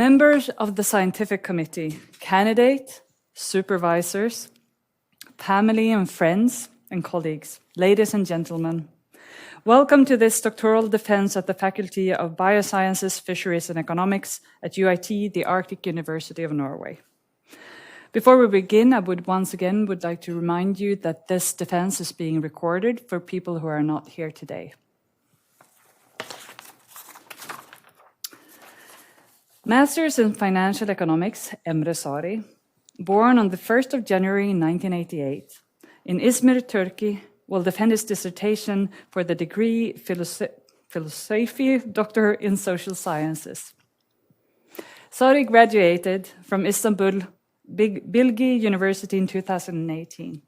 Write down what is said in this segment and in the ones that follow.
Members of the scientific committee, candidate, supervisors, family and friends and colleagues, ladies and gentlemen, welcome to this doctoral defense at the Faculty of Biosciences, Fisheries and Economics at UiT, the Arctic University of Norway. Before we begin, I would like to remind you that this defense is being recorded for people who are not here today. Masters in Financial Economics, Emre Sari, born on the 1st of January 1988, in Izmir, Turkey, will defend his dissertation for the degree Philosophy Doctor in Social Sciences. Sari graduated from Istanbul Bilgi University in 2018.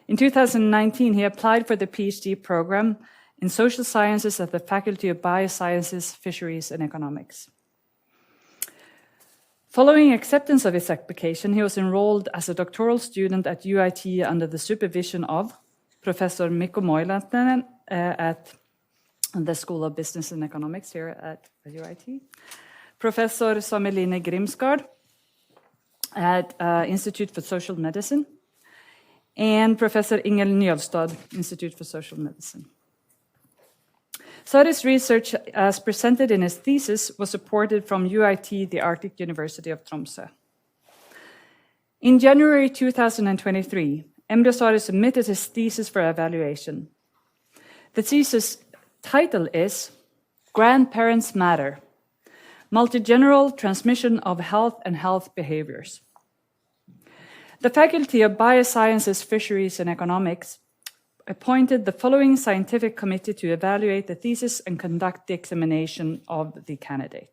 In 2019, he applied for the PhD program in Social Sciences at the Faculty of Biosciences, Fisheries and Economics. Following acceptance of his application, he was enrolled as a doctoral student at UiT under the supervision of Professor Mikko Moilanen at the School of Business and Economics here at UiT, Professor Sameline Grimsgaard at Institute for Social Medicine, and Professor Ingel Njølstad, Institute for Social Medicine. Sari's research, as presented in his thesis, was supported from UiT, the Arctic University of Tromsø. In January 2023, Emre Sari submitted his thesis for evaluation. The thesis title is Grandparents Matter: Multigenerational Transmission of Health and Health Behaviors. The Faculty of Biosciences, Fisheries and Economics appointed the following scientific committee to evaluate the thesis and conduct the examination of the candidate.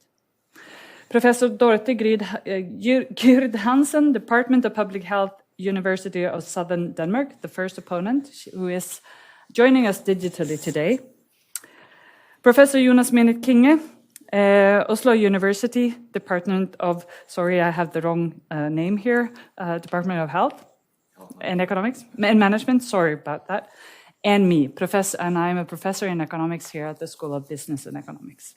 Professor Dorte Gyrd Hansen, Department of Public Health, University of Southern Denmark, the first opponent, who is joining us digitally today. Professor Jonas Minnet Kinge, Oslo University, Department of, sorry, I have the wrong name here, Department of Health and Economics and Management, sorry about that, and me, and I'm a professor in economics here at the School of Business and Economics.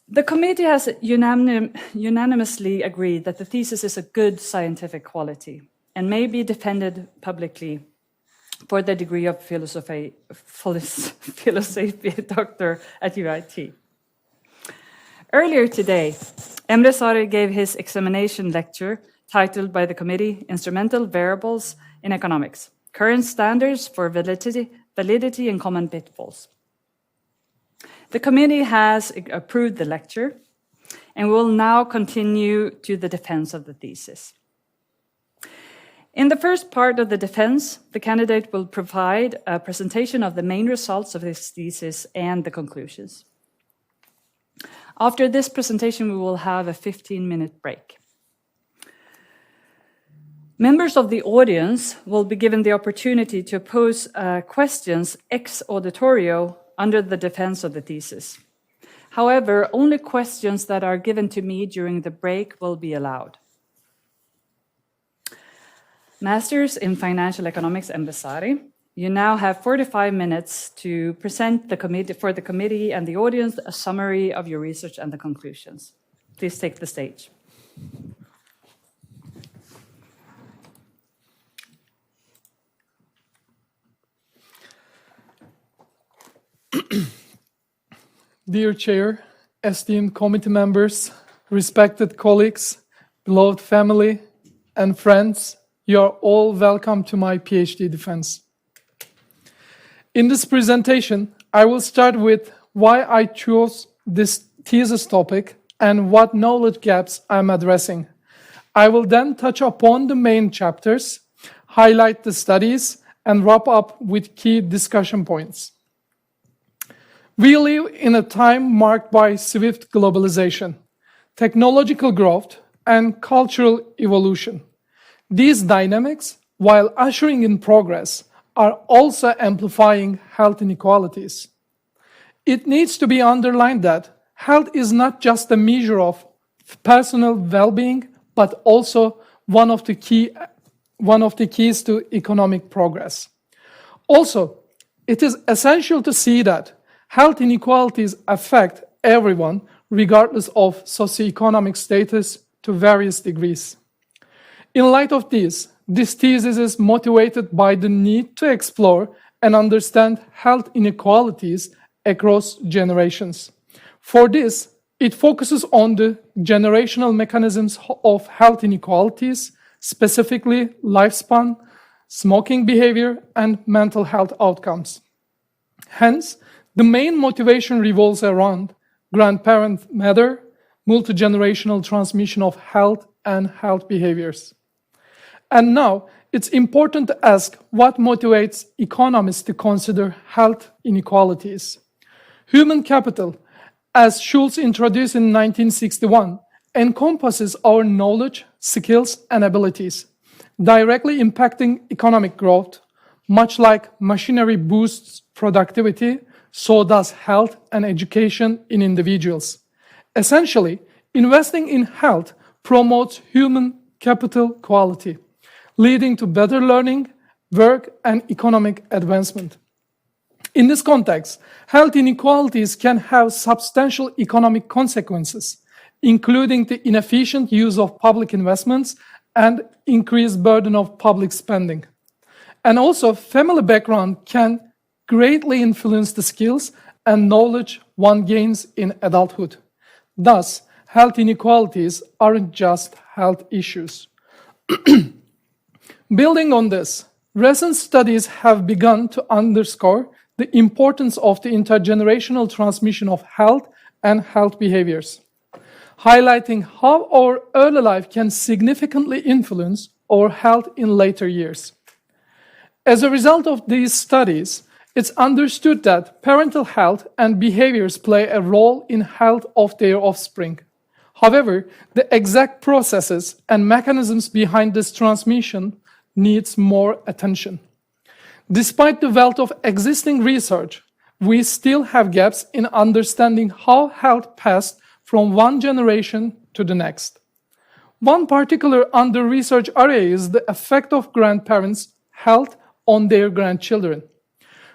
The committee has unanimously agreed that the thesis is a good scientific quality and may be defended publicly for the degree of philosophy doctor at UiT. Earlier today, Emre Sari gave his examination lecture titled by the committee, Instrumental Variables in Economics, Current Standards for Validity and Common Pitfalls. The committee has approved the lecture and will now continue to the defense of the thesis. In the first part of the defense, the candidate will provide a presentation of the main results of his thesis and the conclusions. After this presentation, we will have a 15-minute break. Members of the audience will be given the opportunity to pose questions ex auditorio under the defense of the thesis. However, only questions that are given to me during the break will be allowed. Masters in Financial Economics, Emre Sari, you now have 45 minutes to present for the committee and the audience a summary of your research and the conclusions. Please take the stage. Dear Chair, esteemed committee members, respected colleagues, beloved family, and friends, you are all welcome to my PhD defense. In this presentation, I will start with why I chose this thesis topic and what knowledge gaps I'm addressing. I will then touch upon the main chapters, highlight the studies, and wrap up with key discussion points. We live in a time marked by swift globalization, technological growth, and cultural evolution. These dynamics, while ushering in progress, are also amplifying health inequalities. It needs to be underlined that health is not just a measure of personal well-being, but also one of the keys to economic progress. Also, It is essential to see that health inequalities affect everyone, regardless of socioeconomic status, to various degrees. In light of this thesis is motivated by the need to explore and understand health inequalities across generations. For this, it focuses on the generational mechanisms of health inequalities, specifically lifespan, smoking behavior, and mental health outcomes. Hence, the main motivation revolves around grandparent matter, multigenerational transmission of health and health behaviors. And now, it's important to ask what motivates economists to consider health inequalities. Human capital, as Schultz introduced in 1961, encompasses our knowledge, skills, and abilities, directly impacting economic growth. Much like machinery boosts productivity, so does health and education in individuals. Essentially, investing in health promotes human capital quality, leading to better learning, work, and economic advancement. In this context, health inequalities can have substantial economic consequences, including the inefficient use of public investments and increased burden of public spending. And also, family background can greatly influence the skills and knowledge one gains in adulthood. Thus, health inequalities aren't just health issues. Building on this, recent studies have begun to underscore the importance of the intergenerational transmission of health and health behaviors, highlighting how our early life can significantly influence our health in later years. As a result of these studies, it's understood that parental health and behaviors play a role in health of their offspring. However, the exact processes and mechanisms behind this transmission needs more attention. Despite the wealth of existing research, we still have gaps in understanding how health passed from one generation to the next. One particular under-researched area is the effect of grandparents' health on their grandchildren.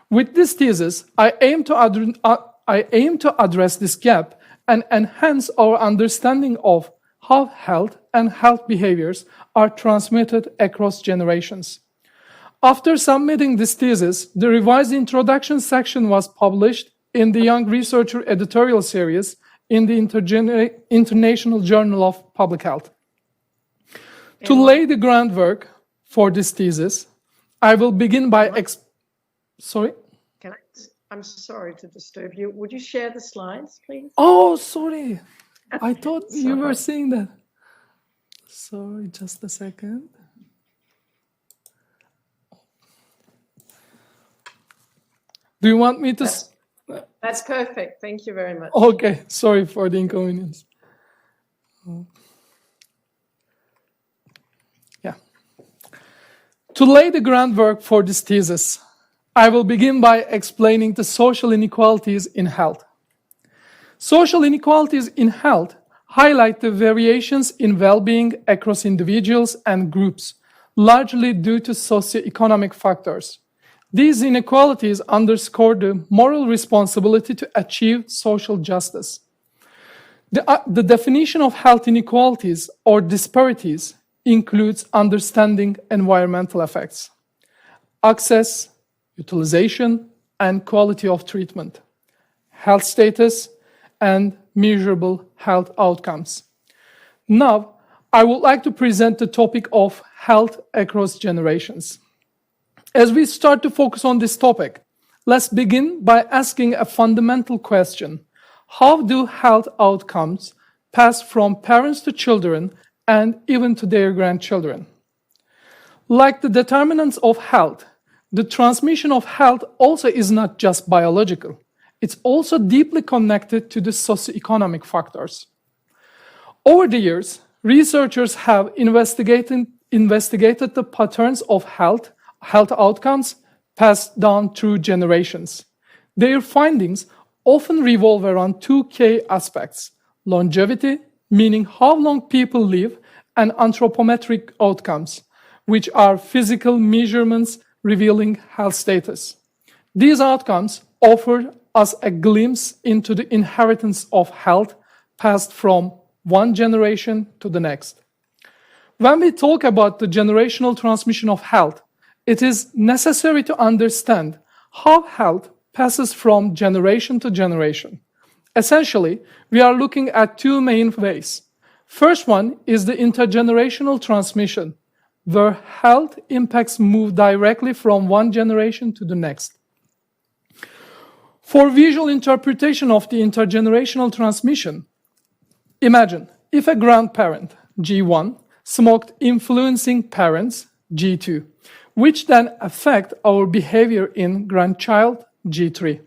With this thesis, I aim to address this gap and enhance our understanding of how health and health behaviors are transmitted across generations. After submitting this thesis, the revised introduction section was published in the Young Researcher editorial series in the International Journal of Public Health. To lay the groundwork for this thesis, I will begin by Sorry? I'm sorry to disturb you. Would you share the slides, please? Oh, sorry. I thought you were seeing that. Sorry, just a second. Do you want me to... That's perfect. Thank you very much. Okay, sorry for the inconvenience. Yeah. To lay the groundwork for this thesis, I will begin by explaining the social inequalities in health. Social inequalities in health highlight the variations in well-being across individuals and groups, largely due to socioeconomic factors. These inequalities underscore the moral responsibility to achieve social justice. The definition of health inequalities or disparities includes understanding environmental effects, access, utilization, and quality of treatment, health status, and measurable health outcomes. Now, I would like to present the topic of health across generations. As we start to focus on this topic, let's begin by asking a fundamental question. How do health outcomes pass from parents to children and even to their grandchildren? Like the determinants of health, the transmission of health also is not just biological. It's also deeply connected to the socioeconomic factors. Over the years, researchers have investigated the patterns of health outcomes passed down through generations. Their findings often revolve around two key aspects: longevity, meaning how long people live, and anthropometric outcomes, which are physical measurements revealing health status. These outcomes offer us a glimpse into the inheritance of health passed from one generation to the next. When we talk about the generational transmission of health, it is necessary to understand how health passes from generation to generation. Essentially, we are looking at two main ways. First one is the intergenerational transmission, where health impacts move directly from one generation to the next. For visual interpretation of the intergenerational transmission, imagine if a grandparent, G1, smoked influencing parents, G2, which then affect our behavior in grandchild, G3.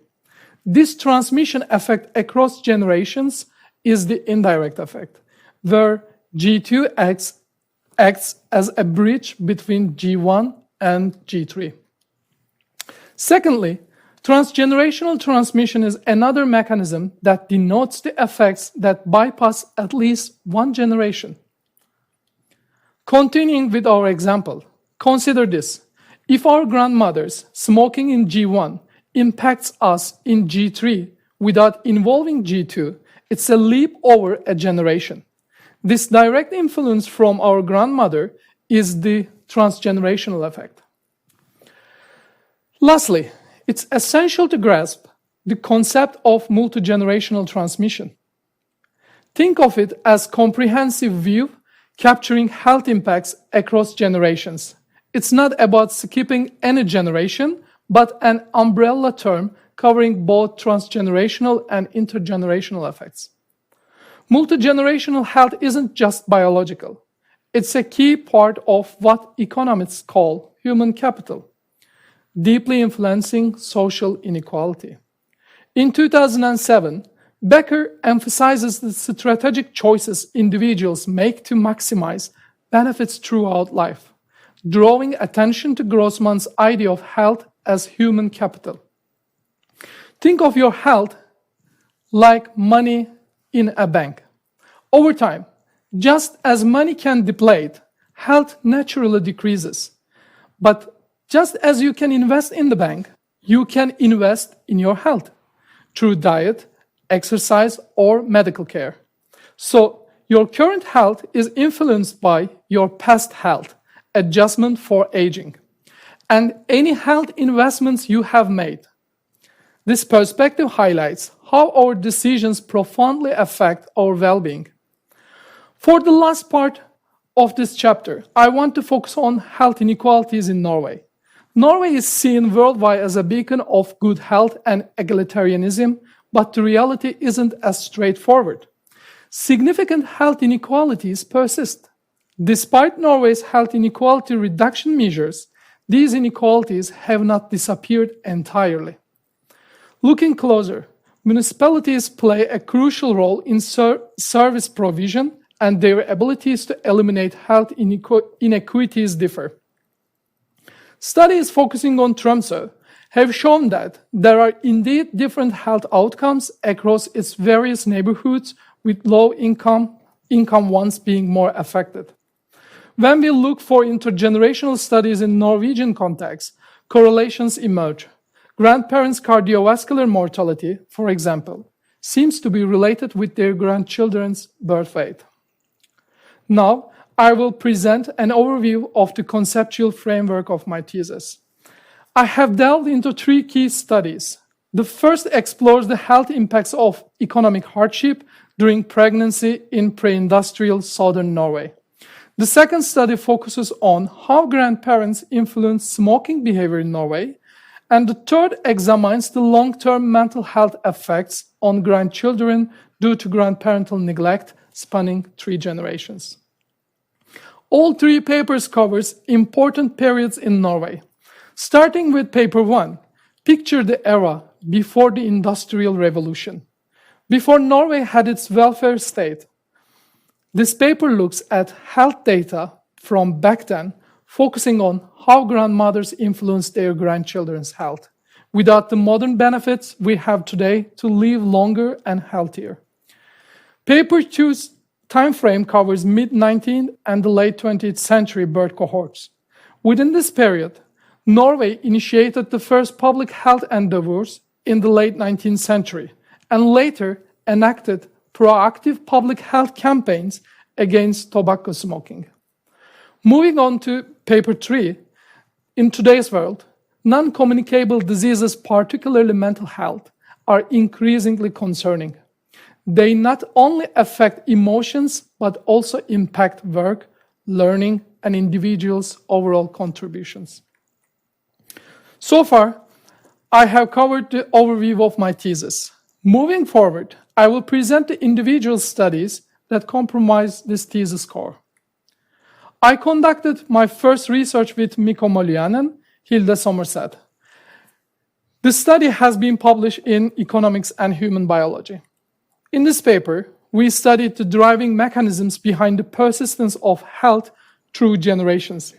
This transmission effect across generations is the indirect effect, where G2 acts as a bridge between G1 and G3. Secondly, transgenerational transmission is another mechanism that denotes the effects that bypass at least one generation. Continuing with our example, consider this. If our grandmother's smoking in G1 impacts us in G3 without involving G2, it's a leap over a generation. This direct influence from our grandmother is the transgenerational effect. Lastly, it's essential to grasp the concept of multigenerational transmission. Think of it as a comprehensive view capturing health impacts across generations. It's not about skipping any generation, but an umbrella term covering both transgenerational and intergenerational effects. Multigenerational health isn't just biological. It's a key part of what economists call human capital, deeply influencing social inequality. In 2007, Becker emphasizes the strategic choices individuals make to maximize benefits throughout life, drawing attention to Grossman's idea of health as human capital. Think of your health like money in a bank. Over time, just as money can deplete, health naturally decreases. But just as you can invest in the bank, you can invest in your health through diet, exercise, or medical care. So your current health is influenced by your past health, adjustment for aging, and any health investments you have made. This perspective highlights how our decisions profoundly affect our well-being. For the last part of this chapter, I want to focus on health inequalities in Norway. Norway is seen worldwide as a beacon of good health and egalitarianism, but the reality isn't as straightforward. Significant health inequalities persist. Despite Norway's health inequality reduction measures, these inequalities have not disappeared entirely. Looking closer, municipalities play a crucial role in service provision, and their abilities to eliminate health inequities differ. Studies focusing on Tromsø have shown that there are indeed different health outcomes across its various neighborhoods, with low income ones being more affected. When we look for intergenerational studies in Norwegian context, correlations emerge. Grandparents' cardiovascular mortality, for example, seems to be related with their grandchildren's birth weight. Now, I will present an overview of the conceptual framework of my thesis. I have delved into three key studies. The first explores the health impacts of economic hardship during pregnancy in pre-industrial southern Norway. The second study focuses on how grandparents influence smoking behavior in Norway. And the third examines the long-term mental health effects on grandchildren due to grandparental neglect spanning 3 generations. All 3 papers covers important periods in Norway. Starting with paper 1, picture the era before the Industrial Revolution, before Norway had its welfare state. This paper looks at health data from back then, focusing on how grandmothers influence their grandchildren's health, without the modern benefits we have today to live longer and healthier. Paper 2's time frame covers mid-19th and the late 20th century birth cohorts. Within this period, Norway initiated the first public health endeavors in the late 19th century and later enacted proactive public health campaigns against tobacco smoking. Moving on to paper 3, in today's world, non-communicable diseases, particularly mental health, are increasingly concerning. They not only affect emotions, but also impact work, learning, and individuals' overall contributions. So far, I have covered the overview of my thesis. Moving forward, I will present the individual studies that comprise this thesis core. I conducted my first research with Mikko Molianen, Hilde Somerset. This study has been published in Economics and Human Biology. In this paper, we studied the driving mechanisms behind the persistence of health through generations.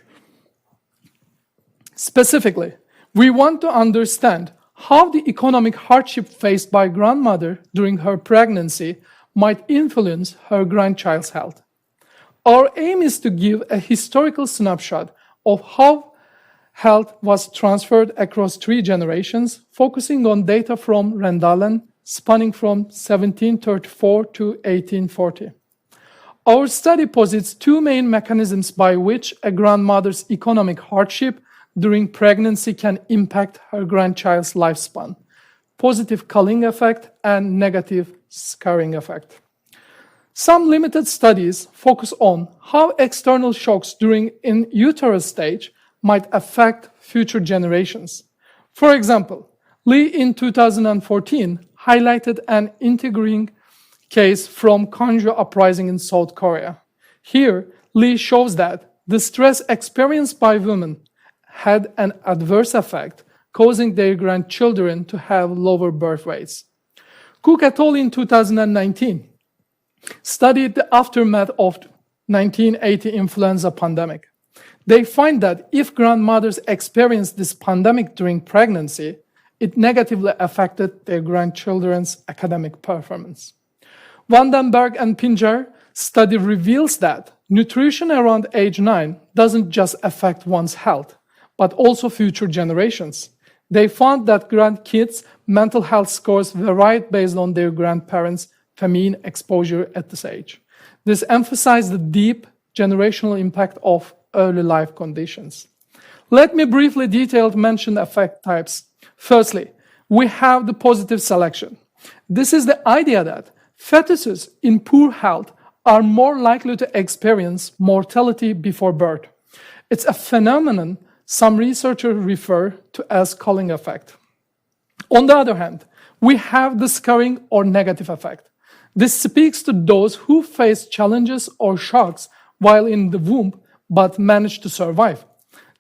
Specifically, we want to understand how the economic hardship faced by grandmother during her pregnancy might influence her grandchild's health. Our aim is to give a historical snapshot of how health was transferred across 3 generations, focusing on data from Rendalen, spanning from 1734 to 1840. Our study posits 2 main mechanisms by which a grandmother's economic hardship during pregnancy can impact her grandchild's lifespan: positive culling effect and negative scarring effect. Some limited studies focus on how external shocks during in utero stage might affect future generations. For example, Lee in 2014 highlighted an intriguing case from Kanju uprising in South Korea. Here, Lee shows that the stress experienced by women had an adverse effect, causing their grandchildren to have lower birth weights. Cook et al. In 2019 studied the aftermath of 1980 influenza pandemic. They find that if grandmothers experienced this pandemic during pregnancy, it negatively affected their grandchildren's academic performance. Vandenberg and Pinjar study reveals that nutrition around age 9 doesn't just affect one's health, but also future generations. They found that grandkids' mental health scores varied based on their grandparents' famine exposure at this age. This emphasized the deep generational impact of early life conditions. Let me briefly detail mention effect types. Firstly, we have the positive selection. This is the idea that fetuses in poor health are more likely to experience mortality before birth. It's a phenomenon some researchers refer to as culling effect. On the other hand, we have the scarring or negative effect. This speaks to those who face challenges or shocks while in the womb but manage to survive.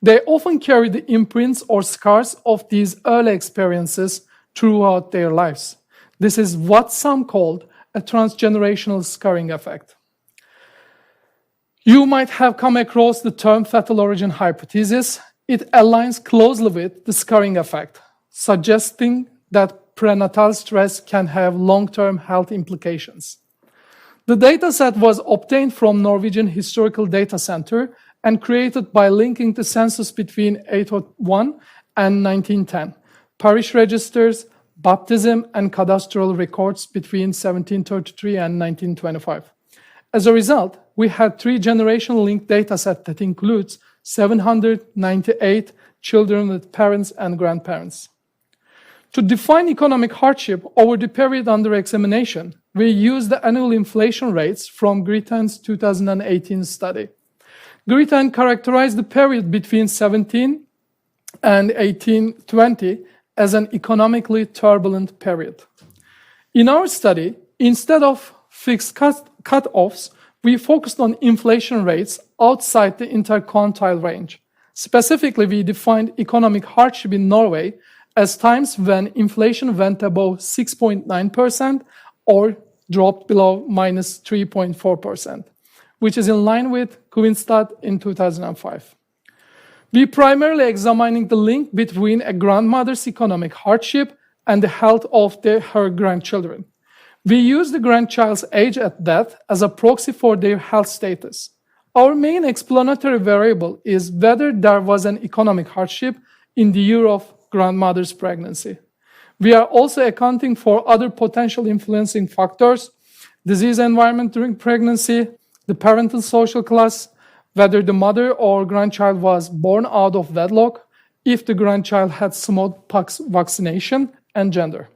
They often carry the imprints or scars of these early experiences throughout their lives. This is what some called a transgenerational scarring effect. You might have come across the term fetal origin hypothesis. It aligns closely with the scarring effect, suggesting that prenatal stress can have long-term health implications. The dataset was obtained from Norwegian Historical Data Center and created by linking the census between 1801 and 1910, parish registers, baptism, and cadastral records between 1733 and 1925. As a result, we had 3 generational linked dataset that includes 798 children with parents and grandparents. To define economic hardship over the period under examination, we used the annual inflation rates from Gritten's 2018 study. Gritten characterized the period between 17 and 1820 as an economically turbulent period. In our study, instead of fixed cut-offs, we focused on inflation rates outside the interquartile range. Specifically, we defined economic hardship in Norway as times when inflation went above 6.9% or dropped below minus 3.4%, which is in line with Kvinstad in 2005. We primarily examining the link between a grandmother's economic hardship and the health of her grandchildren. We use the grandchild's age at death as a proxy for their health status. Our main explanatory variable is whether there was an economic hardship in the year of grandmother's pregnancy. We are also accounting for other potential influencing factors: disease environment during pregnancy, the parental social class, whether the mother or grandchild was born out of wedlock, if the grandchild had smallpox vaccination, and gender.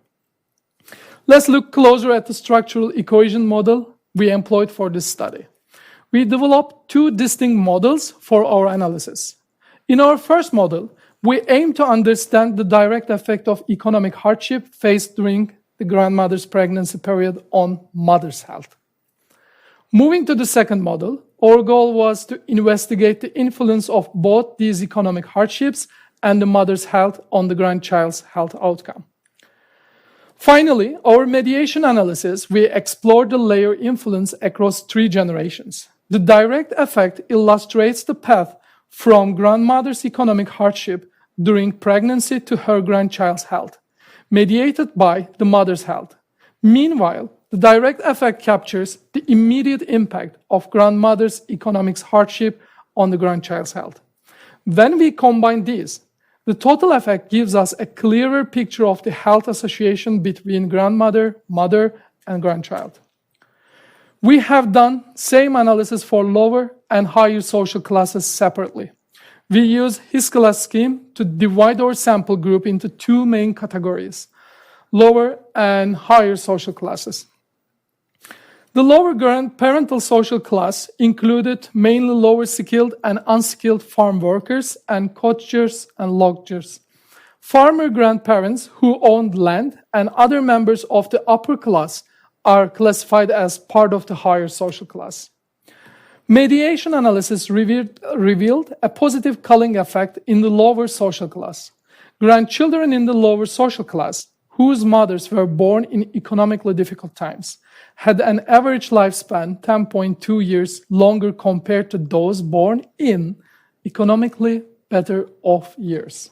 Let's look closer at the structural equation model we employed for this study. We developed two distinct models for our analysis. In our first model, we aim to understand the direct effect of economic hardship faced during the grandmother's pregnancy period on mother's health. Moving to the second model, our goal was to investigate the influence of both these economic hardships and the mother's health on the grandchild's health outcome. Finally, our mediation analysis, we explored the layer influence across 3 generations. The direct effect illustrates the path from grandmother's economic hardship during pregnancy to her grandchild's health, mediated by the mother's health. Meanwhile, the direct effect captures the immediate impact of grandmother's economic hardship on the grandchild's health. When we combine these, the total effect gives us a clearer picture of the health association between grandmother, mother, and grandchild. We have done same analysis for lower and higher social classes separately. We use his class scheme to divide our sample group into 2 main categories: lower and higher social classes. The lower parental social class included mainly lower skilled and unskilled farm workers and cottagers and lodgers. Farmer grandparents who owned land and other members of the upper class are classified as part of the higher social class. Mediation analysis revealed a positive culling effect in the lower social class. Grandchildren in the lower social class, whose mothers were born in economically difficult times, had an average lifespan 10.2 years longer compared to those born in economically better off years.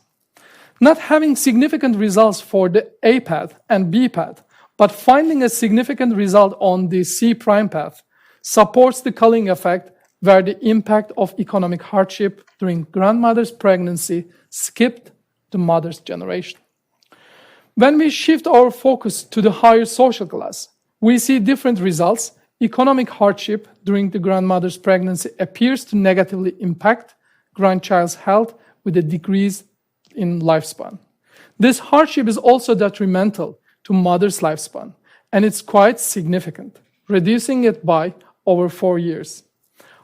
Not having significant results for the A path and B path, but finding a significant result on the C prime path supports the culling effect, where the impact of economic hardship during grandmother's pregnancy skipped the mother's generation. When we shift our focus to the higher social class, we see different results. Economic hardship during the grandmother's pregnancy appears to negatively impact grandchild's health with a decrease in lifespan. This hardship is also detrimental to mother's lifespan, and it's quite significant, reducing it by over 4 years.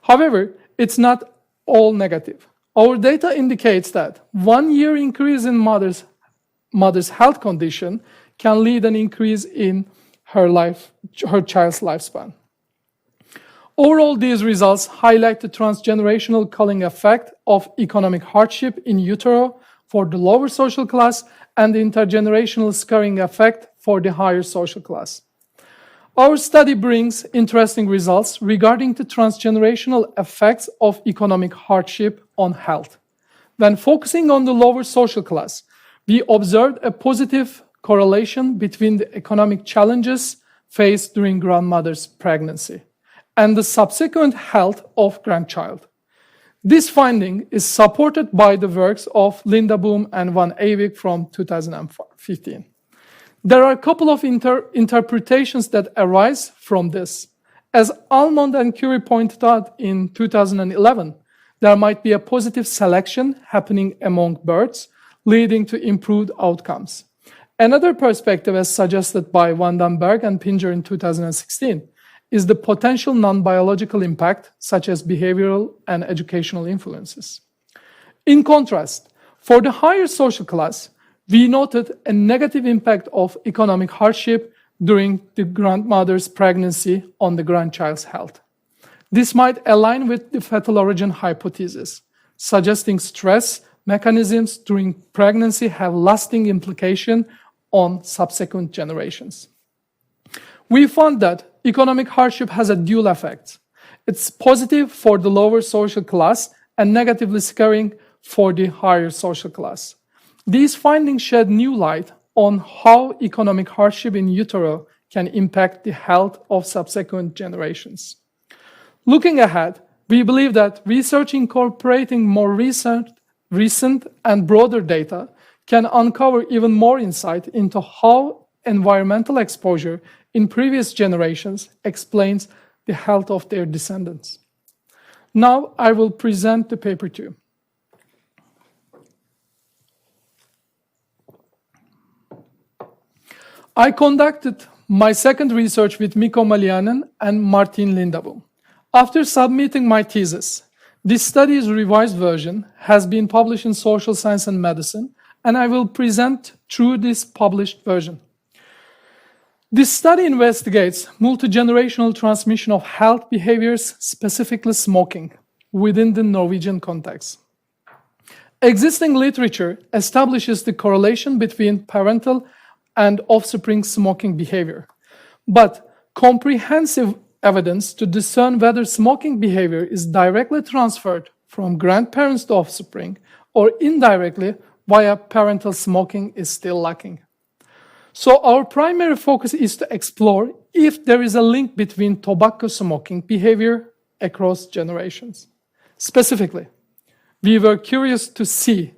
However, it's not all negative. Our data indicates that 1 year increase in mother's health condition can lead an increase in her child's lifespan. Overall, these results highlight the transgenerational culling effect of economic hardship in utero for the lower social class and the intergenerational scarring effect for the higher social class. Our study brings interesting results regarding the transgenerational effects of economic hardship on health. When focusing on the lower social class, we observed a positive correlation between the economic challenges faced during grandmother's pregnancy and the subsequent health of grandchild. This finding is supported by the works of Linda Boom and Van Eyck from 2015. There are a couple of interpretations that arise from this. As Almond and Curie pointed out in 2011, there might be a positive selection happening among birds, leading to improved outcomes. Another perspective, as suggested by Van den Berg and Pinger in 2016, is the potential non-biological impact, such as behavioral and educational influences. In contrast, for the higher social class, we noted a negative impact of economic hardship during the grandmother's pregnancy on the grandchild's health. This might align with the fetal origin hypothesis, suggesting stress mechanisms during pregnancy have lasting implication on subsequent generations. We found that economic hardship has a dual effect. It's positive for the lower social class and negatively scarring for the higher social class. These findings shed new light on how economic hardship in utero can impact the health of subsequent generations. Looking ahead, we believe that research incorporating more recent recent and broader data can uncover even more insight into how environmental exposure in previous generations explains the health of their descendants. Now I will present the paper to you. I conducted my second research with Mikko Malianen and Martin Lindabom. After submitting my thesis, this study's revised version has been published in Social Science and Medicine, and I will present through this published version. This study investigates multigenerational transmission of health behaviors, specifically smoking, within the Norwegian context. Existing literature establishes the correlation between parental and offspring smoking behavior, but comprehensive evidence to discern whether smoking behavior is directly transferred from grandparents to offspring or indirectly via parental smoking is still lacking. So our primary focus is to explore if there is a link between tobacco smoking behavior across generations. Specifically, we were curious to see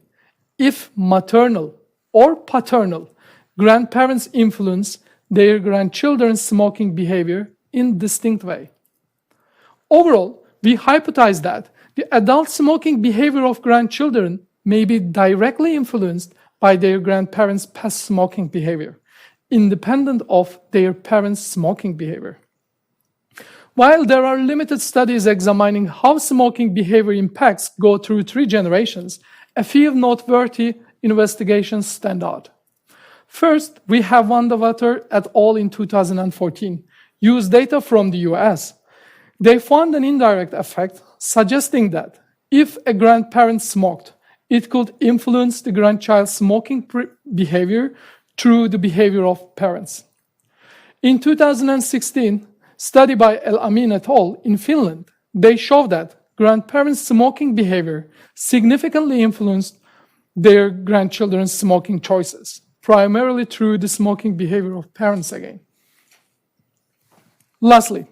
if maternal or paternal grandparents influence their grandchildren's smoking behavior in distinct way. Overall, we hypothesize that the adult smoking behavior of grandchildren may be directly influenced by their grandparents' past smoking behavior, independent of their parents' smoking behavior. While there are limited studies examining how smoking behavior impacts go through 3 generations, a few noteworthy investigations stand out. First, we have Vandewater et al. In 2014 used data from the US. They found an indirect effect suggesting that if a grandparent smoked, it could influence the grandchild's smoking behavior through the behavior of parents. In 2016, study by El-Amin et al. In Finland, they showed that grandparents' smoking behavior significantly influenced their grandchildren's smoking choices, primarily through the smoking behavior of parents again. Lastly,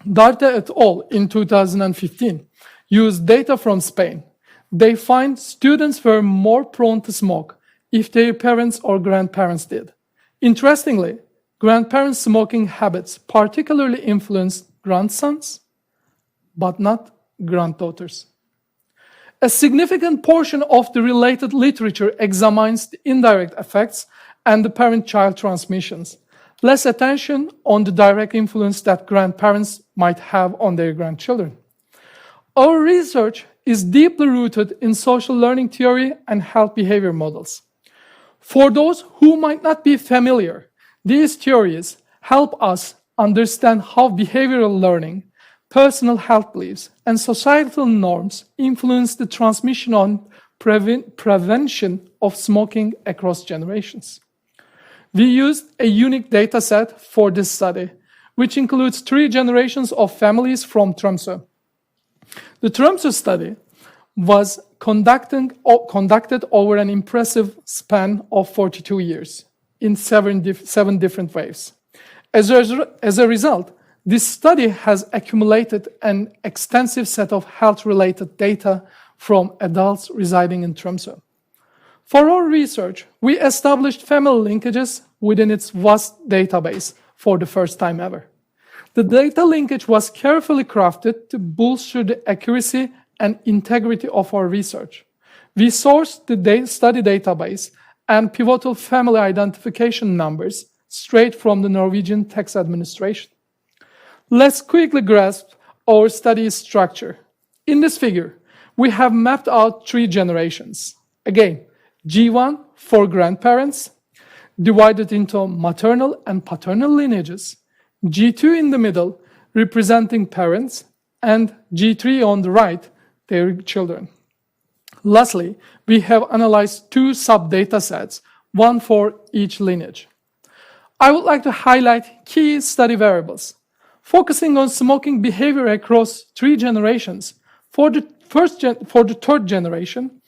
Darte et al. In 2015 used data from Spain. They find students were more prone to smoke if their parents or grandparents did. Interestingly, grandparents' smoking habits particularly influenced grandsons, but not granddaughters. A significant portion of the related literature examines the indirect effects and the parent-child transmissions, less attention on the direct influence that grandparents might have on their grandchildren. Our research is deeply rooted in social learning theory and health behavior models. For those who might not be familiar, these theories help us understand how behavioral learning, personal health beliefs, and societal norms influence the transmission and prevention of smoking across generations. We used a unique data set for this study, which includes 3 generations of families from Tromsø. The Tromsø study was conducted over an impressive span of 42 years in 7 different waves. As a result, this study has accumulated an extensive set of health-related data from adults residing in Tromsø. For our research, we established family linkages within its vast database for the first time ever. The data linkage was carefully crafted to bolster the accuracy and integrity of our research. We sourced the study database and pivotal family identification numbers straight from the Norwegian Tax Administration. Let's quickly grasp our study's structure. In this figure, we have mapped out 3 generations. Again, G1 for grandparents, divided into maternal and paternal lineages, G2 in the middle, representing parents, and G3 on the right, their children. Lastly, we have analyzed 2 sub-data sets, one for each lineage. I would like to highlight key study variables. Focusing on smoking behavior across 3 generations, for the third generation,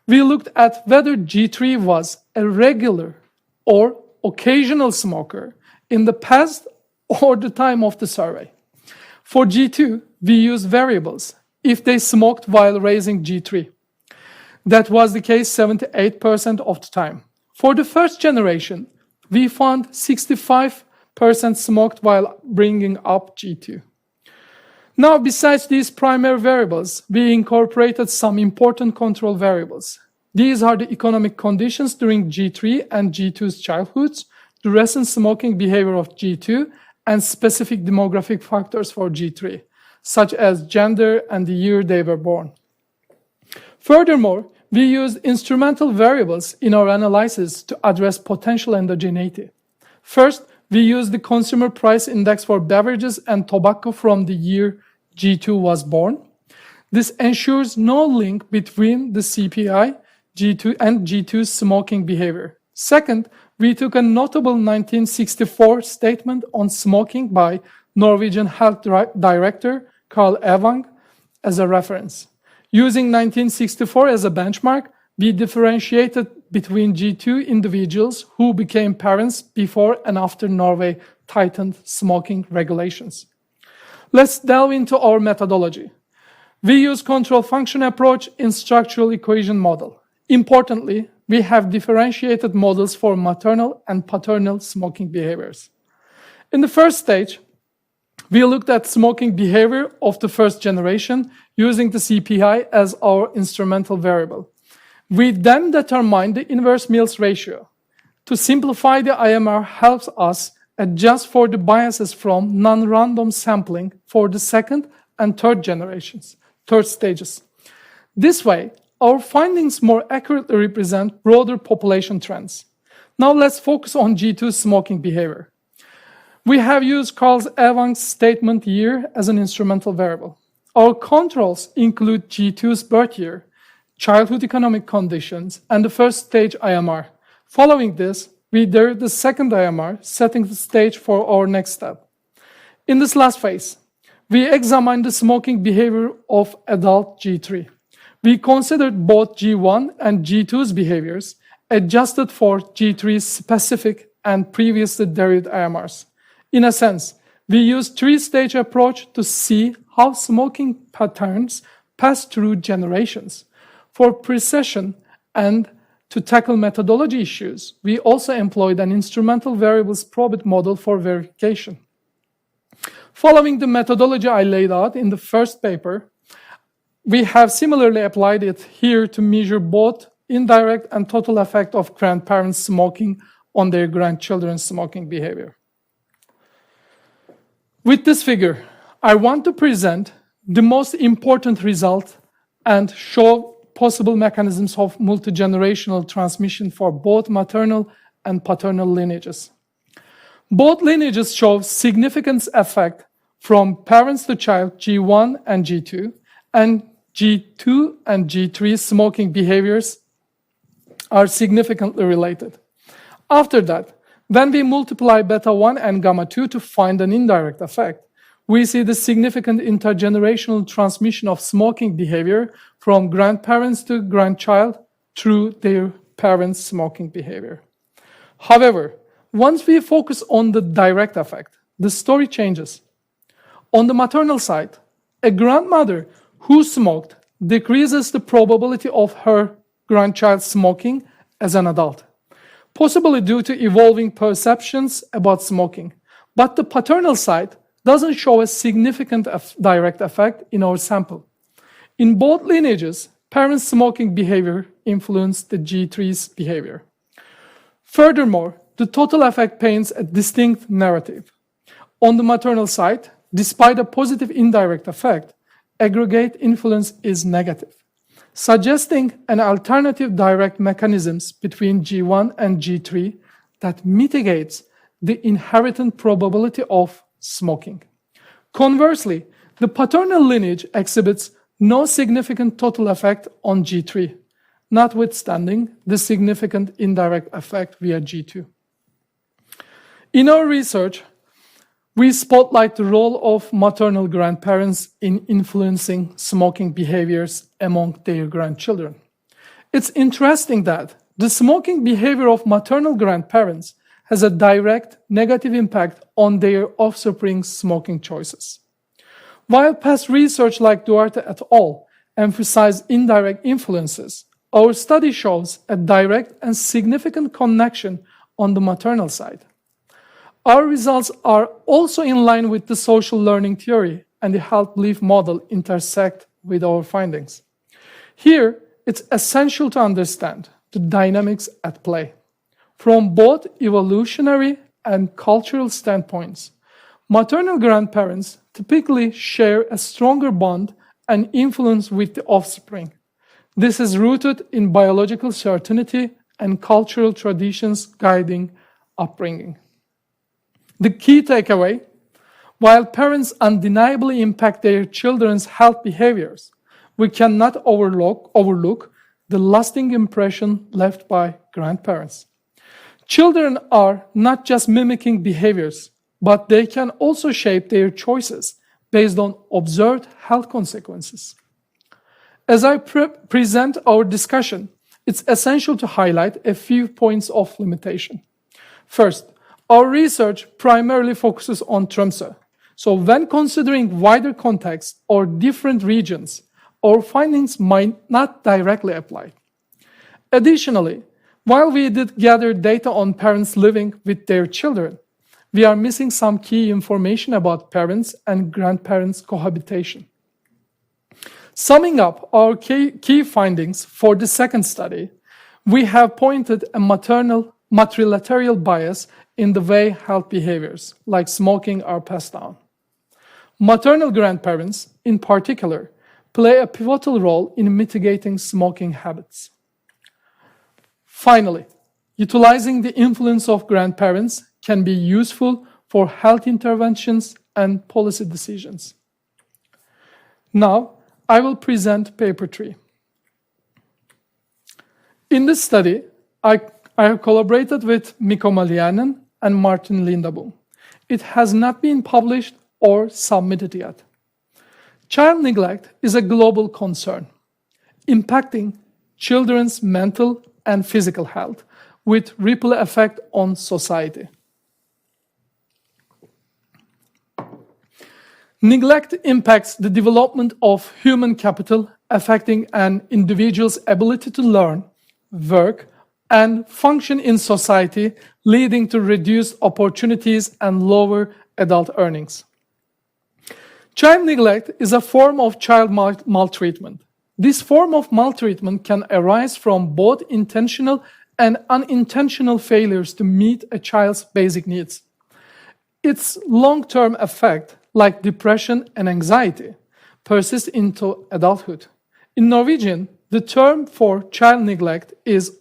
we looked at whether G3 was a regular or occasional smoker in the past or the time of the survey. For G2, we used variables if they smoked while raising G3. That was the case 78% of the time. For the first generation, we found 65% smoked while bringing up G2. Now, besides these primary variables, we incorporated some important control variables. These are the economic conditions during G3 and G2's childhoods, the recent smoking behavior of G2, and specific demographic factors for G3, such as gender and the year they were born. Furthermore, we used instrumental variables in our analysis to address potential endogeneity. First, we used the consumer price index for beverages and tobacco from the year G2 was born. This ensures no link between the CPI, G2, and G2's smoking behavior. Second, we took a notable 1964 statement on smoking by Norwegian Health Director Carl Evang as a reference. Using 1964 as a benchmark, we differentiated between G2 individuals who became parents before and after Norway tightened smoking regulations. Let's delve into our methodology. We use control function approach in structural equation model. Importantly, we have differentiated models for maternal and paternal smoking behaviors. In the first stage, we looked at smoking behavior of the first generation using the CPI as our instrumental variable. We then determined the inverse Mills ratio. To simplify, the IMR helps us adjust for the biases from non-random sampling for the second and third stages. This way, our findings more accurately represent broader population trends. Now let's focus on G2 smoking behavior. We have used Carl Evang's statement year as an instrumental variable. Our controls include G2's birth year, childhood economic conditions, and the first stage IMR. Following this, we did the second IMR, setting the stage for our next step. In this last phase, we examined the smoking behavior of adult G3. We considered both G1 and G2's behaviors, adjusted for G3's specific and previously derived IMRs. In a sense, we used three-stage approach to see how smoking patterns pass through generations. For precision and to tackle methodology issues, we also employed an instrumental variables probit model for verification. Following the methodology I laid out in the first paper, we have similarly applied it here to measure both indirect and total effect of grandparents smoking on their grandchildren's smoking behavior. With this figure, I want to present the most important result and show possible mechanisms of multigenerational transmission for both maternal and paternal lineages. Both lineages show significant effect from parents to child G1 and G2, and G2 and G3 smoking behaviors are significantly related. After that, when we multiply beta 1 and gamma 2 to find an indirect effect, we see the significant intergenerational transmission of smoking behavior from grandparents to grandchild through their parents' smoking behavior. However, once we focus on the direct effect, the story changes. On the maternal side, a grandmother who smoked decreases the probability of her grandchild smoking as an adult, possibly due to evolving perceptions about smoking. But the paternal side doesn't show a significant direct effect in our sample. In both lineages, parents' smoking behavior influenced the G3's behavior. Furthermore, the total effect paints a distinct narrative. On the maternal side, despite a positive indirect effect, aggregate influence is negative, suggesting an alternative direct mechanisms between G1 and G3 that mitigates the inherent probability of smoking. Conversely, the paternal lineage exhibits no significant total effect on G3, notwithstanding the significant indirect effect via G2. In our research, we spotlight the role of maternal grandparents in influencing smoking behaviors among their grandchildren. It's interesting that the smoking behavior of maternal grandparents has a direct negative impact on their offspring's smoking choices. While past research like Duarte et al. Emphasized indirect influences, our study shows a direct and significant connection on the maternal side. Our results are also in line with the social learning theory, and the health belief model intersect with our findings. Here, it's essential to understand the dynamics at play. From both evolutionary and cultural standpoints, maternal grandparents typically share a stronger bond and influence with the offspring. This is rooted in biological certainty and cultural traditions guiding upbringing. The key takeaway: while parents undeniably impact their children's health behaviors, we cannot overlook the lasting impression left by grandparents. Children are not just mimicking behaviors, but they can also shape their choices based on observed health consequences. As I present our discussion, it's essential to highlight a few points of limitation. First, our research primarily focuses on Tromsø. So when considering wider context or different regions, our findings might not directly apply. Additionally, while we did gather data on parents living with their children, we are missing some key information about parents and grandparents' cohabitation. Summing up our key findings for the second study, we have pointed a matrilateral bias in the way health behaviors, like smoking, are passed down. Maternal grandparents, in particular, play a pivotal role in mitigating smoking habits. Finally, utilizing the influence of grandparents can be useful for health interventions and policy decisions. Now, I will present paper 3. In this study, I have collaborated with Mikko Malianen and Martin Lindabom. It has not been published or submitted yet. Child neglect is a global concern, impacting children's mental and physical health, with ripple effect on society. Neglect impacts the development of human capital, affecting an individual's ability to learn, work, and function in society, leading to reduced opportunities and lower adult earnings. Child neglect is a form of child maltreatment. This form of maltreatment can arise from both intentional and unintentional failures to meet a child's basic needs. Its long-term effect, like depression and anxiety, persists into adulthood. In Norwegian, the term for child neglect is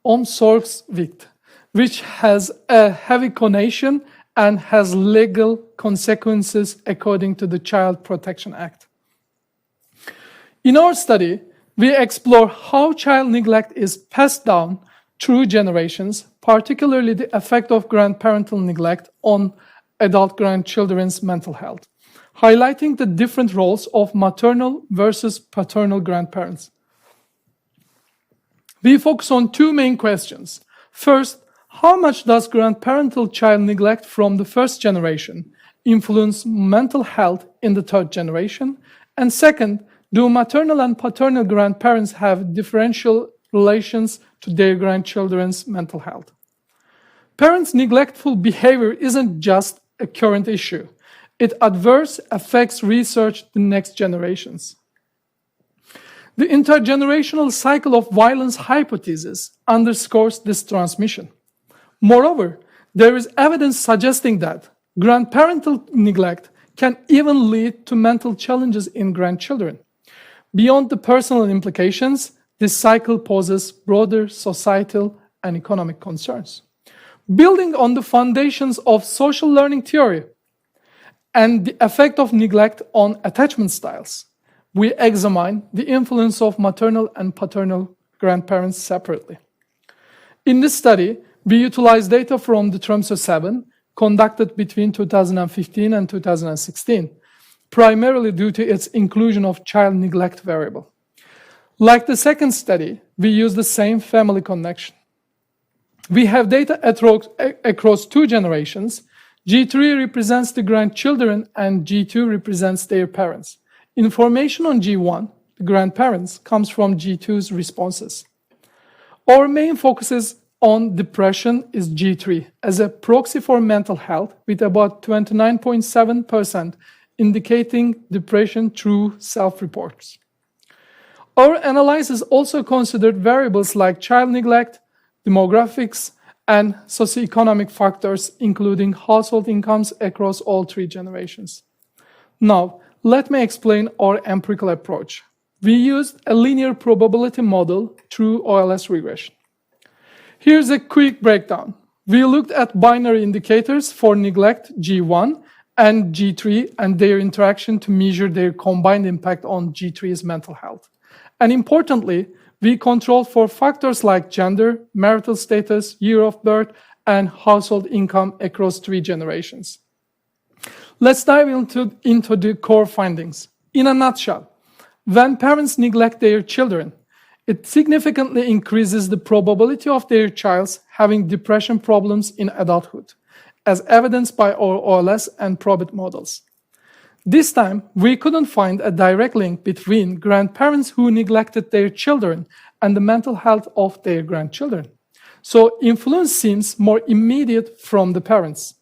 omsorgssvikt, which has a heavy connotation and has legal consequences according to the Child Protection Act. In our study, we explore how child neglect is passed down through generations, particularly the effect of grandparental neglect on adult grandchildren's mental health, highlighting the different roles of maternal versus paternal grandparents. We focus on two main questions. First, how much does grandparental child neglect from the first generation influence mental health in the third generation? And second, do maternal and paternal grandparents have differential relations to their grandchildren's mental health? Parents' neglectful behavior isn't just a current issue. It adversely affects research the next generations. The intergenerational cycle of violence hypothesis underscores this transmission. Moreover, there is evidence suggesting that grandparental neglect can even lead to mental challenges in grandchildren. Beyond the personal implications, this cycle poses broader societal and economic concerns. Building on the foundations of social learning theory and the effect of neglect on attachment styles, we examine the influence of maternal and paternal grandparents separately. In this study, we utilize data from the Tromsø 7 conducted between 2015 and 2016, primarily due to its inclusion of child neglect variable. Like the second study, we use the same family connection. We have data across two generations. G3 represents the grandchildren and G2 represents their parents. Information on G1 the grandparents, comes from G2's responses. Our main focuses on depression is G3 as a proxy for mental health, with about 29.7% indicating depression through self-reports. Our analysis also considered variables like child neglect, demographics, and socioeconomic factors, including household incomes across all 3 generations. Now, let me explain our empirical approach. We used a linear probability model through OLS regression. Here's a quick breakdown. We looked at binary indicators for neglect G1 and G3 and their interaction to measure their combined impact on G3's mental health. And importantly, we controlled for factors like gender, marital status, year of birth, and household income across 3 generations. Let's dive into the core findings. In a nutshell, when parents neglect their children, it significantly increases the probability of their child having depression problems in adulthood, as evidenced by our OLS and probit models. This time, we couldn't find a direct link between grandparents who neglected their children and the mental health of their grandchildren. So influence seems more immediate from the parents.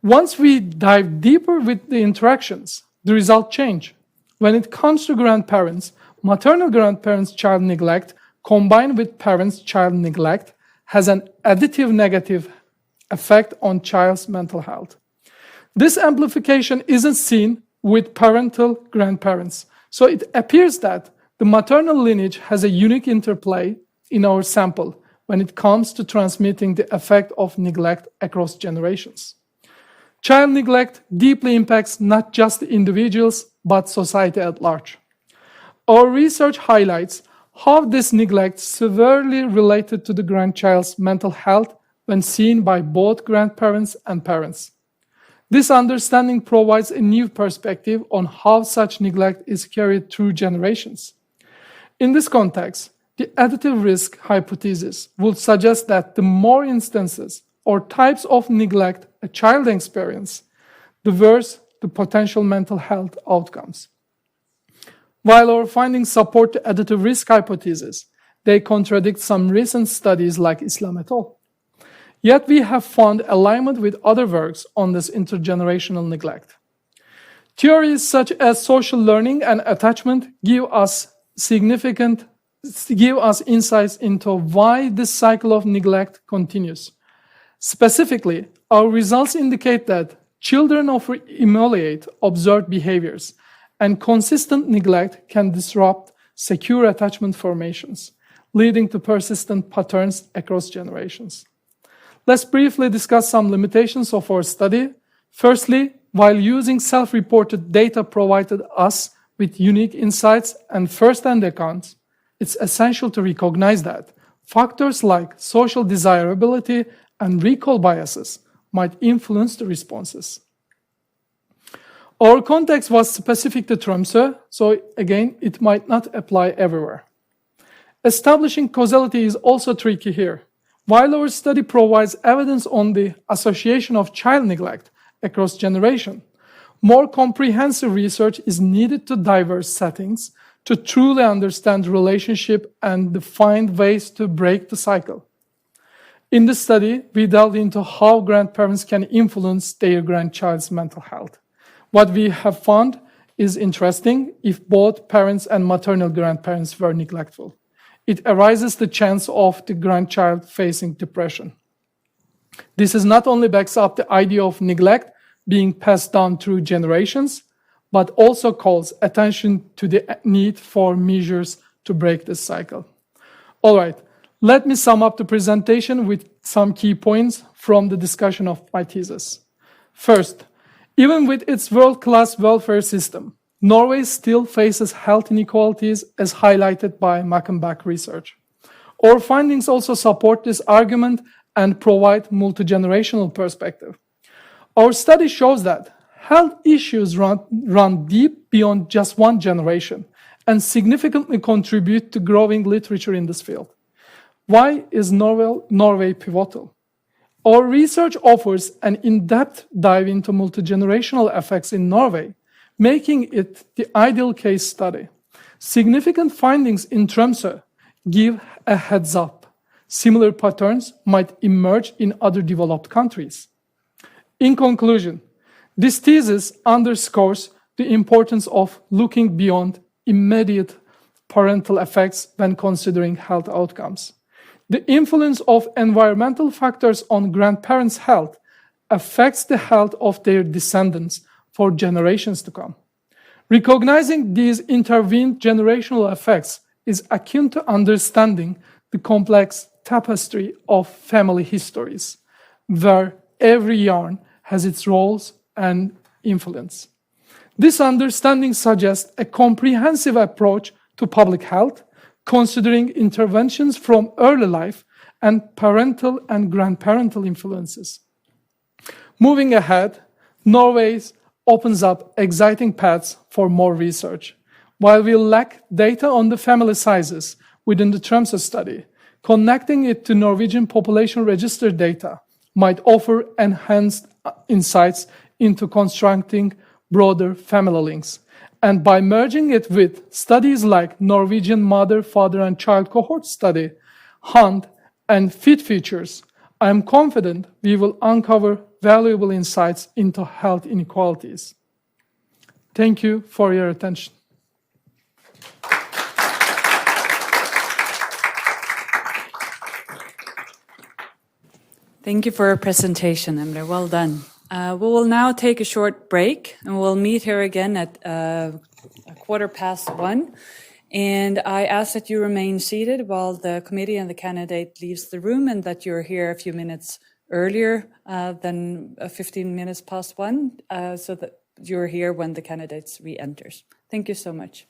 Once we dive deeper with the interactions, the results change. When it comes to grandparents, maternal grandparents' child neglect combined with parents' child neglect has an additive negative effect on child's mental health. This amplification isn't seen with parental grandparents, so it appears that the maternal lineage has a unique interplay in our sample when it comes to transmitting the effect of neglect across generations. Child neglect deeply impacts not just the individuals, but society at large. Our research highlights how this neglect severely related to the grandchild's mental health when seen by both grandparents and parents. This understanding provides a new perspective on how such neglect is carried through generations. In this context, the additive risk hypothesis would suggest that the more instances or types of neglect a child experiences, the worse the potential mental health outcomes. While our findings support the additive risk hypothesis, they contradict some recent studies like Islam et al. Yet we have found alignment with other works on this intergenerational neglect. Theories such as social learning and attachment give us insights into why this cycle of neglect continues. Specifically, our results indicate that children often emulate observed behaviors, and consistent neglect can disrupt secure attachment formations, leading to persistent patterns across generations. Let's briefly discuss some limitations of our study. Firstly, while using self-reported data provided us with unique insights and first-hand accounts, it's essential to recognize that factors like social desirability and recall biases might influence the responses. Our context was specific to Tromsø, so again, it might not apply everywhere. Establishing causality is also tricky here. While our study provides evidence on the association of child neglect across generations, more comprehensive research is needed to diverse settings to truly understand the relationship and find ways to break the cycle. In this study, we delved into how grandparents can influence their grandchild's mental health. What we have found is interesting if both parents and maternal grandparents were neglectful. It arises the chance of the grandchild facing depression. This is not only backs up the idea of neglect being passed down through generations, but also calls attention to the need for measures to break this cycle. All right, let me sum up the presentation with some key points from the discussion of my thesis. First, even with its world-class welfare system, Norway still faces health inequalities as highlighted by Mackenbach research. Our findings also support this argument and provide multigenerational perspective. Our study shows that health issues run deep beyond just one generation and significantly contribute to growing literature in this field. Why is Norway pivotal? Our research offers an in-depth dive into multigenerational effects in Norway, making it the ideal case study. Significant findings in Tromsø give a heads up. Similar patterns might emerge in other developed countries. In conclusion, this thesis underscores the importance of looking beyond immediate parental effects when considering health outcomes. The influence of environmental factors on grandparents' health affects the health of their descendants for generations to come. Recognizing these intervened generational effects is akin to understanding the complex tapestry of family histories, where every yarn has its roles and influence. This understanding suggests a comprehensive approach to public health, considering interventions from early life and parental and grandparental influences. Moving ahead, Norway opens up exciting paths for more research. While we lack data on the family sizes within the Tromsø study, connecting it to Norwegian population register data might offer enhanced insights into constructing broader family links. And by merging it with studies like Norwegian mother, father, and child cohort study, HUNT, and FIT features, I am confident we will uncover valuable insights into health inequalities. Thank you for your attention. Thank you for your presentation, Emre. Well done. We will now take a short break, and we'll meet here again at 1:15. And I ask that you remain seated while the committee and the candidate leaves the room, and that you're here a few minutes earlier than 15 minutes past 1, so that you're here when the candidates re-enters. Thank you so much.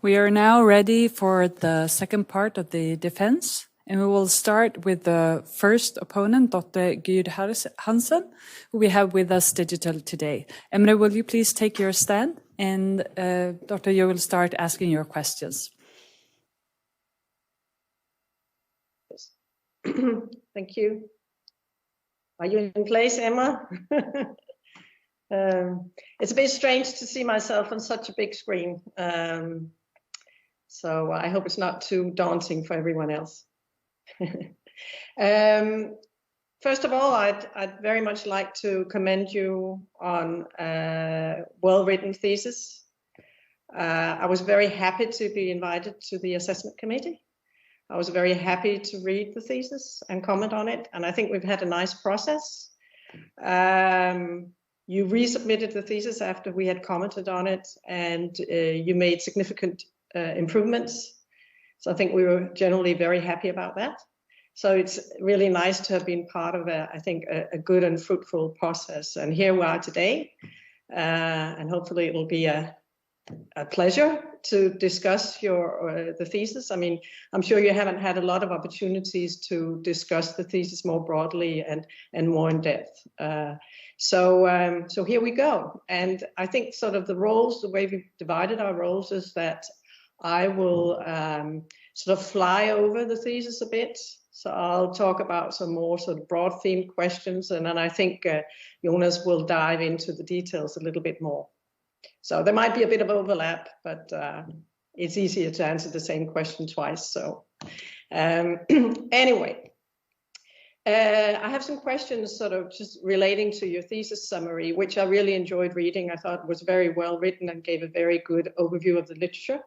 We are now ready for the second part of the defense, and we will start with the first opponent, Dr. Gyd Hansen, who we have with us digital today. Emre, will you please take your stand? And Dr. You will start asking your questions. Thank you. Are you in place, Emma? It's a bit strange to see myself on such a big screen. So I hope it's not too daunting for everyone else. First of all, I'd very much like to commend you on a well-written thesis. I was very happy to be invited to the assessment committee. I was very happy to read the thesis and comment on it, and I think we've had a nice process. You resubmitted the thesis after we had commented on it, and you made significant improvements. So I think we were generally very happy about that. So it's really nice to have been part of a good and fruitful process. And here we are today, and hopefully it'll be a pleasure to discuss the thesis. I mean, I'm sure you haven't had a lot of opportunities to discuss the thesis more broadly and more in depth. So here we go. And I think sort of the way we've divided our roles is that I will sort of fly over the thesis a bit. So I'll talk about some more sort of broad themed questions, and then I think Jonas will dive into the details a little bit more. So there might be a bit of overlap, but it's easier to answer the same question twice. So anyway, I have some questions sort of just relating to your thesis summary, which I really enjoyed reading. I thought it was very well written and gave a very good overview of the literature.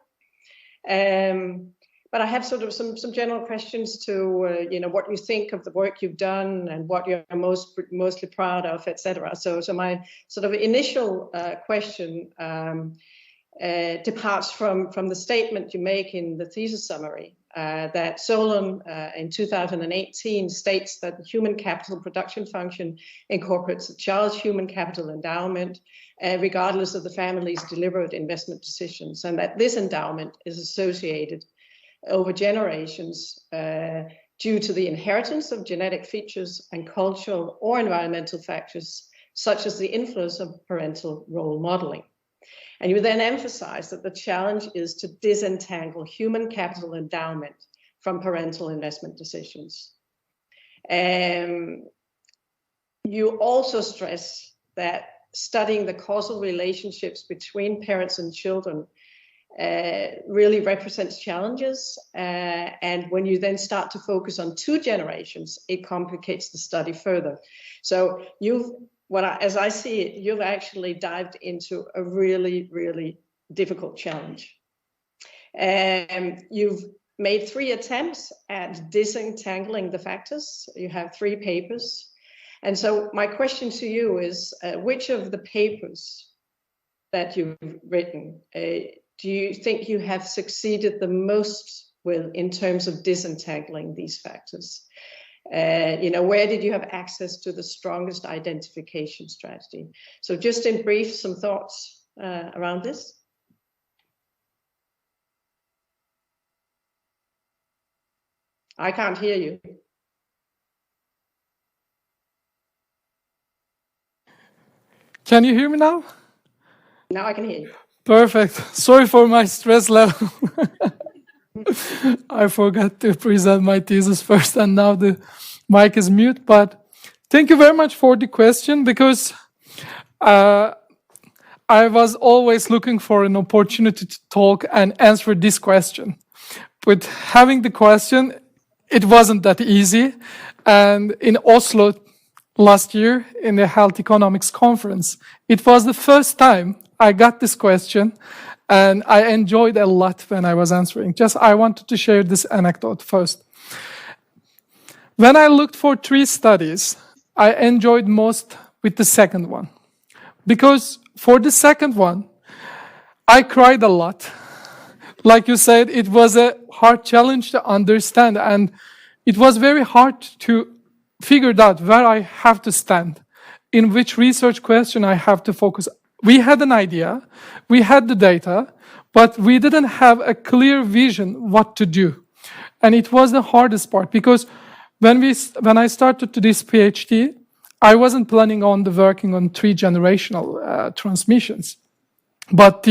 But I have sort of some general questions to, what you think of the work you've done and what you're mostly proud of, etc. So my sort of initial question departs from the statement you make in the thesis summary that Solon in 2018 states that the human capital production function incorporates a child's human capital endowment regardless of the family's deliberate investment decisions, and that this endowment is associated over generations due to the inheritance of genetic features and cultural or environmental factors, such as the influence of parental role modeling. And you then emphasize that the challenge is to disentangle human capital endowment from parental investment decisions. You also stress that studying the causal relationships between parents and children really represents challenges, and when you then start to focus on two generations, it complicates the study further. So as I see it, you've actually dived into a really, really difficult challenge. You've made 3 attempts at disentangling the factors. You have 3 papers. And so my question to you is, which of the papers that you've written do you think you have succeeded the most with in terms of disentangling these factors? Where did you have access to the strongest identification strategy? So just in brief, some thoughts around this. I can't hear you. Can you hear me now? Now I can hear you. Perfect. Sorry for my stress level. I forgot to present my thesis first, and now the mic is mute. But thank you very much for the question, because I was always looking for an opportunity to talk and answer this question. But having the question, it wasn't that easy. And in Oslo last year, in the Health Economics Conference, it was the first time I got this question, and I enjoyed a lot when I was answering. I wanted to share this anecdote first. When I looked for 3 studies, I enjoyed most with the second one. Because for the second one, I cried a lot. Like you said, it was a hard challenge to understand, and it was very hard to figure out where I have to stand, in which research question I have to focus. We had an idea, we had the data, but we didn't have a clear vision what to do. And it was the hardest part, because when I started to this PhD, I wasn't planning on working on 3-generational transmissions. But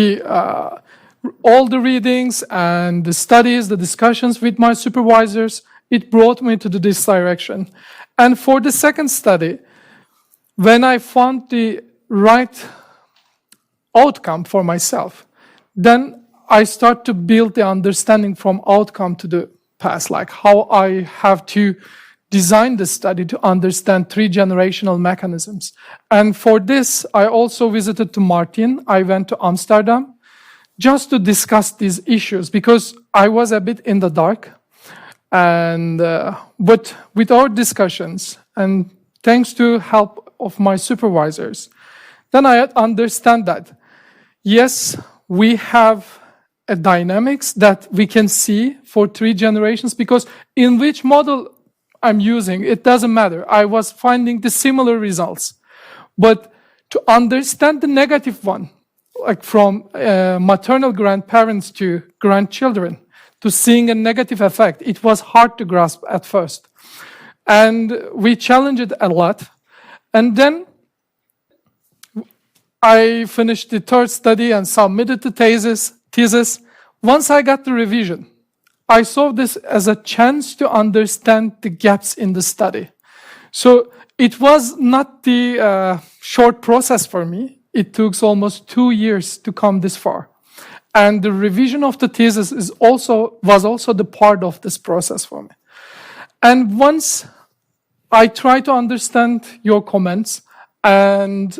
all the readings and the studies, the discussions with my supervisors, it brought me to this direction. And for the second study, when I found the right outcome for myself, then I start to build the understanding from outcome to the past, like how I have to design the study to understand 3-generational mechanisms. And for this, I also visited to Martin. I went to Amsterdam just to discuss these issues, because I was a bit in the dark. And but with our discussions, and thanks to help of my supervisors, then I understand that, yes, we have a dynamics that we can see for 3 generations, because in which model I'm using, it doesn't matter. I was finding the similar results. But to understand the negative one, like from maternal grandparents to grandchildren, to seeing a negative effect, it was hard to grasp at first. And we challenged it a lot. And then I finished the third study and submitted the thesis. Once I got the revision, I saw this as a chance to understand the gaps in the study. So it was not the short process for me. It took almost 2 years to come this far. And the revision of the thesis was also the part of this process for me. And once I try to understand your comments, and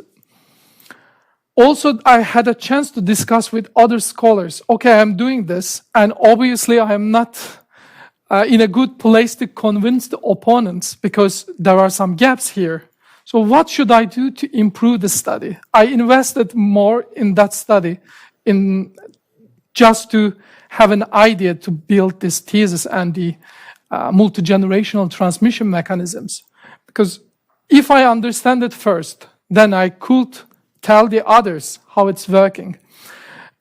also I had a chance to discuss with other scholars, okay, I'm doing this, and obviously I am not in a good place to convince the opponents, because there are some gaps here. So what should I do to improve the study? I invested more in that study in just to have an idea to build this thesis and the multi-generational transmission mechanisms. Because if I understand it first, then I could tell the others how it's working.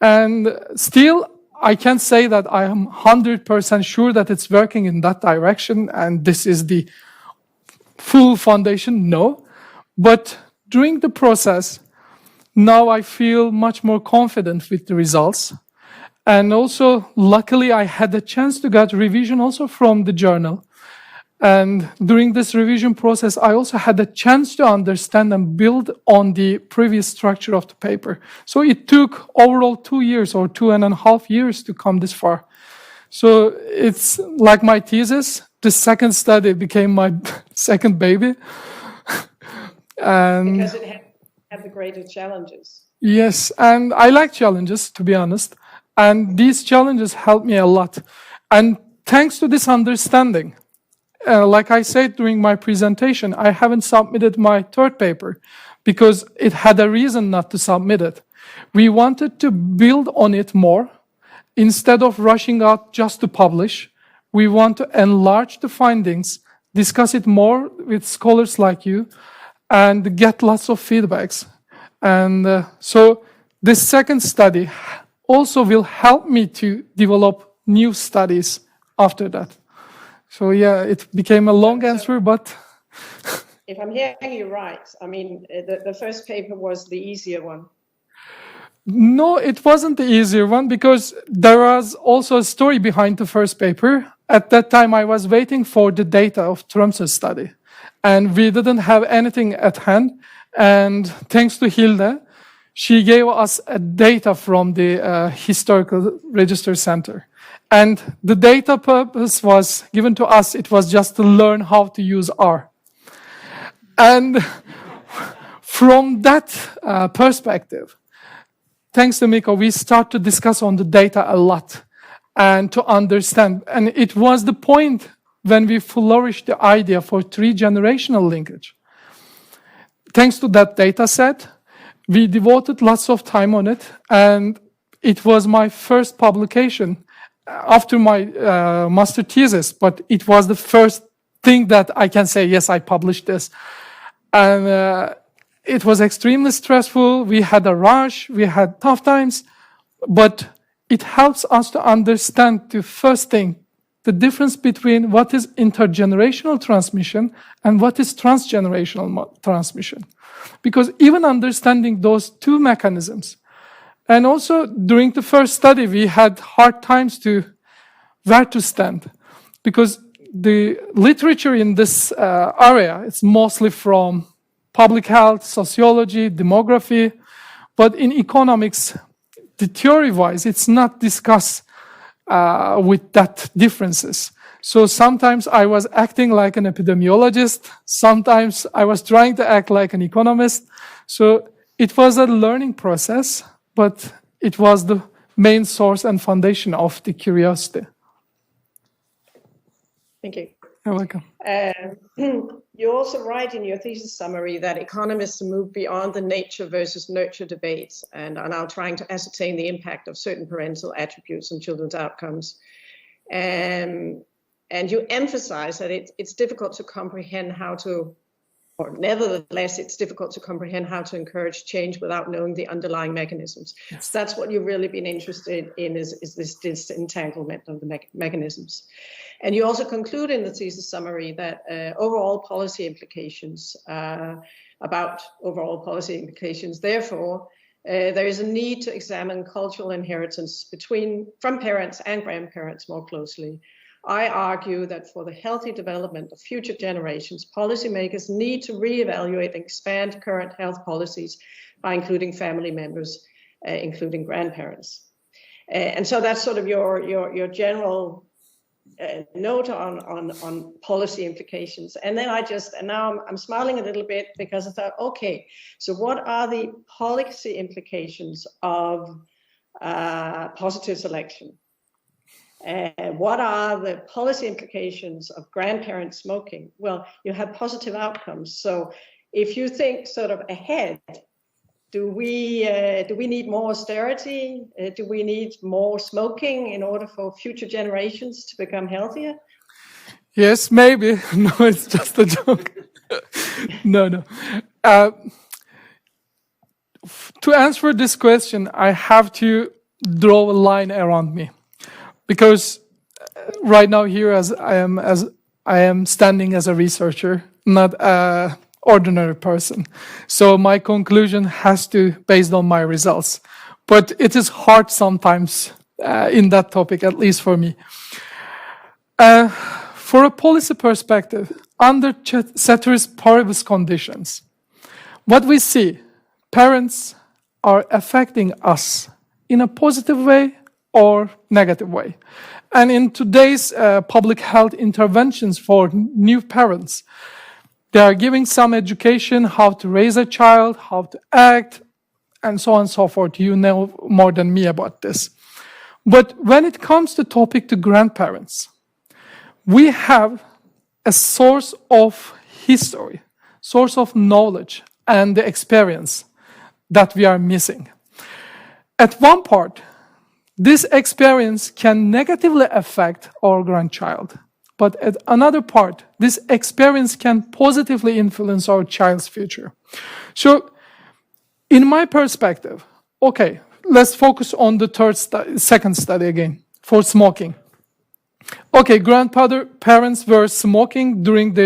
And still, I can't say that I am 100% sure that it's working in that direction and this is the full foundation, no. But during the process, now I feel much more confident with the results. And also, luckily, I had the chance to get revision also from the journal. And during this revision process, I also had the chance to understand and build on the previous structure of the paper. So it took overall 2 years or 2.5 years to come this far. So it's like my thesis. The second study became my second baby. And because it had the greater challenges. Yes, and I like challenges, to be honest. And these challenges helped me a lot. And thanks to this understanding, like I said during my presentation, I haven't submitted my third paper because it had a reason not to submit it. We wanted to build on it more. Instead of rushing out just to publish, we want to enlarge the findings, discuss it more with scholars like you, and get lots of feedbacks. And so this second study also will help me to develop new studies after that. So yeah, it became a long answer, but... If I'm hearing you right, I mean, the first paper was the easier one. No, it wasn't the easier one, because there was also a story behind the first paper. At that time, I was waiting for the data of Tromsø study, and we didn't have anything at hand. And thanks to Hilde, she gave us a data from the Historical Register Center. And the data purpose was given to us, it was just to learn how to use R. And from that perspective, thanks to Miko, we start to discuss on the data a lot and to understand. And it was the point when we flourished the idea for 3-generational linkage. Thanks to that data set, we devoted lots of time on it, and it was my first publication after my master thesis, but it was the first thing that I can say, yes, I published this. And it was extremely stressful. We had a rush, we had tough times, but it helps us to understand the first thing, the difference between what is intergenerational transmission and what is transgenerational transmission. Because even understanding those two mechanisms, and also during the first study, we had hard times to where to stand, because the literature in this area is mostly from public health, sociology, demography, but in economics, the theory-wise, it's not discussed with that differences. So sometimes I was acting like an epidemiologist, sometimes I was trying to act like an economist. So it was a learning process, but it was the main source and foundation of the curiosity. Thank you. You're welcome. You also write in your thesis summary that economists move beyond the nature versus nurture debates and are now trying to ascertain the impact of certain parental attributes on children's outcomes. And you emphasize that it's difficult to comprehend how to, or nevertheless, it's difficult to comprehend how to encourage change without knowing the underlying mechanisms. Yes. That's what you've really been interested in, is this disentanglement of the mechanisms. And you also conclude in the thesis summary that overall policy implications, therefore, there is a need to examine cultural inheritance from parents and grandparents more closely. I argue that for the healthy development of future generations, policymakers need to reevaluate and expand current health policies by including family members, including grandparents. And so that's sort of your general note on policy implications. And then now I'm smiling a little bit because I thought, okay, so what are the policy implications of positive selection? What are the policy implications of grandparent smoking? Well, you have positive outcomes. So if you think sort of ahead, do we need more austerity? Do we need more smoking in order for future generations to become healthier? Yes, maybe. No, it's just a joke. No. To answer this question, I have to draw a line around me. Because right now here, as I am standing as a researcher, not an ordinary person. So my conclusion has to based on my results. But it is hard sometimes in that topic, at least for me. For a policy perspective, under ceteris paribus conditions, what we see, parents are affecting us in a positive way or negative way. And in today's public health interventions for new parents, they are giving some education, how to raise a child, how to act, and so on and so forth. You know more than me about this. But when it comes to topic to grandparents, we have a source of history, source of knowledge, and the experience that we are missing. At one part, this experience can negatively affect our grandchild. But at another part, this experience can positively influence our child's future. So, in my perspective, okay, let's focus on the second study again, for smoking. Okay, parents were smoking during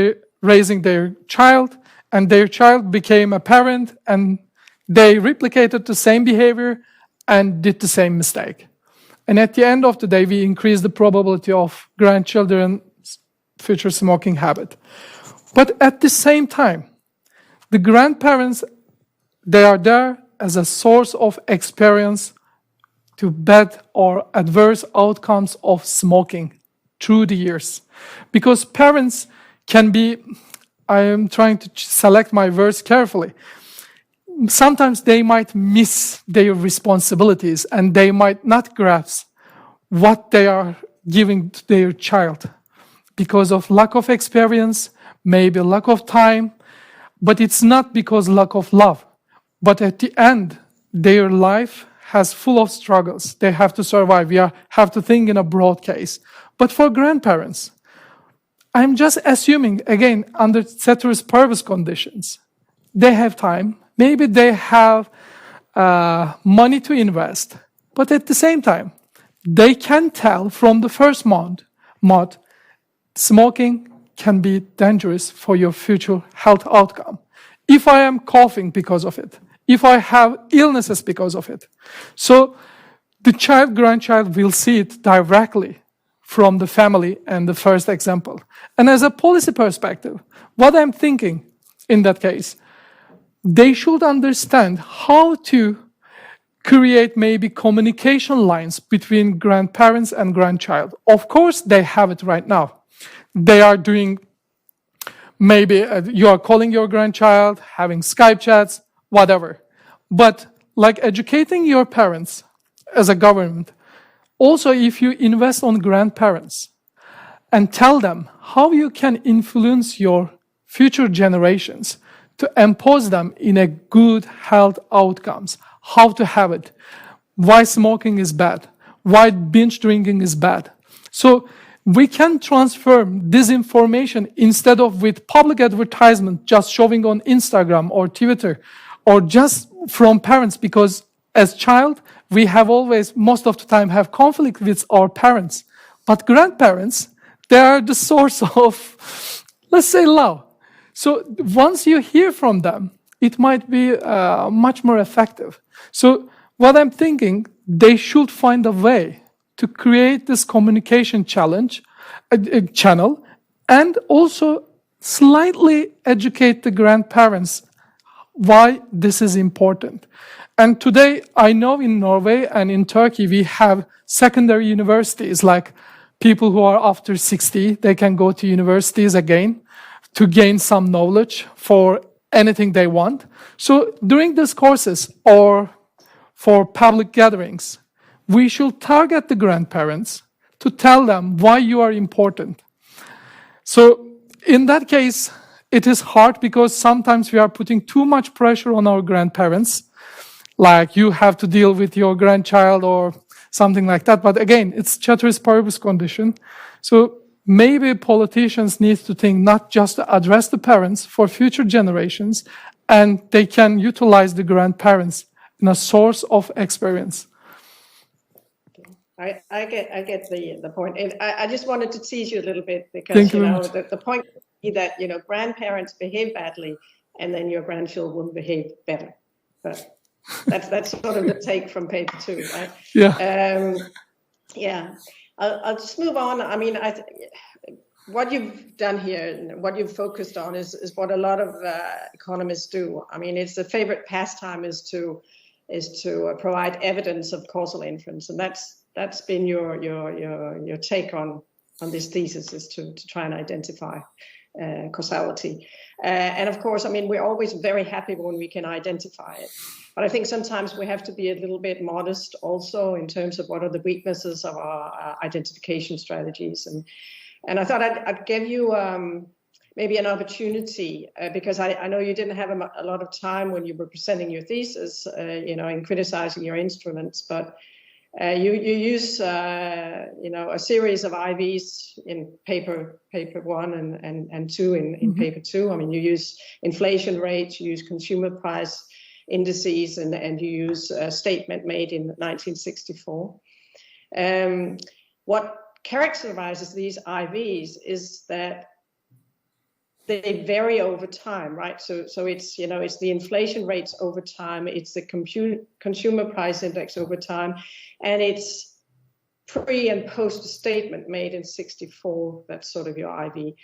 raising their child, and their child became a parent, and they replicated the same behavior and did the same mistake. And at the end of the day, we increase the probability of grandchildren's future smoking habit. But at the same time, the grandparents, they are there as a source of experience to bad or adverse outcomes of smoking through the years. Because parents can be, I am trying to select my words carefully, sometimes they might miss their responsibilities and they might not grasp what they are giving to their child because of lack of experience, maybe lack of time, but it's not because lack of love. But at the end, their life has full of struggles. They have to survive. We have to think in a broad case. But for grandparents, I'm just assuming, again, under ceteris paribus conditions, they have time. Maybe they have money to invest. But at the same time, they can tell from the first mod, smoking can be dangerous for your future health outcome. If I am coughing because of it, if I have illnesses because of it. So the grandchild will see it directly from the family and the first example. And as a policy perspective, what I'm thinking in that case, they should understand how to create maybe communication lines between grandparents and grandchild. Of course, they have it right now. They are doing, maybe you are calling your grandchild, having Skype chats, whatever. But like educating your parents as a government, also if you invest on grandparents and tell them how you can influence your future generations to impose them in a good health outcomes, how to have it, why smoking is bad, why binge drinking is bad. So we can transfer this information instead of with public advertisement just showing on Instagram or Twitter or just from parents, because as child, we have always, most of the time, have conflict with our parents. But grandparents, they are the source of, let's say, love. So once you hear from them, it might be much more effective. So what I'm thinking, they should find a way to create this communication channel, and also slightly educate the grandparents why this is important. And today, I know in Norway and in Turkey, we have secondary universities, like people who are after 60, they can go to universities again to gain some knowledge for anything they want. So during these courses or for public gatherings, we should target the grandparents to tell them why you are important. So in that case, it is hard because sometimes we are putting too much pressure on our grandparents, like you have to deal with your grandchild or something like that. But again, it's ceteris paribus condition. So maybe politicians need to think not just to address the parents for future generations, and they can utilize the grandparents in a source of experience. I get the point, and I just wanted to tease you a little bit because the point is that grandparents behave badly, and then your grandchildren will behave better. But that's sort of the take from paper 2, right? Yeah. Yeah. I'll just move on. I mean, what you've done here, and what you've focused on, is what a lot of economists do. I mean, it's a favorite pastime is to provide evidence of causal inference, and that's been your take on this thesis, is to try and identify causality. And of course, I mean, we're always very happy when we can identify it. But I think sometimes we have to be a little bit modest also in terms of what are the weaknesses of our identification strategies. And I thought I'd give you maybe an opportunity, because I know you didn't have a lot of time when you were presenting your thesis, in criticizing your instruments, but you use, a series of IVs in paper 1 and 2 in paper 2. I mean, you use inflation rates, you use consumer price indices, and you use a statement made in 1964. What characterizes these IVs is that they vary over time, right? So it's it's the inflation rates over time, it's the consumer price index over time, and it's pre and post statement made in 64. That's sort of your IV.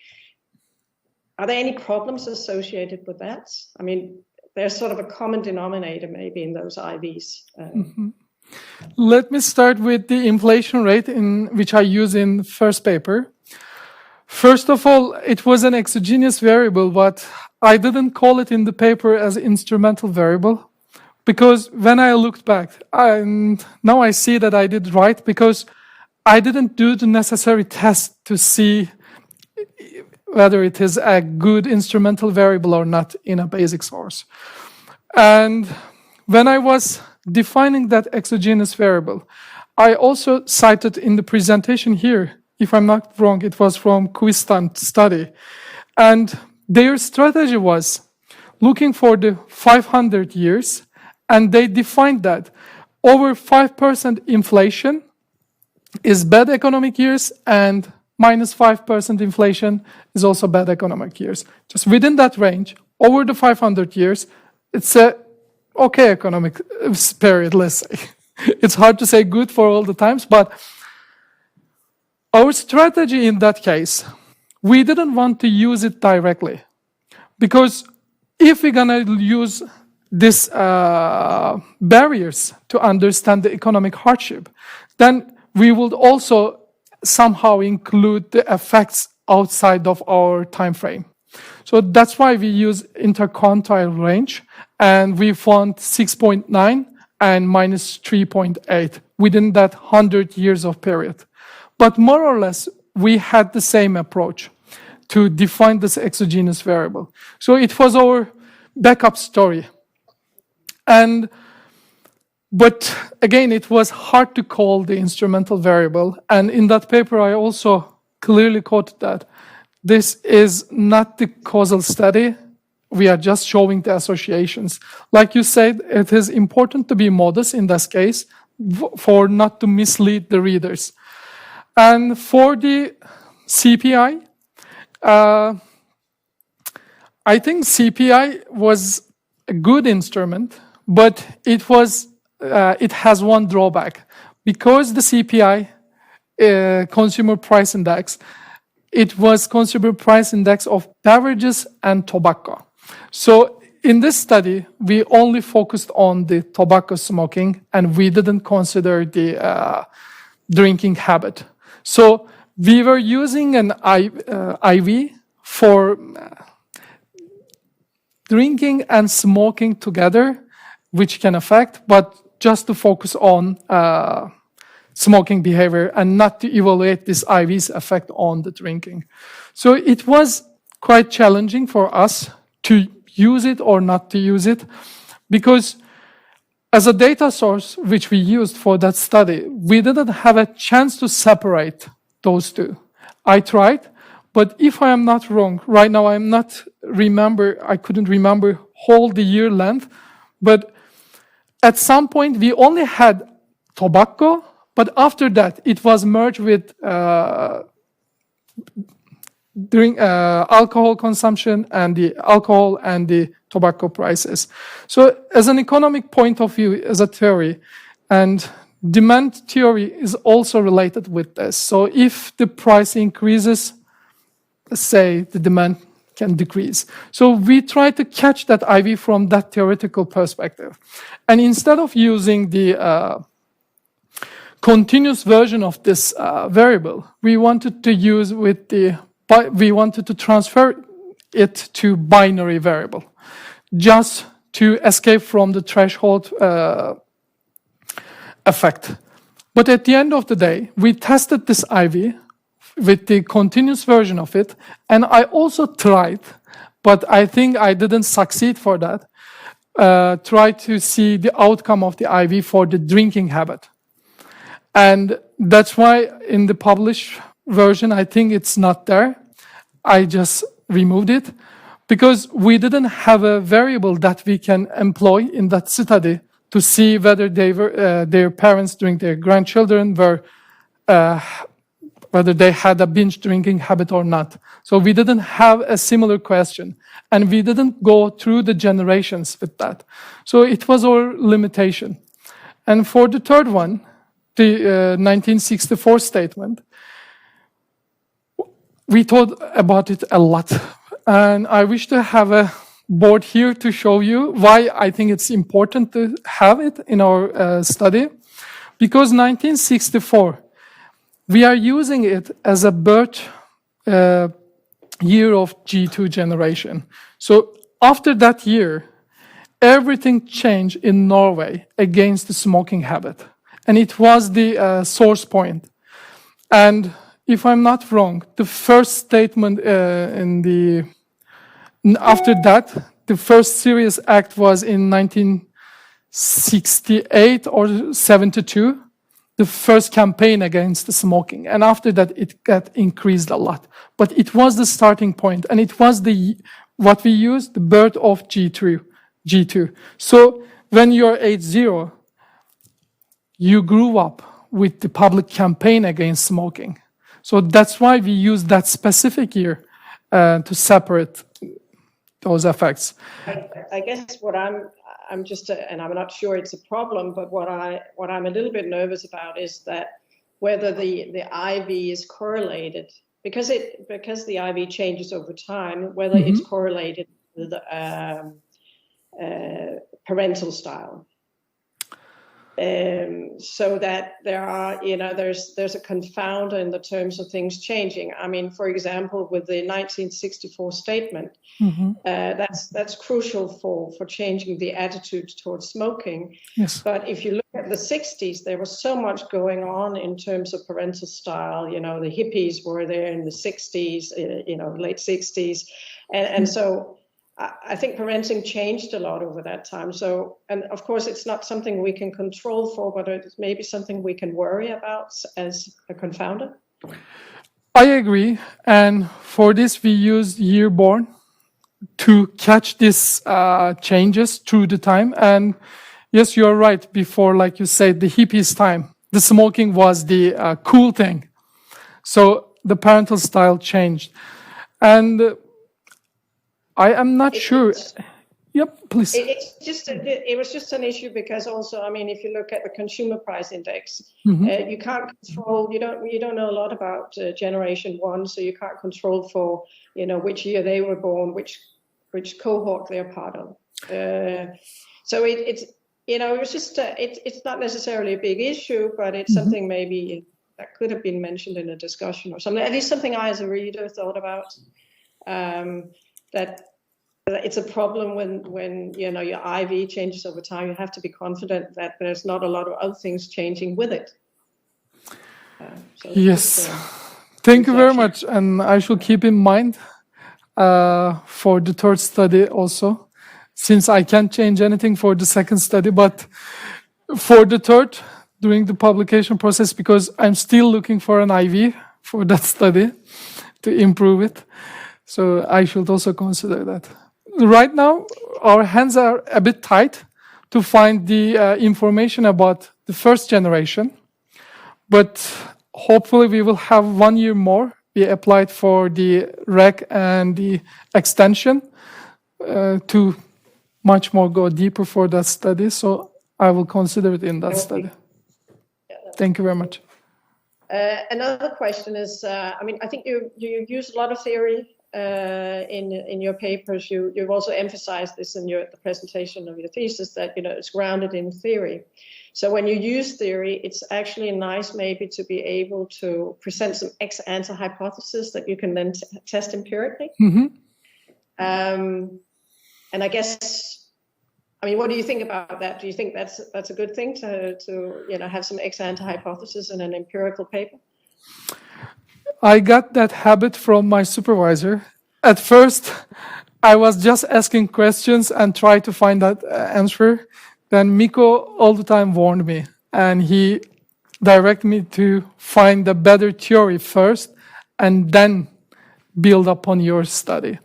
Are there any problems associated with that? I mean, there's sort of a common denominator maybe in those IVs. Let me start with the inflation rate, which I use in first paper. First of all, it was an exogenous variable, but I didn't call it in the paper as instrumental variable, because when I looked back, now I see that I did right, because I didn't do the necessary test to see whether it is a good instrumental variable or not in a basic source. And when I was defining that exogenous variable, I also cited in the presentation here, if I'm not wrong, it was from Quistan study. And their strategy was looking for the 500 years, and they defined that over 5% inflation is bad economic years, and minus 5% inflation is also bad economic years. Just within that range, over the 500 years, it's a okay economic period, let's say. It's hard to say good for all the times, but our strategy in that case, we didn't want to use it directly. Because if we're gonna use these barriers to understand the economic hardship, then we would also somehow include the effects outside of our time frame. So that's why we use interquartile range, and we found 6.9 and minus 3.8 within that 100 years of period. But more or less, we had the same approach to define this exogenous variable. So it was our backup story. But again, it was hard to call the instrumental variable. And in that paper, I also clearly quoted that this is not the causal study. We are just showing the associations. Like you said, it is important to be modest in this case for not to mislead the readers. And for the CPI, I think CPI was a good instrument, but it has one drawback. Because the CPI, Consumer Price Index, it was Consumer Price Index of beverages and tobacco. So in this study, we only focused on the tobacco smoking, and we didn't consider the drinking habit. So we were using an IV for drinking and smoking together, which can affect, but just to focus on smoking behavior and not to evaluate this IV's effect on the drinking. So it was quite challenging for us to use it or not to use it, because as a data source which we used for that study, we didn't have a chance to separate those two. I tried, but if I am not wrong, right now I couldn't remember whole the year length, but at some point we only had tobacco, but after that it was merged with alcohol consumption and the alcohol and the tobacco prices. So as an economic point of view, as a theory, and demand theory is also related with this. So if the price increases, let's say the demand can decrease. So we try to catch that IV from that theoretical perspective. And instead of using the continuous version of this variable, we wanted to transfer it to binary variable, just to escape from the threshold effect. But at the end of the day, we tested this IV with the continuous version of it, and I also tried, but I think I didn't succeed for that, try to see the outcome of the IV for the drinking habit. And that's why in the published version, I think it's not there. I just removed it because we didn't have a variable that we can employ in that study to see whether their parents during their grandchildren whether they had a binge drinking habit or not. So we didn't have a similar question, and we didn't go through the generations with that. So it was our limitation. And for the third one, the 1964 statement, we thought about it a lot. And I wish to have a board here to show you why I think it's important to have it in our study. Because 1964, we are using it as a birth year of G2 generation. So after that year, everything changed in Norway against the smoking habit. And it was the source point. And if I'm not wrong, the first statement after that, the first serious act was in 1968 or 72, the first campaign against the smoking. And after that, it got increased a lot. But it was the starting point, and it was what we used, the birth of G2. So when you're age 0, you grew up with the public campaign against smoking. So that's why we use that specific year to separate those effects. I guess what I'm just, and I'm not sure it's a problem, but what I'm a little bit nervous about is that whether the IV is correlated, because the IV changes over time, whether it's correlated with parental style. So that there are, there's a confounder in the terms of things changing. I mean, for example, with the 1964 statement, that's crucial for changing the attitude towards smoking. Yes. But if you look at the 60s, there was so much going on in terms of parental style. The hippies were there in the 60s, late 60s, and so I think parenting changed a lot over that time. So, and of course, it's not something we can control for, but it's maybe something we can worry about as a confounder. I agree. And for this, we use year born to catch these changes through the time. And yes, you're right. Before, like you said, the hippies time, the smoking was the cool thing. So the parental style changed. And I am not sure. Yep, please. It was just an issue because also, I mean, if you look at the consumer price index, you can't control. You don't know a lot about Generation 1, so you can't control for which year they were born, which cohort they're part of. So it's it was just it's not necessarily a big issue, but it's something maybe that could have been mentioned in a discussion or something. At least something I, as a reader, thought about. That it's a problem when your IV changes over time. You have to be confident that there's not a lot of other things changing with it. Yes, thank you very much, and I shall keep in mind for the third study also, since I can't change anything for the second study, but for the third, during the publication process, because I'm still looking for an IV for that study to improve it. So I should also consider that. Right now, our hands are a bit tight to find the information about the first generation, but hopefully we will have 1 year more. We applied for the REC and the extension to much more go deeper for that study. So I will consider it in that study. Thank you very much. Another question is, I mean, I think you use a lot of theory in your papers. You've also emphasized this in the presentation of your thesis, that it's grounded in theory. So when you use theory, it's actually nice maybe to be able to present some ex ante hypothesis that you can then test empirically. And I guess, I mean, what do you think about that? Do you think that's a good thing to have some ex ante hypothesis in an empirical paper? I got that habit from my supervisor. At first, I was just asking questions and try to find that answer. Then Mikko all the time warned me, and he directed me to find a better theory first and then build upon your study.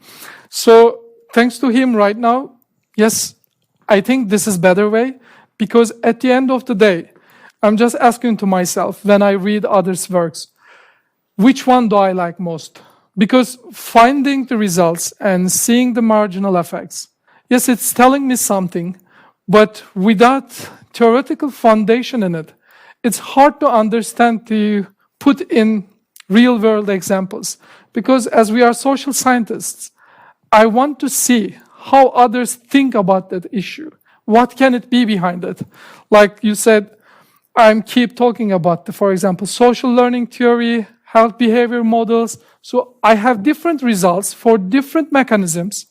So thanks to him right now, yes, I think this is a better way, because at the end of the day, I'm just asking to myself when I read others' works, which one do I like most? Because finding the results and seeing the marginal effects, yes, it's telling me something, but without theoretical foundation in it, it's hard to understand, to put in real-world examples. Because as we are social scientists, I want to see how others think about that issue. What can it be behind it? Like you said, I keep talking about, for example, social learning theory, health behavior models. So I have different results for different mechanisms.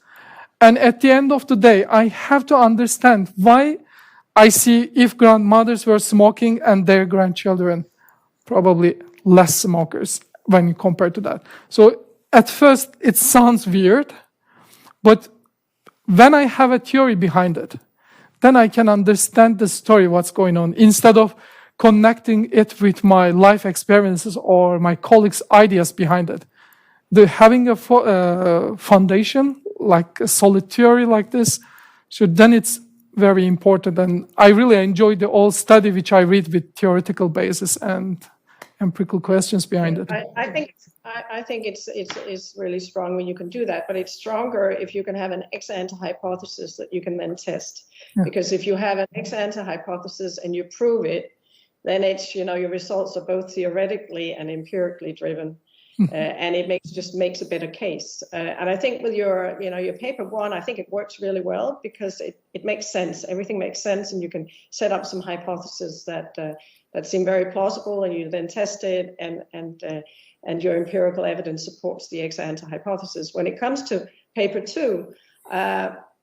And at the end of the day, I have to understand why I see if grandmothers were smoking and their grandchildren probably less smokers when you compare to that. So at first it sounds weird, but when I have a theory behind it, then I can understand the story, what's going on, instead of connecting it with my life experiences or my colleagues' ideas behind it. Having a foundation, like a solid theory like this, so then it's very important. And I really enjoyed the whole study, which I read with theoretical basis and empirical questions behind it. I think it's really strong when you can do that, but it's stronger if you can have an ex ante hypothesis that you can then test. Yeah. Because if you have an ex ante hypothesis and you prove it, then it's, you know, your results are both theoretically and empirically driven. And it makes a better case. And I think with your paper one, I think it works really well because it makes sense. Everything makes sense, and you can set up some hypotheses that seem very plausible, and you then test it, and your empirical evidence supports the ex ante hypothesis. When it comes to paper two,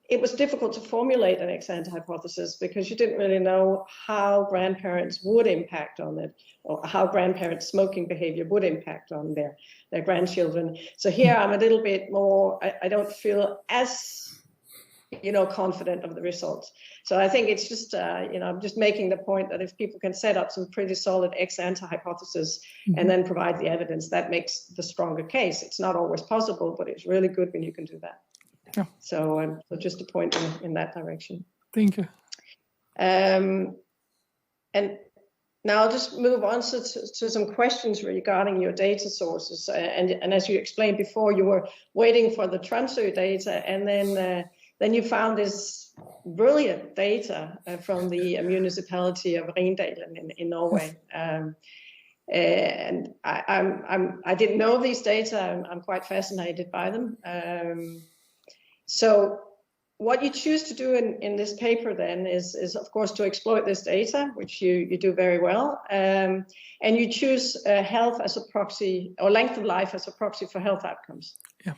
it was difficult to formulate an ex ante hypothesis because you didn't really know how grandparents would impact on it, or how grandparents' smoking behavior would impact on their grandchildren. So here I'm a little bit more, I don't feel as, confident of the results. So I think it's just, I'm just making the point that if people can set up some pretty solid ex ante hypothesis and then provide the evidence, that makes the stronger case. It's not always possible, but it's really good when you can do that. Yeah. So just a point in that direction. Thank you. And now I'll just move on to some questions regarding your data sources. And as you explained before, you were waiting for the Tromsø data, and then you found this brilliant data from the municipality of Rindalen in Norway. And I didn't know these data. I'm quite fascinated by them. So what you choose to do in this paper then is of course to exploit this data, which you do very well, and you choose health as a proxy, or length of life as a proxy for health outcomes. Yeah.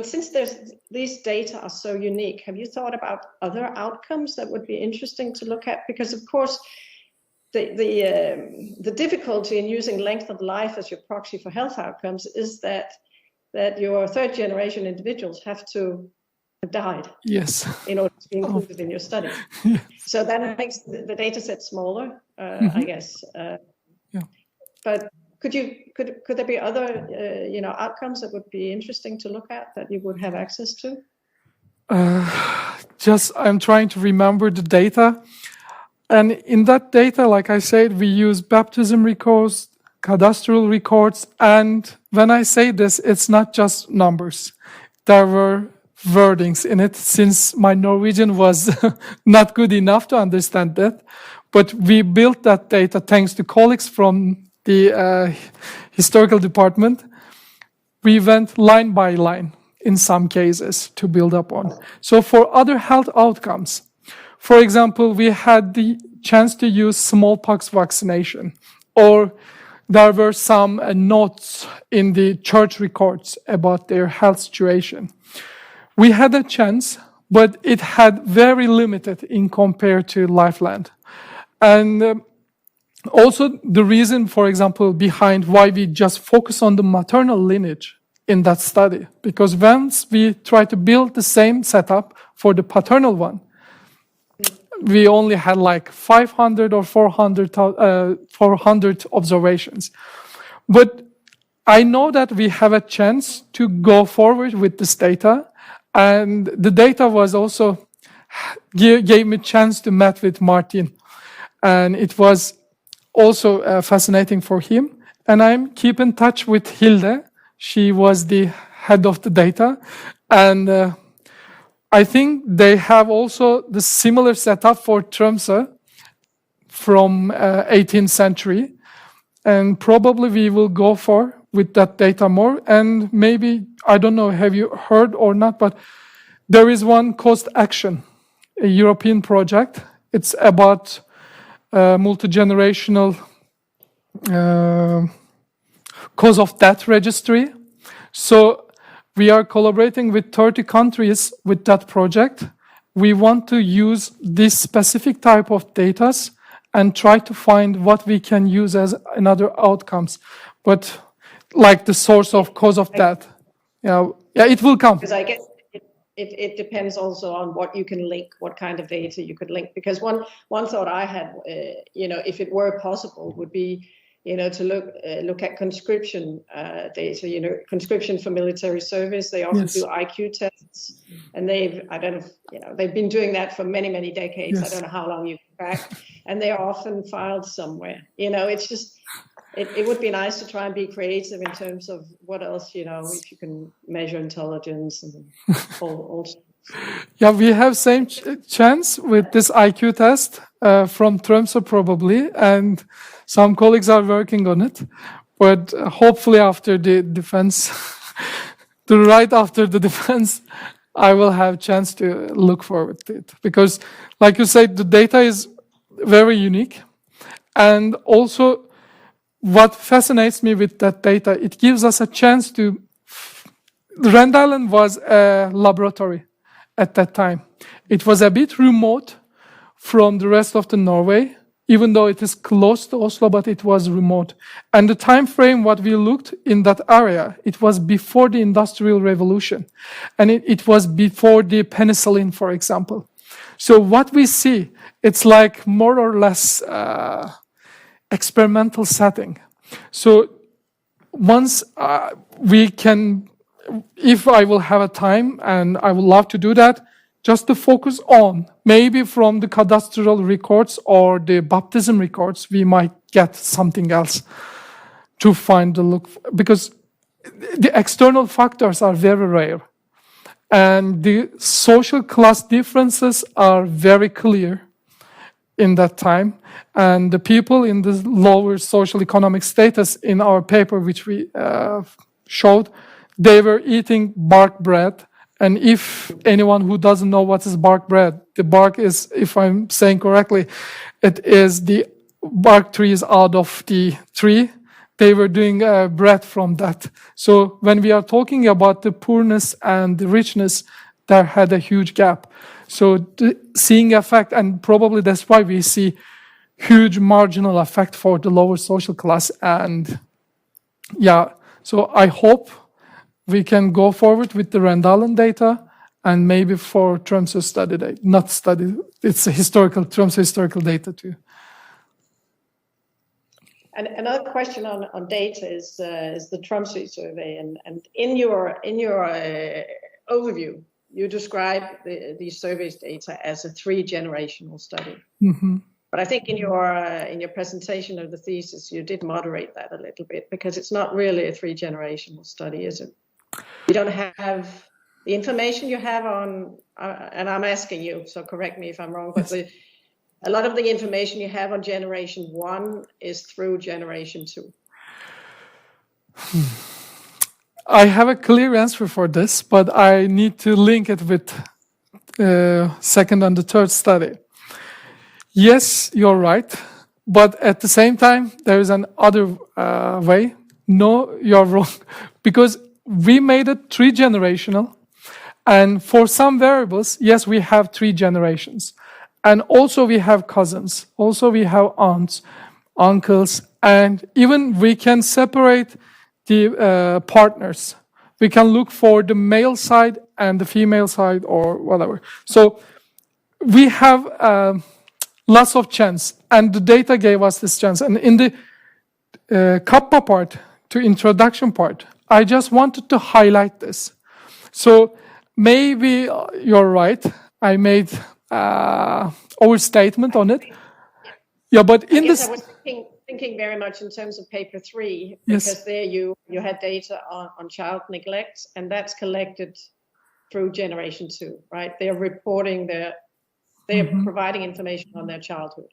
Since these data are so unique, have you thought about other outcomes that would be interesting to look at? Because of course, the difficulty in using length of life as your proxy for health outcomes is that your third generation individuals have to have died. Yes. In order to be included in your study. Yes. So that makes the data set smaller, I guess. Yeah. But could there be other outcomes that would be interesting to look at that you would have access to? I'm trying to remember the data. And in that data, like I said, we use baptism records, cadastral records, and when I say this, it's not just numbers. There were wordings in it, since my Norwegian was not good enough to understand that. But we built that data thanks to colleagues from the historical department. We went line by line in some cases to build up on. So for other health outcomes, for example, we had the chance to use smallpox vaccination, or there were some notes in the church records about their health situation. We had a chance, but it had very limited in compared to Lifeland. And also the reason, for example, behind why we just focus on the maternal lineage in that study, because once we try to build the same setup for the paternal one, we only had like 500 or 400 observations. But I know that we have a chance to go forward with this data. And the data was also, gave me a chance to meet with Martin. And it was also fascinating for him. And I'm keep in touch with Hilde. She was the head of the data. And I think they have also the similar setup for Tromsø from 18th century. And probably we will go with that data more. And maybe, I don't know, have you heard or not, but there is one Cost Action, a European project. It's about multigenerational cause of death registry. So we are collaborating with 30 countries with that project. We want to use this specific type of data and try to find what we can use as another outcomes, but like the source of cause of death. Yeah, it will come. Because I guess it depends also on what you can link, what kind of data you could link. Because one thought I had, if it were possible, would be, to look at conscription data, conscription for military service. They often do IQ tests, and they've been doing that for many, many decades. I don't know how long you go back, and they are often filed somewhere. It's just, it would be nice to try and be creative in terms of what else, if you can measure intelligence and all. Yeah, we have same chance with this IQ test from Tromsø probably, and some colleagues are working on it. But hopefully after the defense, right after the defense, I will have chance to look forward to it. Because, like you said, the data is very unique. And also, what fascinates me with that data, it gives us a chance to... Rhode Island was a laboratory at that time. It was a bit remote from the rest of the Norway, even though it is close to Oslo, but it was remote. And the time frame what we looked in that area, it was before the Industrial Revolution. And it was before the penicillin, for example. So what we see, it's like more or less experimental setting. So once we can... If I will have a time, and I would love to do that, just to focus on, maybe from the cadastral records or the baptism records, we might get something else to find the look. Because the external factors are very rare. And the social class differences are very clear in that time. And the people in the lower social economic status in our paper, which we showed, they were eating bark bread. And if anyone who doesn't know what is bark bread, the bark is, if I'm saying correctly, it is the bark trees out of the tree. They were doing bread from that. So when we are talking about the poorness and the richness, there had a huge gap. So seeing effect, and probably that's why we see huge marginal effect for the lower social class. And yeah, so I hope we can go forward with the Rhode Island data, and maybe for Tromsø study data, not study, it's a historical, Tromsø historical data too. And another question on data is the Tromsø survey, and in your overview, you describe these surveys data as a 3-generational study. Mm-hmm. But I think in your presentation of the thesis, you did moderate that a little bit, because it's not really a 3-generational study, is it? You don't have the information you have on, and I'm asking you, so correct me if I'm wrong, but a lot of the information you have on generation 1 is through generation 2. I have a clear answer for this, but I need to link it with second and the third study. Yes, you're right, but at the same time, there is another way. No, you're wrong, because we made it 3-generational, and for some variables, yes, we have 3 generations. And also we have cousins, also we have aunts, uncles, and even we can separate the partners. We can look for the male side and the female side or whatever. So we have lots of chance, and the data gave us this chance. And in the Kappa part, to introduction part, I just wanted to highlight this. So maybe you're right. I made overstatement on it. Yeah, but in this, I was thinking very much in terms of paper 3, because there you had data on child neglect, and that's collected through generation 2, right? They're reporting they're providing information on their childhood.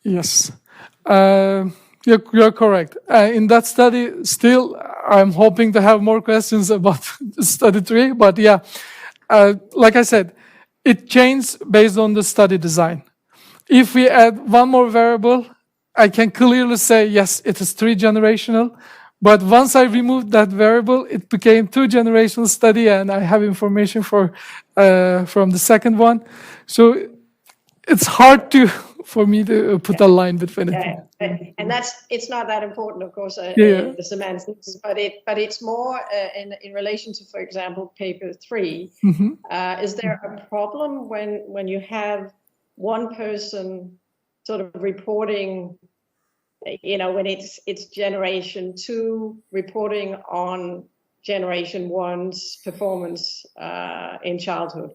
Yes. You're correct. In that study, still, I'm hoping to have more questions about study 3. But yeah, like I said, it changed based on the study design. If we add one more variable, I can clearly say, yes, it is 3-generational. But once I removed that variable, it became 2-generational study, and I have information from the second one. So it's hard for me to put a line between it. Yeah. And it's not that important, of course, the semantics, but it's more in relation to, for example, paper 3. Mm-hmm. Is there a problem when you have one person sort of reporting when it's generation 2 reporting on generation 1's performance in childhood.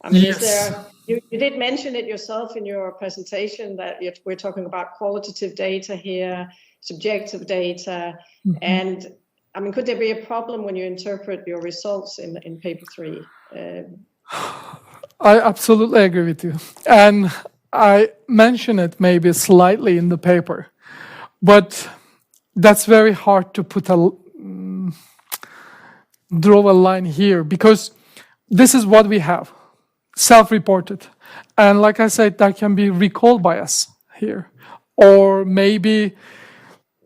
I mean, Yes. you did mention it yourself in your presentation that we're talking about qualitative data here, subjective data, and I mean, could there be a problem when you interpret your results in paper 3? I absolutely agree with you. And I mention it maybe slightly in the paper, but that's very hard to draw a line here, because this is what we have, self-reported. And like I said, that can be recall bias here. Or maybe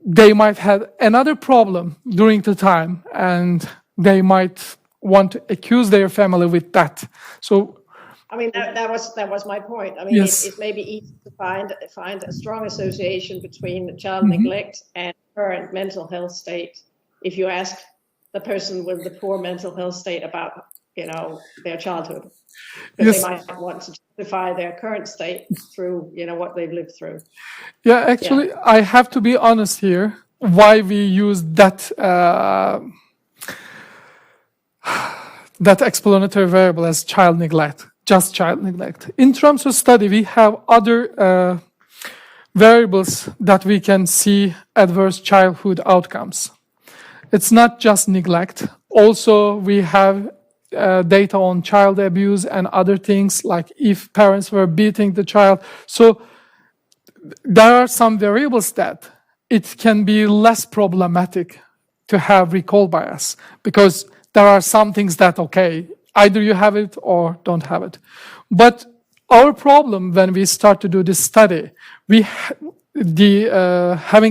they might have another problem during the time and they might want to accuse their family with that. So I mean, that was my point. I mean, yes. it may be easy to find a strong association between child neglect and current mental health state if you ask the person with the poor mental health state about, their childhood. Because they might want to justify their current state through, what they've lived through. Yeah, actually, I have to be honest here, why we use that that explanatory variable as child neglect, just child neglect. In terms of study, we have other variables that we can see adverse childhood outcomes. It's not just neglect. Also, we have data on child abuse and other things, like if parents were beating the child. So there are some variables that it can be less problematic to have recall bias, because there are some things that, okay, either you have it or don't have it. But our problem when we start to do this study, having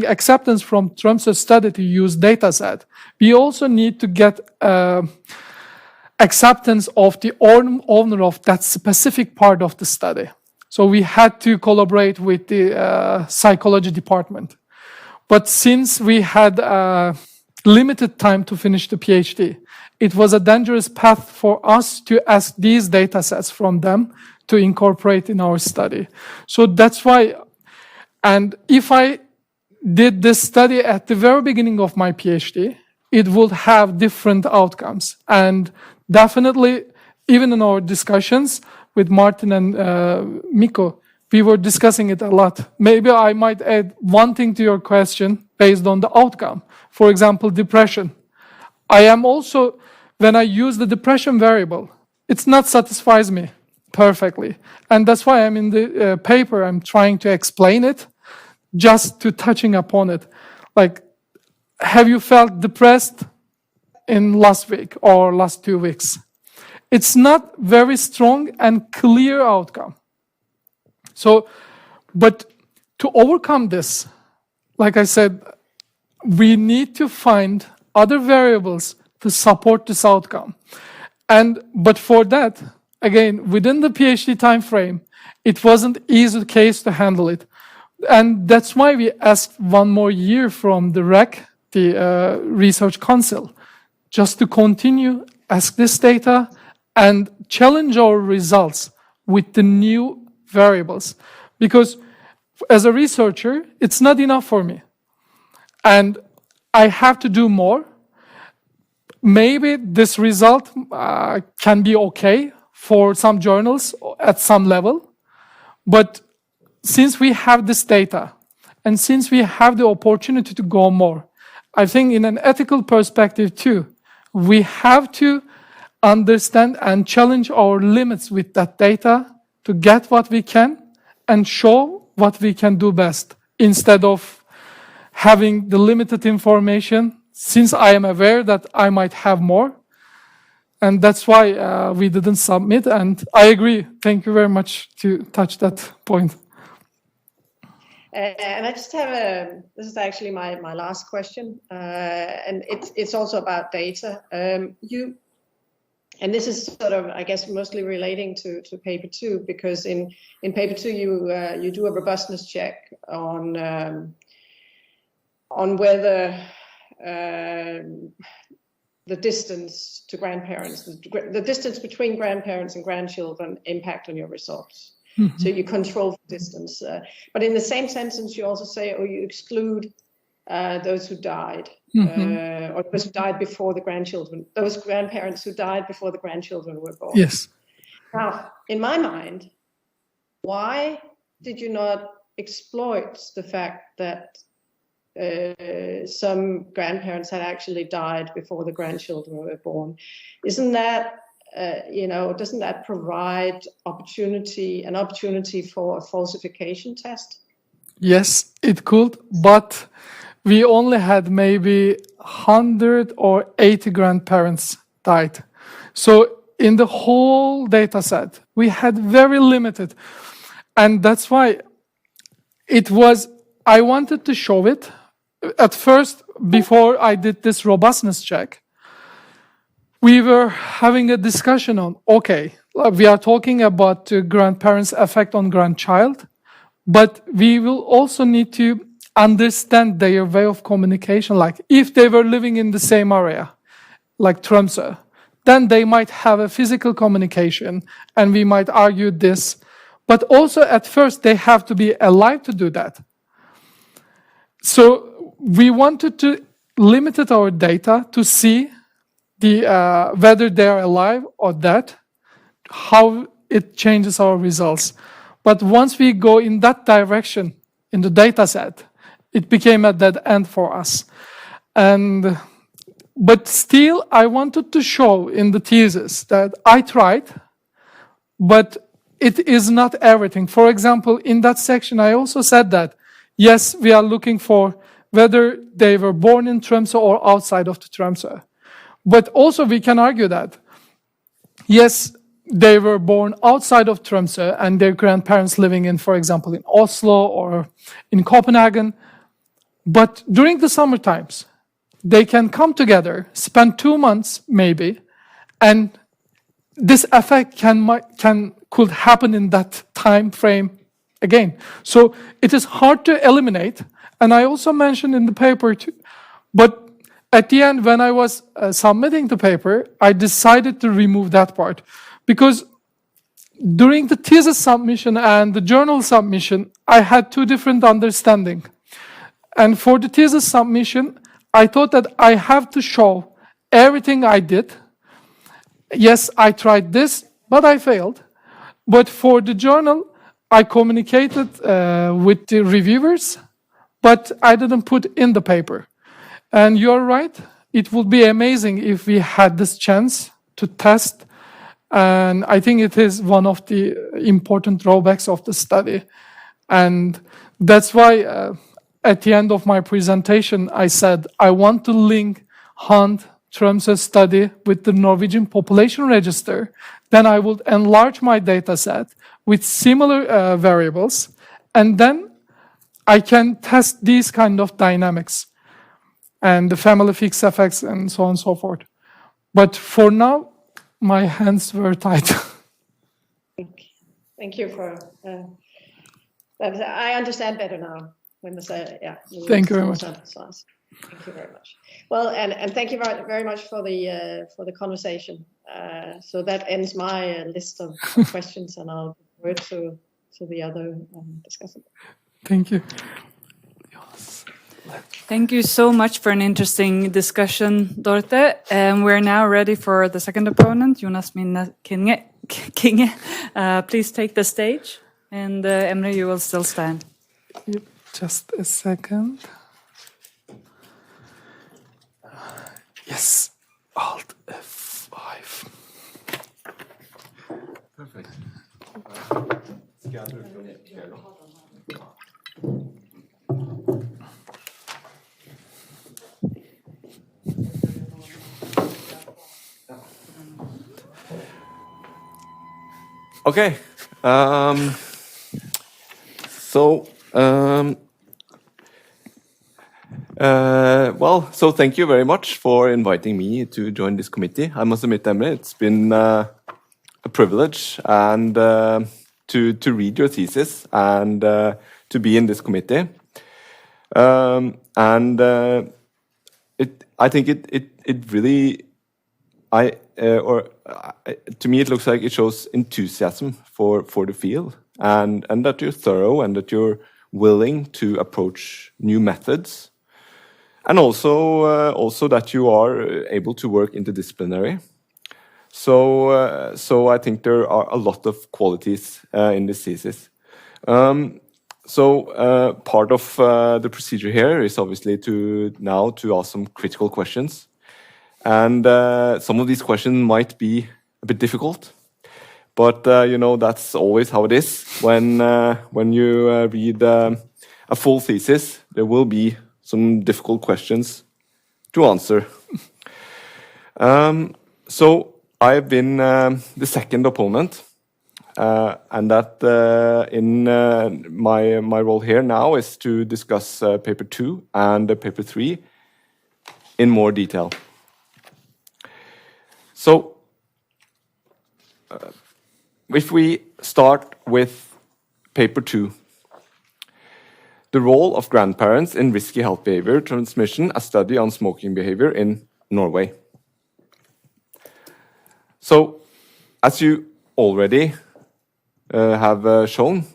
acceptance from Tromsø study to use data set, we also need to get acceptance of the owner of that specific part of the study. So we had to collaborate with the psychology department. But since we had limited time to finish the PhD, it was a dangerous path for us to ask these data sets from them to incorporate in our study. So that's why, and if I did this study at the very beginning of my PhD, it would have different outcomes. And definitely, even in our discussions with Martin and Mikko, we were discussing it a lot. Maybe I might add one thing to your question based on the outcome. For example, depression. I am also, when I use the depression variable, it's not satisfies me perfectly. And that's why I'm in the paper, I'm trying to explain it, just to touching upon it. Like, have you felt depressed in last week or last 2 weeks? It's not very strong and clear outcome. So, but to overcome this, like I said, we need to find other variables to support this outcome. But for that, again, within the PhD time frame, it wasn't easy case to handle it. And that's why we asked 1 more year from the REC, the Research Council, just to continue, ask this data, and challenge our results with the new variables. Because as a researcher, it's not enough for me. And I have to do more. Maybe this result can be okay for some journals at some level. But since we have this data, and since we have the opportunity to go more, I think in an ethical perspective too, we have to understand and challenge our limits with that data to get what we can and show what we can do best, instead of having the limited information, since I am aware that I might have more. And that's why we didn't submit. And I agree. Thank you very much to touch that point. And I just have this is actually my last question, and it's also about data. And this is sort of, I guess, mostly relating to paper 2, because in paper 2 you do a robustness check on whether the distance to grandparents, the distance between grandparents and grandchildren impact on your results. So you control for distance. But in the same sentence, you also say, or you exclude those who died, or those who died before the grandchildren, those grandparents who died before the grandchildren were born. Yes. Now, in my mind, why did you not exploit the fact that some grandparents had actually died before the grandchildren were born? Isn't that, doesn't that provide an opportunity for a falsification test? Yes, it could, but we only had maybe 100 or 80 grandparents died. So in the whole data set, we had very limited. And that's why I wanted to show it. At first, before I did this robustness check, we were having a discussion on, okay, we are talking about grandparents' effect on grandchild, but we will also need to understand their way of communication. Like if they were living in the same area, like Tromsø, then they might have a physical communication, and we might argue this. But also at first, they have to be alive to do that. So we wanted to limit our data to see whether they are alive or dead, how it changes our results. But once we go in that direction in the data set, it became a dead end for us. But still, I wanted to show in the thesis that I tried, but it is not everything. For example, in that section, I also said that, yes, we are looking for whether they were born in Tromsø or outside of the Tromsø. But also we can argue that, yes, they were born outside of Tromsø and their grandparents living in, for example, in Oslo or in Copenhagen. But during the summer times, they can come together, spend 2 months maybe, and this effect could happen in that time frame again. So it is hard to eliminate, and I also mentioned in the paper too, but at the end, when I was submitting the paper, I decided to remove that part because during the thesis submission and the journal submission, I had 2 different understandings. And for the thesis submission, I thought that I have to show everything I did. Yes, I tried this, but I failed. But for the journal, I communicated with the reviewers, but I didn't put in the paper. And you're right, it would be amazing if we had this chance to test. And I think it is one of the important drawbacks of the study. And that's why at the end of my presentation, I said, I want to link Hunt Tromsø study with the Norwegian population register. Then I would enlarge my data set with similar variables. And then I can test these kind of dynamics and the family fixed effects and so on and so forth. But for now, my hands were tied. Thank you for that. I understand better now when Thank you very much. Thank you very much. Well, and thank you very much for the conversation. So that ends my list of questions, and I'll give word to the other discussants. Thank you. Thank you so much for an interesting discussion, Dorte. We're now ready for the second opponent, Jonas Minne Kinge. Please take the stage, and Emre, you will still stand. Just a second. Yes, Alt F5. Perfect. Okay. So thank you very much for inviting me to join this committee. I must admit, Emre, it's been a privilege and to read your thesis and to be in this committee. I think it really to me it looks like it shows enthusiasm for the field and that you're thorough and that you're willing to approach new methods, and also that you are able to work interdisciplinary. So I think there are a lot of qualities in this thesis. Part of the procedure here is obviously to ask some critical questions, and some of these questions might be a bit difficult, but that's always how it is when you read a full thesis. There will be some difficult questions to answer. So I've been the second opponent. And that in my role here now is to discuss paper 2 and paper 3 in more detail. So if we start with paper 2, the role of grandparents in risky health behavior transmission, a study on smoking behavior in Norway. So as you already have shown,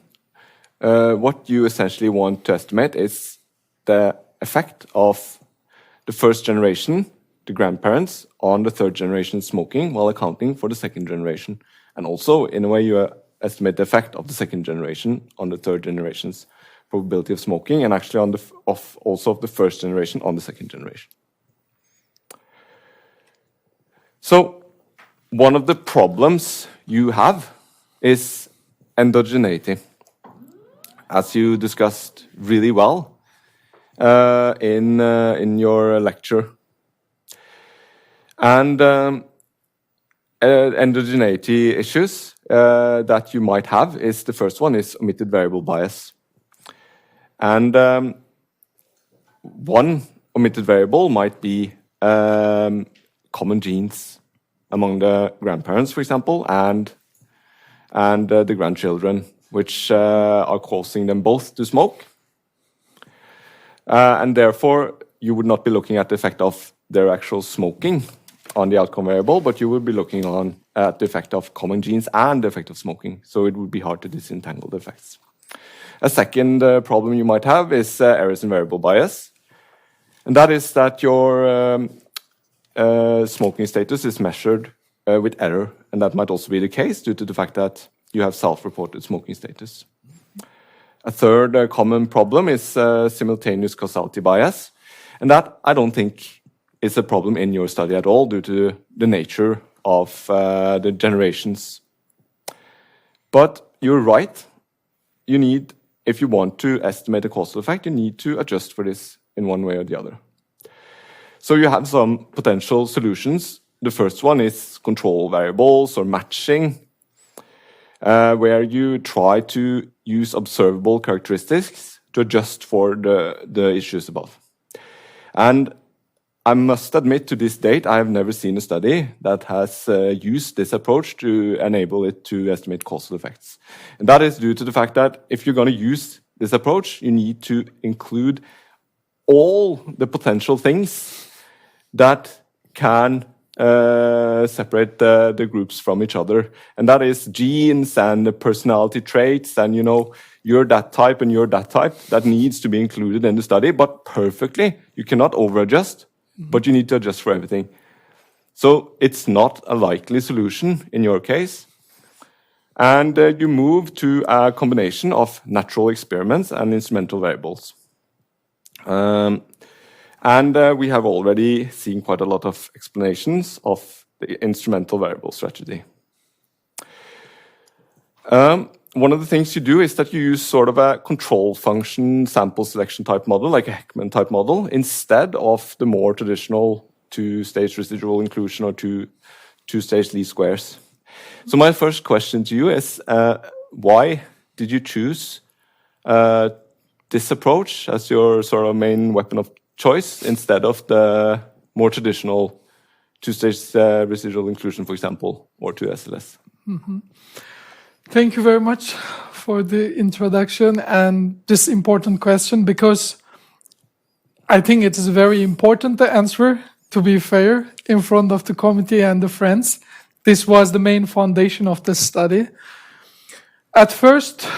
what you essentially want to estimate is the effect of the first generation, the grandparents, on the third generation smoking while accounting for the second generation. And also, in a way, you estimate the effect of the second generation on the third generation's probability of smoking, and actually on also of the first generation on the second generation. So, one of the problems you have is endogeneity, as you discussed really well in your lecture. And endogeneity issues that you might have is, the first one is omitted variable bias. And one omitted variable might be common genes among the grandparents, for example, and the grandchildren, which are causing them both to smoke. And therefore, you would not be looking at the effect of their actual smoking on the outcome variable, but you would be looking at the effect of common genes and the effect of smoking. So it would be hard to disentangle the effects. A second problem you might have is errors in variable bias. And that is that your smoking status is measured with error. And that might also be the case due to the fact that you have self-reported smoking status. A third common problem is simultaneous causality bias. And that I don't think is a problem in your study at all due to the nature of the generations. But you're right. You need, if you want to estimate the causal effect, you need to adjust for this in one way or the other. So you have some potential solutions. The first one is control variables or matching, where you try to use observable characteristics to adjust for the issues above. And I must admit, to this date, I have never seen a study that has used this approach to enable it to estimate causal effects. And that is due to the fact that if you're going to use this approach, you need to include all the potential things that can separate the groups from each other. And that is genes and personality traits and, you're that type and you're that type. That needs to be included in the study, but perfectly. You cannot over-adjust, but you need to adjust for everything. So it's not a likely solution in your case. And you move to a combination of natural experiments and instrumental variables. And we have already seen quite a lot of explanations of the instrumental variable strategy. One of the things you do is that you use sort of a control function sample selection type model, like a Heckman type model, instead of the more traditional two-stage residual inclusion or two-stage least squares. So my first question to you is, why did you choose this approach as your sort of main weapon of choice instead of the more traditional two-stage residual inclusion, for example, or 2SLS? Mm-hmm. Thank you very much for the introduction and this important question, because I think it is very important to answer, to be fair, in front of the committee and the friends. This was the main foundation of the study. At first,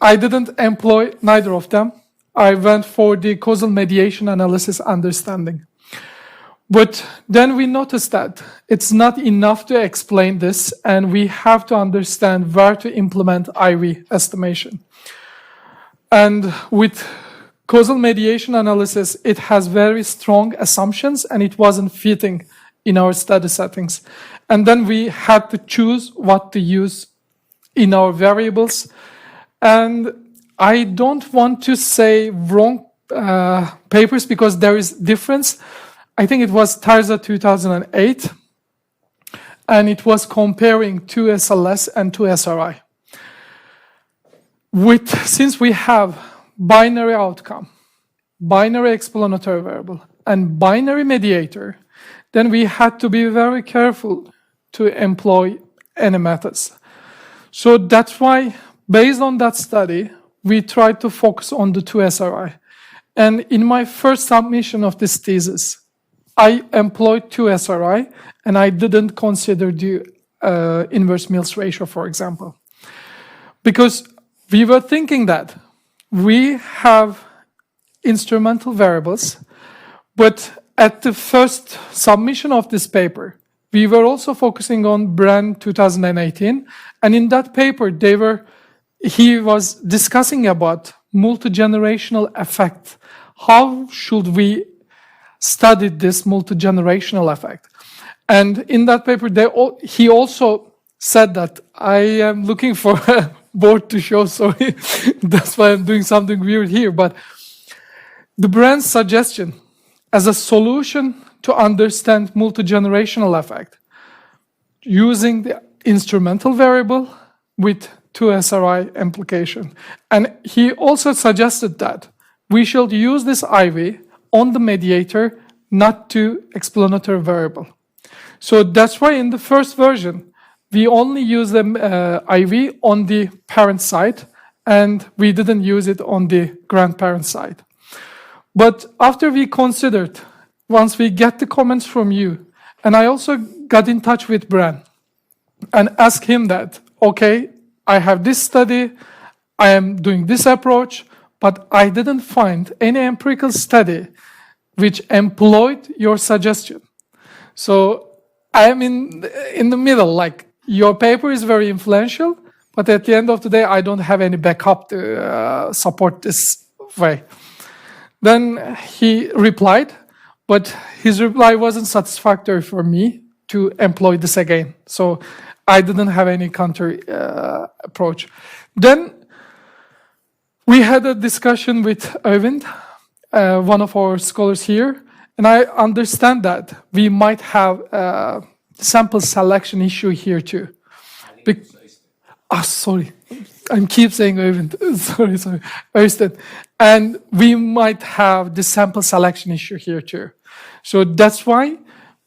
I didn't employ neither of them. I went for the causal mediation analysis understanding. But then we noticed that it's not enough to explain this, and we have to understand where to implement IV estimation. And with causal mediation analysis, it has very strong assumptions, and it wasn't fitting in our study settings. And then we had to choose what to use in our variables. And I don't want to say wrong papers because there is difference. I think it was Tarza 2008, and it was comparing 2SLS and 2SRI. Since we have binary outcome, binary explanatory variable, and binary mediator, then we had to be very careful to employ any methods. So that's why, based on that study, we tried to focus on the 2SRI. And in my first submission of this thesis, I employed 2SRI, and I didn't consider the inverse Mills ratio, for example. Because we were thinking that we have instrumental variables, but at the first submission of this paper, we were also focusing on Brand 2018, and in that paper, he was discussing about multigenerational effect. How should we study this multigenerational effect? And in that paper, he also said that I am looking for a board to show, sorry, that's why I'm doing something weird here, but the Brand's suggestion as a solution to understand multigenerational effect using the instrumental variable with 2SRI implication. And he also suggested that we should use this IV on the mediator, not to explanatory variable. So that's why in the first version, we only use the IV on the parent side, and we didn't use it on the grandparent side. But after we considered, once we get the comments from you, and I also got in touch with Bran and asked him that, okay, I have this study, I am doing this approach, but I didn't find any empirical study which employed your suggestion. So I am in the middle, like your paper is very influential, but at the end of the day, I don't have any backup to support this way. Then he replied, but his reply wasn't satisfactory for me to employ this again. So I didn't have any counter approach. Then we had a discussion with Øyvind, one of our scholars here, and I understand that we might have a sample selection issue here too. Sorry, I keep saying Øyvind. sorry, Øystein. And we might have the sample selection issue here too. So that's why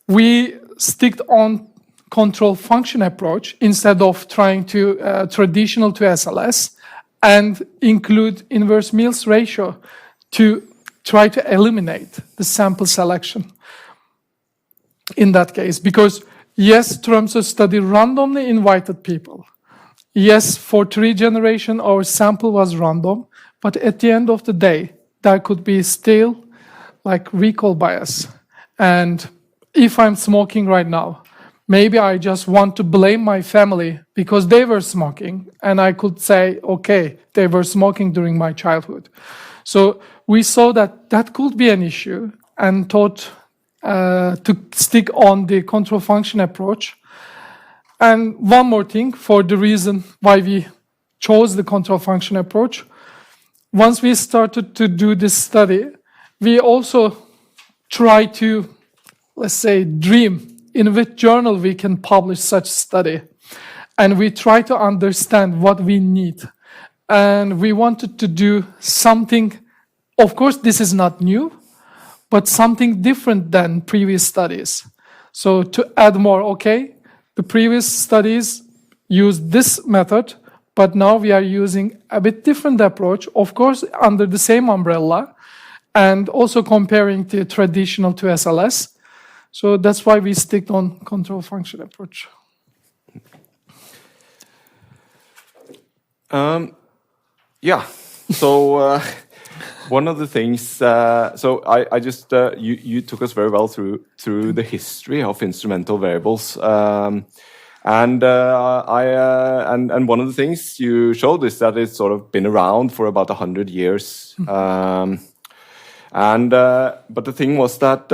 we stick on control function approach instead of trying to traditional to SLS and include inverse Mills ratio to try to eliminate the sample selection in that case. Because yes, Tromsø study randomly invited people. Yes, for 3 generation, our sample was random, but at the end of the day, there could be still like recall bias. And if I'm smoking right now, maybe I just want to blame my family because they were smoking, and I could say, okay, they were smoking during my childhood. So we saw that that could be an issue and thought to stick on the control function approach. And one more thing, for the reason why we chose the control function approach, once we started to do this study, we also try to, let's say, dream in which journal we can publish such study. And we try to understand what we need. And we wanted to do something, of course, this is not new, but something different than previous studies. So to add more, okay, the previous studies used this method, but now we are using a bit different approach, of course, under the same umbrella, and also comparing the traditional to SLS. So that's why we stick on control function approach. Yeah. So one of the things. So I just you took us very well through the history of instrumental variables. And and one of the things you showed is that it's sort of been around for about 100 years. But the thing was that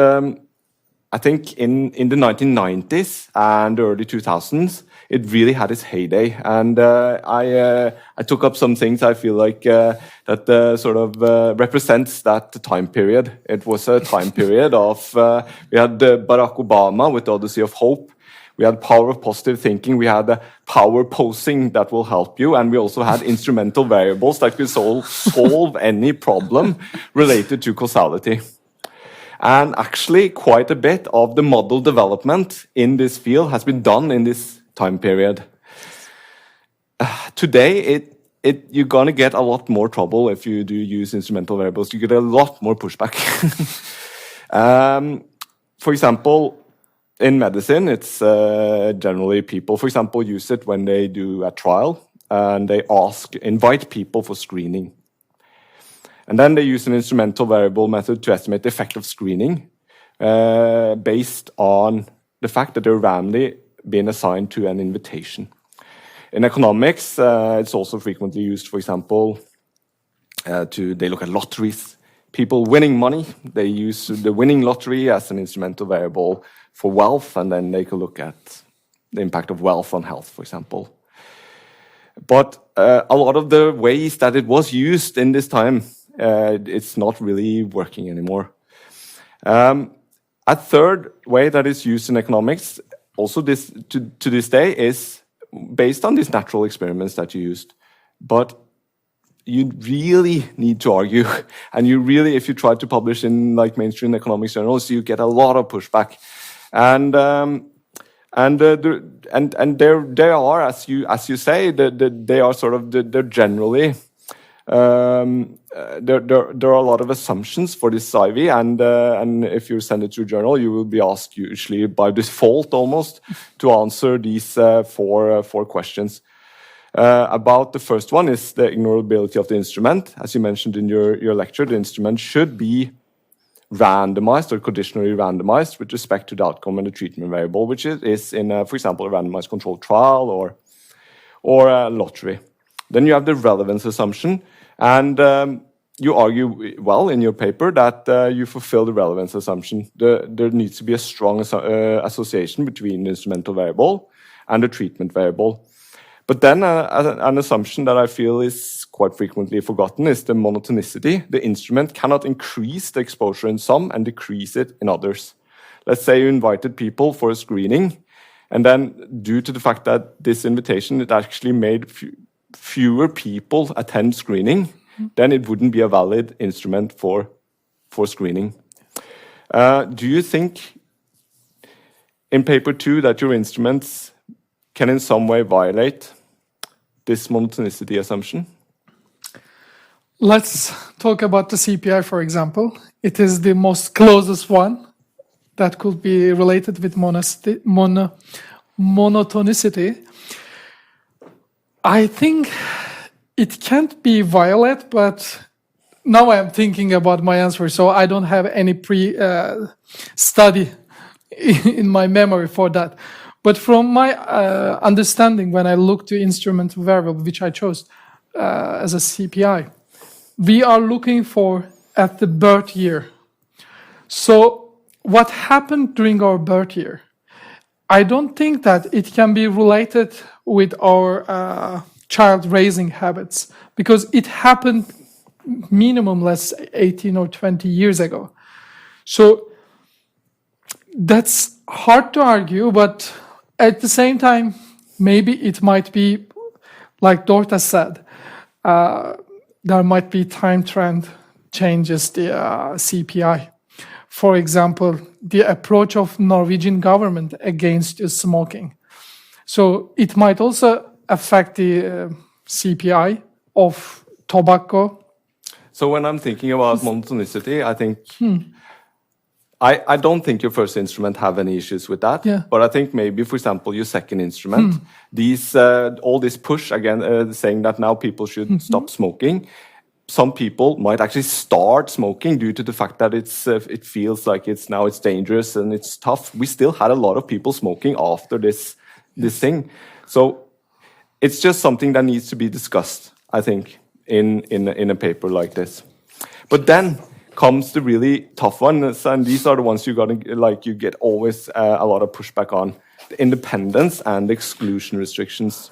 I think in the 1990s and the early 2000s, it really had its heyday. And I took up some things I feel like that sort of represents that time period. It was a time period of we had Barack Obama with the Odyssey of Hope. We had power of positive thinking. We had power posing that will help you. And we also had instrumental variables that could solve any problem related to causality. And actually, quite a bit of the model development in this field has been done in this time period. Today, you're going to get a lot more trouble if you do use instrumental variables. You get a lot more pushback. For example, in medicine, it's generally people, for example, use it when they do a trial and they invite people for screening. And then they use an instrumental variable method to estimate the effect of screening based on the fact that they're randomly being assigned to an invitation. In economics, it's also frequently used, for example, they look at lotteries. People winning money, they use the winning lottery as an instrumental variable for wealth, and then they can look at the impact of wealth on health, for example. But a lot of the ways that it was used in this time, it's not really working anymore. A third way that is used in economics, also to this day, is based on these natural experiments that you used. But you really need to argue, and you really, if you try to publish in like mainstream economics journals, you get a lot of pushback. And there are, as you say, they are sort of they're generally there are a lot of assumptions for this IV, and if you send it to a journal, you will be asked usually by default almost to answer these four questions. About the first one is the ignorability of the instrument. As you mentioned in your lecture, the instrument should be randomized or conditionally randomized with respect to the outcome and the treatment variable, which is in, for example, a randomized controlled trial or a lottery. Then you have the relevance assumption, and you argue well in your paper that you fulfill the relevance assumption. There needs to be a strong association between the instrumental variable and the treatment variable. But then an assumption that I feel is quite frequently forgotten is the monotonicity. The instrument cannot increase the exposure in some and decrease it in others. Let's say you invited people for a screening, and then due to the fact that this invitation, it actually made fewer people attend screening, then it wouldn't be a valid instrument for screening. Do you think in paper 2 that your instruments can in some way violate this monotonicity assumption? Let's talk about the CPI, for example. It is the most closest one that could be related with monotonicity. I think it can't be violate, but now I'm thinking about my answer, so I don't have any study in my memory for that. But from my understanding, when I look to instrument variable, which I chose as a CPI, we are looking for at the birth year. So what happened during our birth year? I don't think that it can be related with our child raising habits, because it happened minimum, let's say, 18 or 20 years ago. So that's hard to argue, but at the same time, maybe it might be, like Dorta said, there might be time trend changes the CPI. For example, the approach of Norwegian government against smoking. So it might also affect the CPI of tobacco. So when I'm thinking about monotonicity, I think I don't think your first instrument have any issues with that. Yeah. But I think maybe, for example, your second instrument, these all this push again, saying that now people should stop smoking. Some people might actually start smoking due to the fact that it feels like it's dangerous and it's tough. We still had a lot of people smoking after this thing, so it's just something that needs to be discussed, I think, in a paper like this. But then comes the really tough ones, and these are the ones you get always a lot of pushback on: the independence and exclusion restrictions.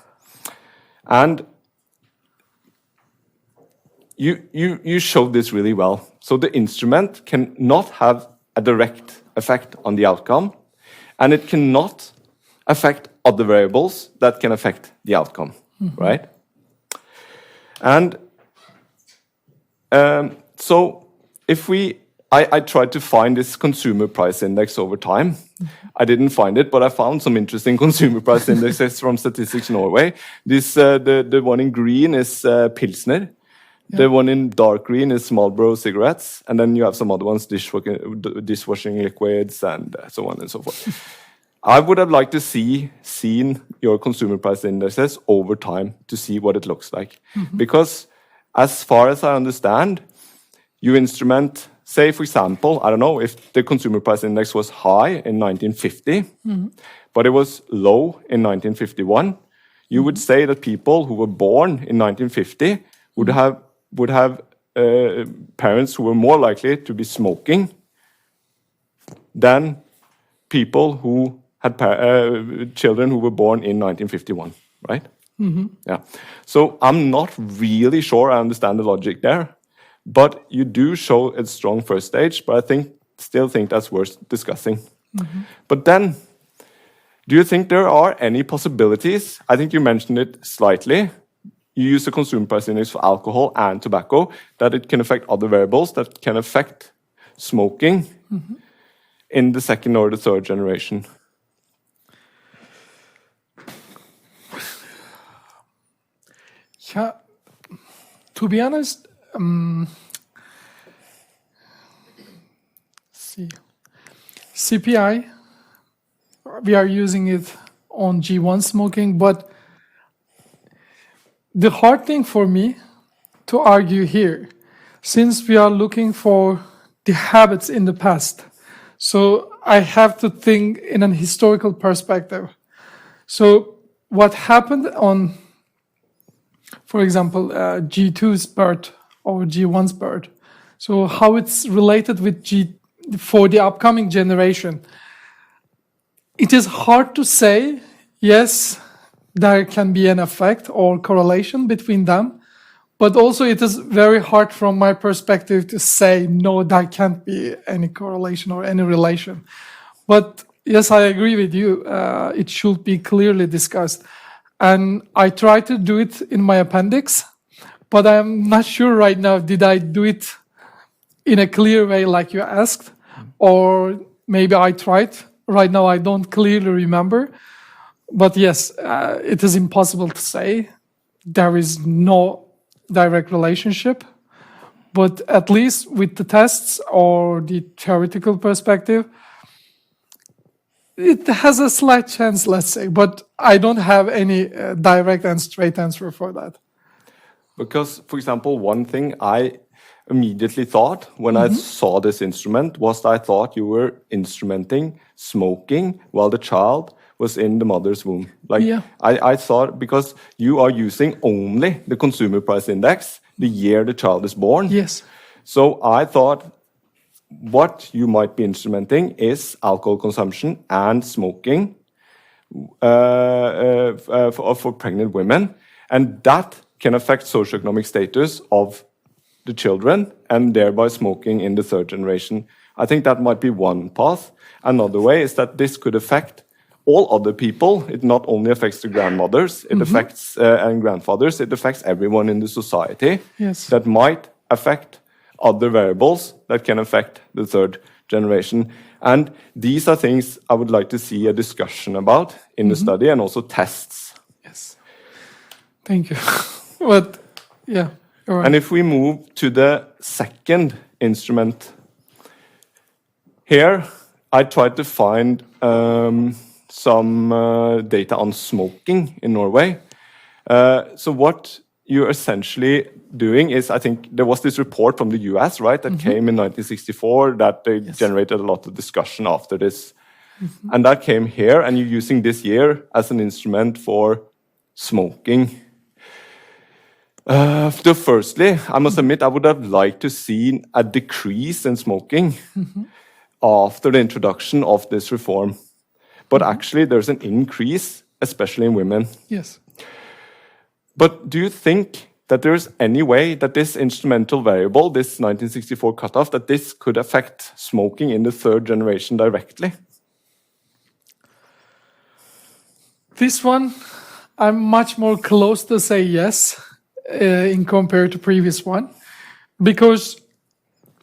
And you showed this really well. So the instrument cannot have a direct effect on the outcome, and it cannot affect other variables that can affect the outcome, right? And so if I tried to find this consumer price index over time. I didn't find it, but I found some interesting consumer price indexes from Statistics Norway. This the one in green is Pilsner. Yeah. The one in dark green is Marlboro cigarettes, and then you have some other ones, dishwashing liquids, and so on and so forth. I would have liked to seen your consumer price indexes over time to see what it looks like, because as far as I understand, you instrument, say for example, I don't know if the consumer price index was high in 1950, but it was low in 1951. You would say that people who were born in 1950 would have parents who were more likely to be smoking than people who had children who were born in 1951, right? Yeah. So I'm not really sure I understand the logic there, but you do show a strong first stage, but I still think that's worth discussing. But then, do you think there are any possibilities? I think you mentioned it slightly. You use the consumer price index for alcohol and tobacco, that it can affect other variables that can affect smoking in the second or the third generation. Yeah, to be honest, see, CPI, we are using it on G1 smoking, but the hard thing for me to argue here, since we are looking for the habits in the past, so I have to think in an historical perspective. So what happened on, for example, G2's birth or G1's birth, so how it's related with for the upcoming generation, it is hard to say, yes, there can be an effect or correlation between them, but also it is very hard from my perspective to say, no, there can't be any correlation or any relation. But yes, I agree with you. It should be clearly discussed. And I try to do it in my appendix, but I'm not sure right now, did I do it in a clear way like you asked? Or maybe I tried. Right now, I don't clearly remember. But yes, it is impossible to say. There is no direct relationship. But at least with the tests or the theoretical perspective, it has a slight chance, let's say. But I don't have any direct and straight answer for that. Because, for example, one thing I immediately thought when I saw this instrument was that I thought you were instrumenting smoking while the child was in the mother's womb. I thought, because you are using only the consumer price index the year the child is born. Yes. So I thought what you might be instrumenting is alcohol consumption and smoking for pregnant women, and that can affect socioeconomic status of the children and thereby smoking in the third generation. I think that might be one path. Another way is that this could affect all other people. It not only affects the grandmothers, it affects and grandfathers, it affects everyone in the society. Yes. That might affect other variables that can affect the third generation. And these are things I would like to see a discussion about in the study, and also tests. Yes. Thank you. But yeah, you're right. And if we move to the second instrument, here I tried to find some data on smoking in Norway. So what you're essentially doing is, I think there was this report from the US, right, that came in 1964 that they generated a lot of discussion after this. And that came here, and you're using this year as an instrument for smoking. So firstly, I must admit, I would have liked to see a decrease in smoking after the introduction of this reform. But actually, there's an increase, especially in women. Yes. But do you think that there's any way that this instrumental variable, this 1964 cutoff, that this could affect smoking in the third generation directly? This one, I'm much more close to say yes in compared to previous one, because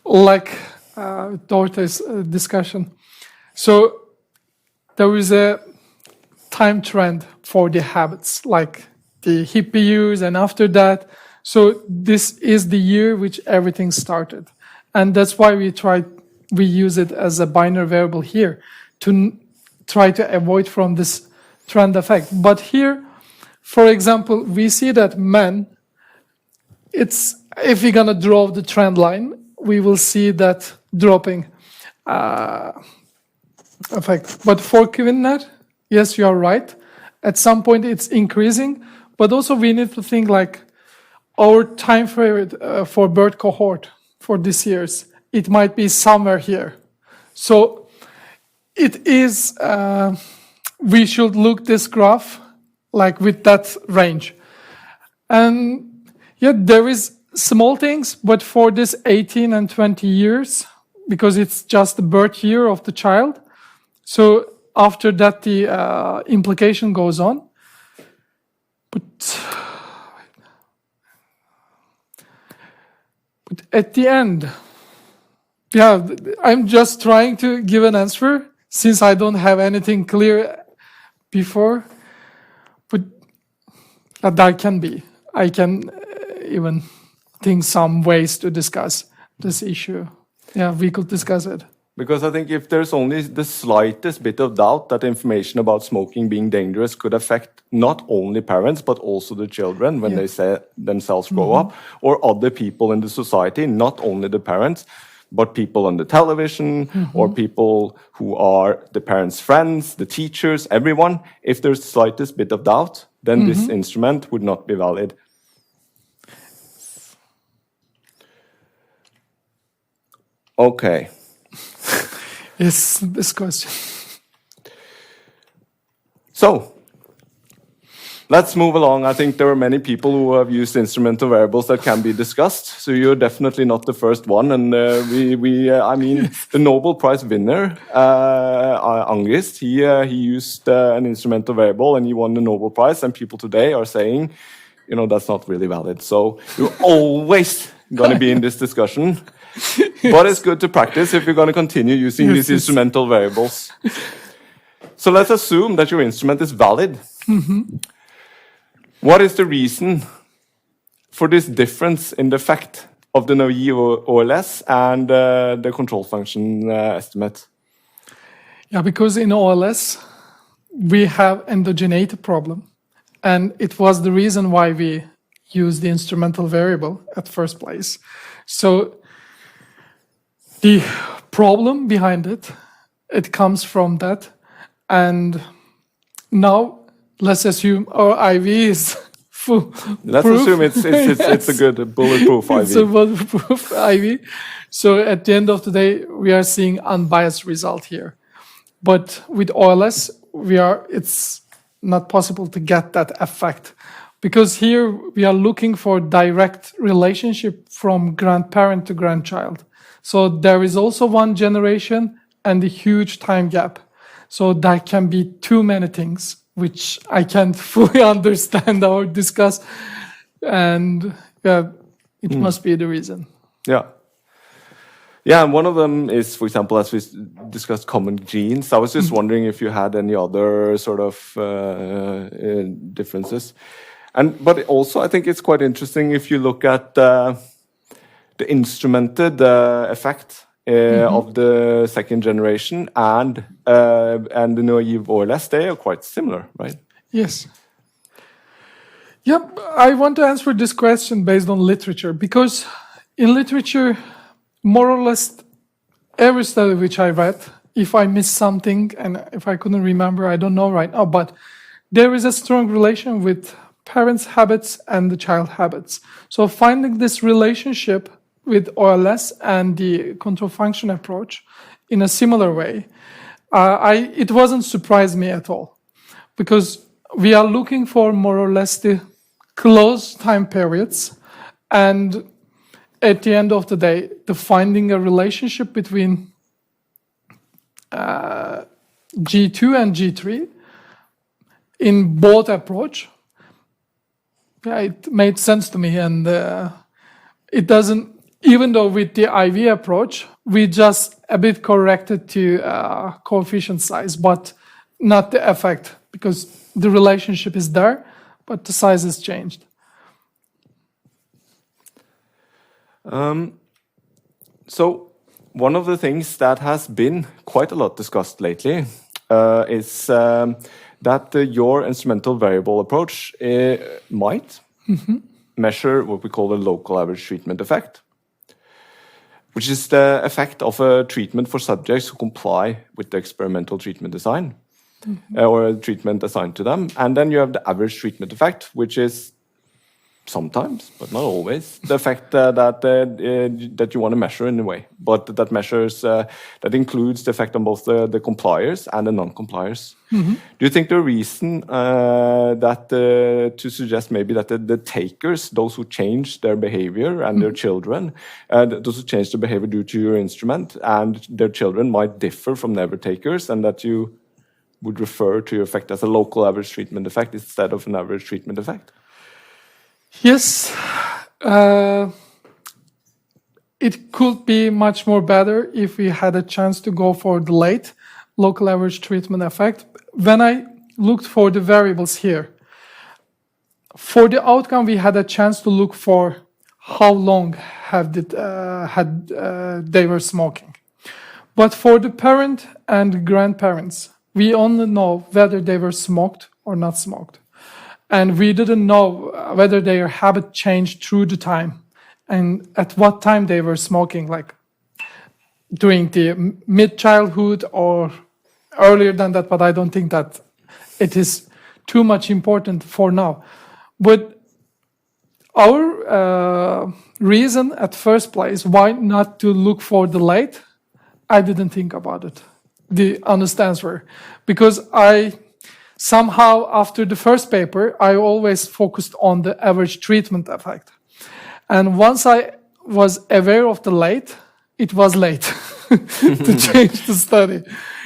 like Dorte's discussion, so there is a time trend for the habits, like the hippie years and after that. So this is the year which everything started. And that's why we use it as a binary variable here to try to avoid from this trend effect. But here, for example, we see that men, if we're gonna draw the trend line, we will see that dropping effect. But for Kvinner, yes, you are right. At some point it's increasing, but also we need to think like our time period for birth cohort for this year's, it might be somewhere here. So it is, we should look this graph like with that range. And yeah, there is small things, but for this 18 and 20 years, because it's just the birth year of the child, so after that the implication goes on. But at the end, yeah, I'm just trying to give an answer since I don't have anything clear before. But that can be. I can even think some ways to discuss this issue. Yeah, we could discuss it. Because I think if there's only the slightest bit of doubt that information about smoking being dangerous could affect not only parents, but also the children when they say themselves grow up, or other people in the society, not only the parents, but people on the television, or people who are the parents' friends, the teachers, everyone. If there's the slightest bit of doubt, then this instrument would not be valid. Okay. Yes, this question. So, let's move along. I think there are many people who have used instrumental variables that can be discussed. So you're definitely not the first one. And I mean, the Nobel Prize winner, Angrist, he used an instrumental variable and he won the Nobel Prize. And people today are saying, you know, that's not really valid. So you're always going to be in this discussion. But it's good to practice if you're going to continue using these instrumental variables. So let's assume that your instrument is valid. What is the reason for this difference in the effect of the naive OLS and the control function estimate? Yeah, because in OLS, we have endogeneity problem. And it was the reason why we used the instrumental variable at first place. So the problem behind it, it comes from that. And now let's assume our IV is full. Let's assume it's a good bulletproof IV. It's a bulletproof IV. So at the end of the day, we are seeing unbiased result here. But with OLS, it's not possible to get that effect. Because here we are looking for direct relationship from grandparent to grandchild. So there is also one generation and a huge time gap. So that can be too many things, which I can't fully understand or discuss. And yeah, it must be the reason. Yeah. Yeah, and one of them is, for example, as we discussed, common genes. I was just wondering if you had any other sort of differences. But also, I think it's quite interesting if you look at the instrumented effect of the second generation and the naive OLS, they are quite similar, right? Yes. Yep, I want to answer this question based on literature, because in literature, more or less every study which I read, if I missed something and if I couldn't remember, I don't know right now, but there is a strong relation with parents' habits and the child habits. So finding this relationship with OLS and the control function approach in a similar way, it wasn't surprise me at all, because we are looking for more or less the close time periods, and at the end of the day, the finding a relationship between G2 and G3 in both approach, yeah, it made sense to me, and it doesn't, even though with the IV approach, we just a bit corrected to coefficient size, but not the effect, because the relationship is there, but the size has changed. So one of the things that has been quite a lot discussed lately is that your instrumental variable approach might measure what we call the local average treatment effect, which is the effect of a treatment for subjects who comply with the experimental treatment design or a treatment assigned to them. And then you have the average treatment effect, which is sometimes, but not always, the effect that you want to measure in a way, but that measures that includes the effect on both the compliers and the non-compliers. Do you think the reason that to suggest maybe that the takers, those who change their behavior and their children, those who change their behavior due to your instrument and their children might differ from never takers, and that you would refer to your effect as a local average treatment effect instead of an average treatment effect? Yes, it could be much more better if we had a chance to go for the late local average treatment effect. When I looked for the variables here, for the outcome, we had a chance to look for how long they were smoking. But for the parent and grandparents, we only know whether they were smoked or not smoked. And we didn't know whether their habit changed through the time and at what time they were smoking, like during the mid-childhood or earlier than that, but I don't think that it is too much important for now. But our reason at first place why not to look for the late, I didn't think about it, the honest answer, because somehow, after the first paper, I always focused on the average treatment effect. And once I was aware of the late, it was late to change the study.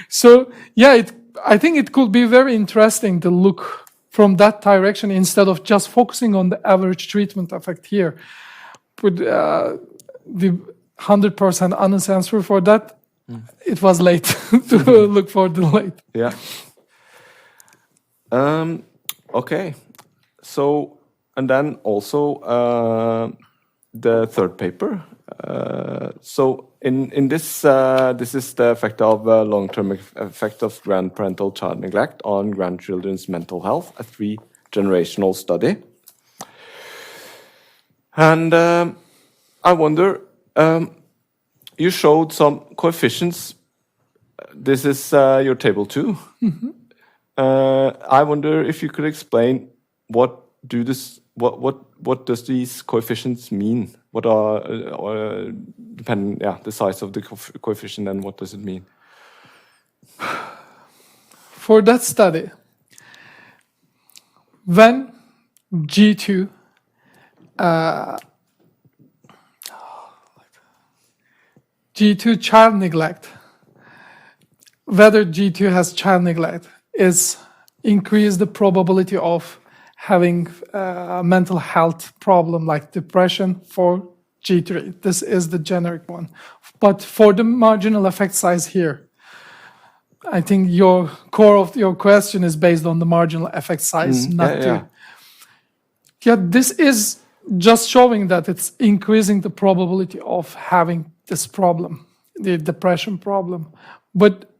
So, yeah, I think it could be very interesting to look from that direction instead of just focusing on the average treatment effect here. But the 100% honest answer for that, it was late to look for the late. Yeah. Okay, so, and then also the third paper. So in this, this is the effect of long-term effect of grandparental child neglect on grandchildren's mental health, a 3-generational study. And I wonder, you showed some coefficients. This is your table 2. I wonder if you could explain what does these coefficients mean? What are the size of the coefficient, and what does it mean? For that study, when G2 child neglect, whether G2 has child neglect, is increase the probability of having a mental health problem like depression for G3. This is the generic one. But for the marginal effect size here, I think your core of your question is based on the marginal effect size, this is just showing that it's increasing the probability of having this problem. the depression problem. But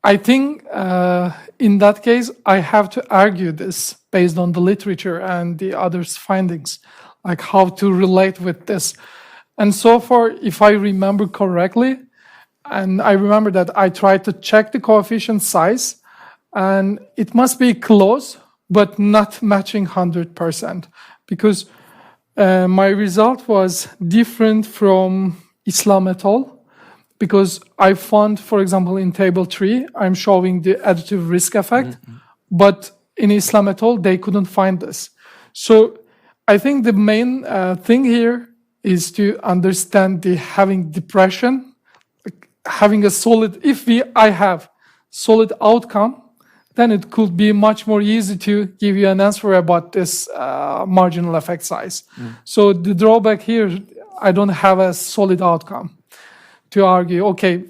I think in that case, I have to argue this based on the literature and the others' findings, like how to relate with this. And so far, if I remember correctly, and I remember that I tried to check the coefficient size, and it must be close, but not matching 100%, because my result was different from Islam et al., because I found, for example, in table 3, I'm showing the additive risk effect, but in Islam et al., they couldn't find this. So I think the main thing here is to understand the having depression, having a solid, I have solid outcome, then it could be much more easy to give you an answer about this marginal effect size. So the drawback here, I don't have a solid outcome to argue, okay,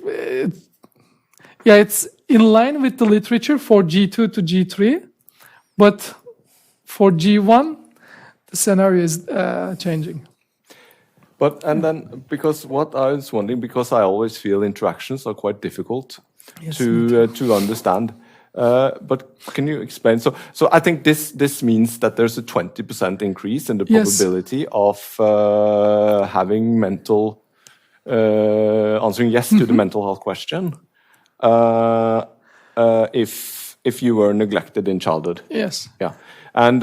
it's in line with the literature for G2 to G3, but for G1, the scenario is changing. And then, because what I was wondering, because I always feel interactions are quite difficult to understand. But can you explain? So I think this means that there's a 20% increase in the probability of having mental, answering yes to the mental health question, if you were neglected in childhood. Yes. Yeah. And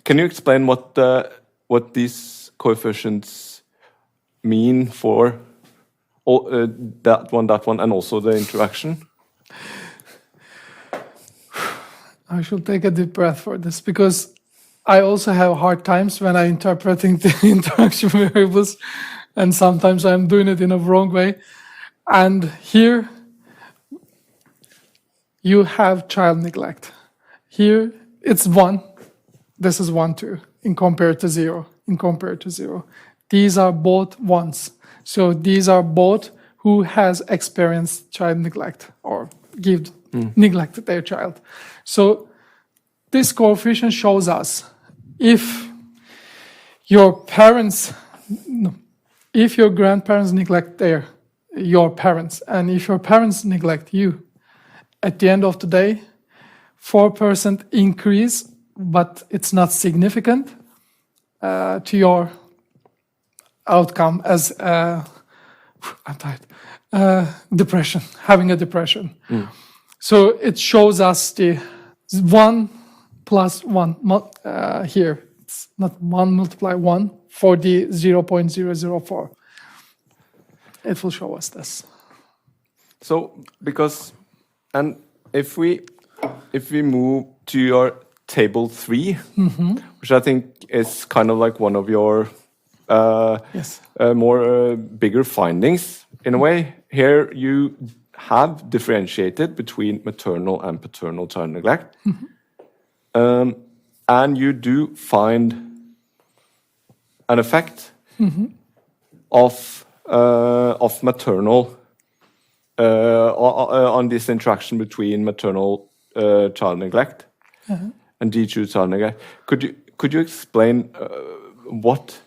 can you explain what these coefficients mean for all, that one, and also the interaction? I should take a deep breath for this, because I also have hard times when I'm interpreting the interaction variables, and sometimes I'm doing it in a wrong way. And here you have child neglect. Here it's 1. This is 1, 2, in compared to 0. These are both 1s. So these are both who has experienced child neglect or neglected their child. So this coefficient shows us if your grandparents neglect your parents, and if your parents neglect you, at the end of the day, 4% increase, but it's not significant to your outcome as depression, having a depression. So it shows us the 1 plus 1 here. It's not 1 multiply 1 for the 0.004. It will show us this. So and if we move to your table 3, which I think is kind of like one of your more bigger findings in a way. Here you have differentiated between maternal and paternal child neglect, and you do find an effect of maternal on this interaction between maternal child neglect and G2 child neglect. Could you explain what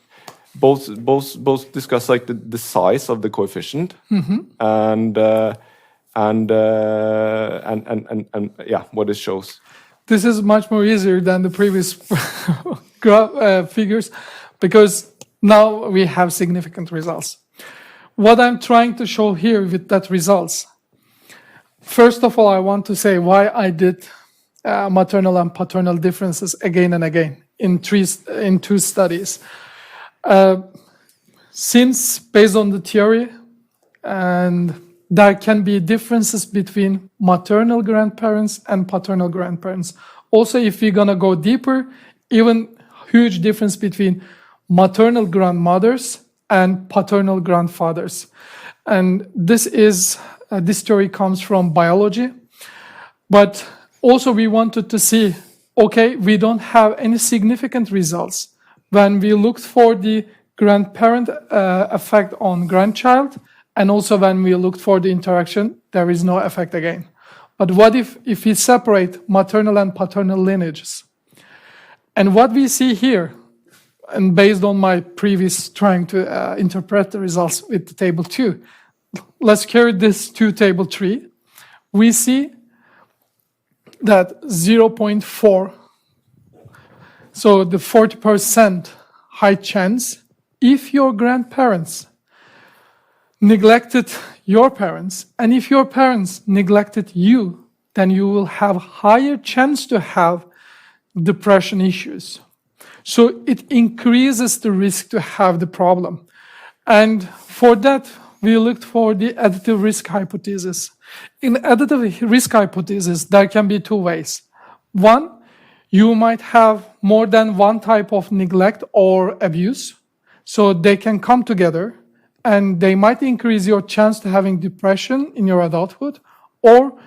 both discuss like the size of the coefficient and what it shows? This is much more easier than the previous figures, because now we have significant results. What I'm trying to show here with that results, first of all, I want to say why I did maternal and paternal differences again and again in 2 studies. Since based on the theory, and there can be differences between maternal grandparents and paternal grandparents. Also, if we're gonna go deeper, even huge difference between maternal grandmothers and paternal grandfathers. And this theory comes from biology. But also we wanted to see, okay, we don't have any significant results when we looked for the grandparent effect on grandchild, and also when we looked for the interaction, there is no effect again. But what if we separate maternal and paternal lineages? And what we see here, and based on my previous trying to interpret the results with the table 2, let's carry this to table 3. We see that 0.4, so the 40% high chance, if your grandparents neglected your parents, and if your parents neglected you, then you will have higher chance to have depression issues. So it increases the risk to have the problem. And for that, we looked for the additive risk hypothesis. In additive risk hypothesis, there can be 2 ways. One, you might have more than one type of neglect or abuse, so they can come together, and they might increase your chance to having depression in your adulthood, or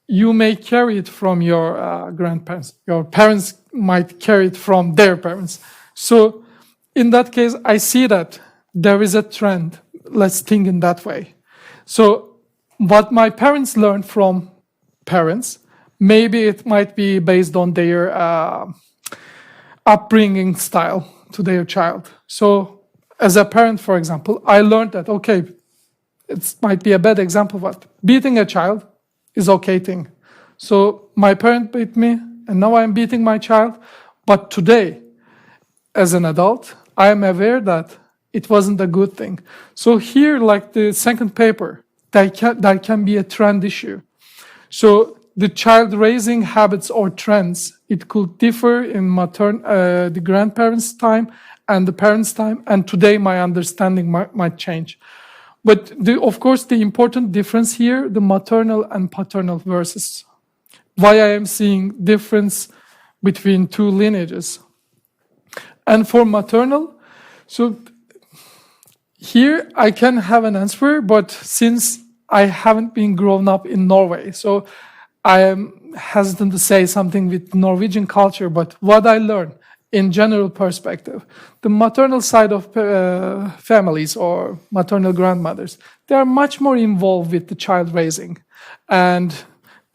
you may carry it from your grandparents. Your parents might carry it from their parents. So in that case, I see that there is a trend. Let's think in that way. So what my parents learned from parents, maybe it might be based on their upbringing style to their child. So as a parent, for example, I learned that, okay, it might be a bad example, but beating a child is okay thing. So my parent beat me, and now I'm beating my child. But today, as an adult, I am aware that it wasn't a good thing. So here, like the second paper, there can be a trend issue. So the child raising habits or trends, it could differ in the grandparents' time and the parents' time, and today my understanding might change. But of course, the important difference here, the maternal and paternal versus why I am seeing difference between 2 lineages. And for maternal, so here I can have an answer, but since I haven't been grown up in Norway, so I am hesitant to say something with Norwegian culture, but what I learned in general perspective, the maternal side of families or maternal grandmothers, they are much more involved with the child raising, and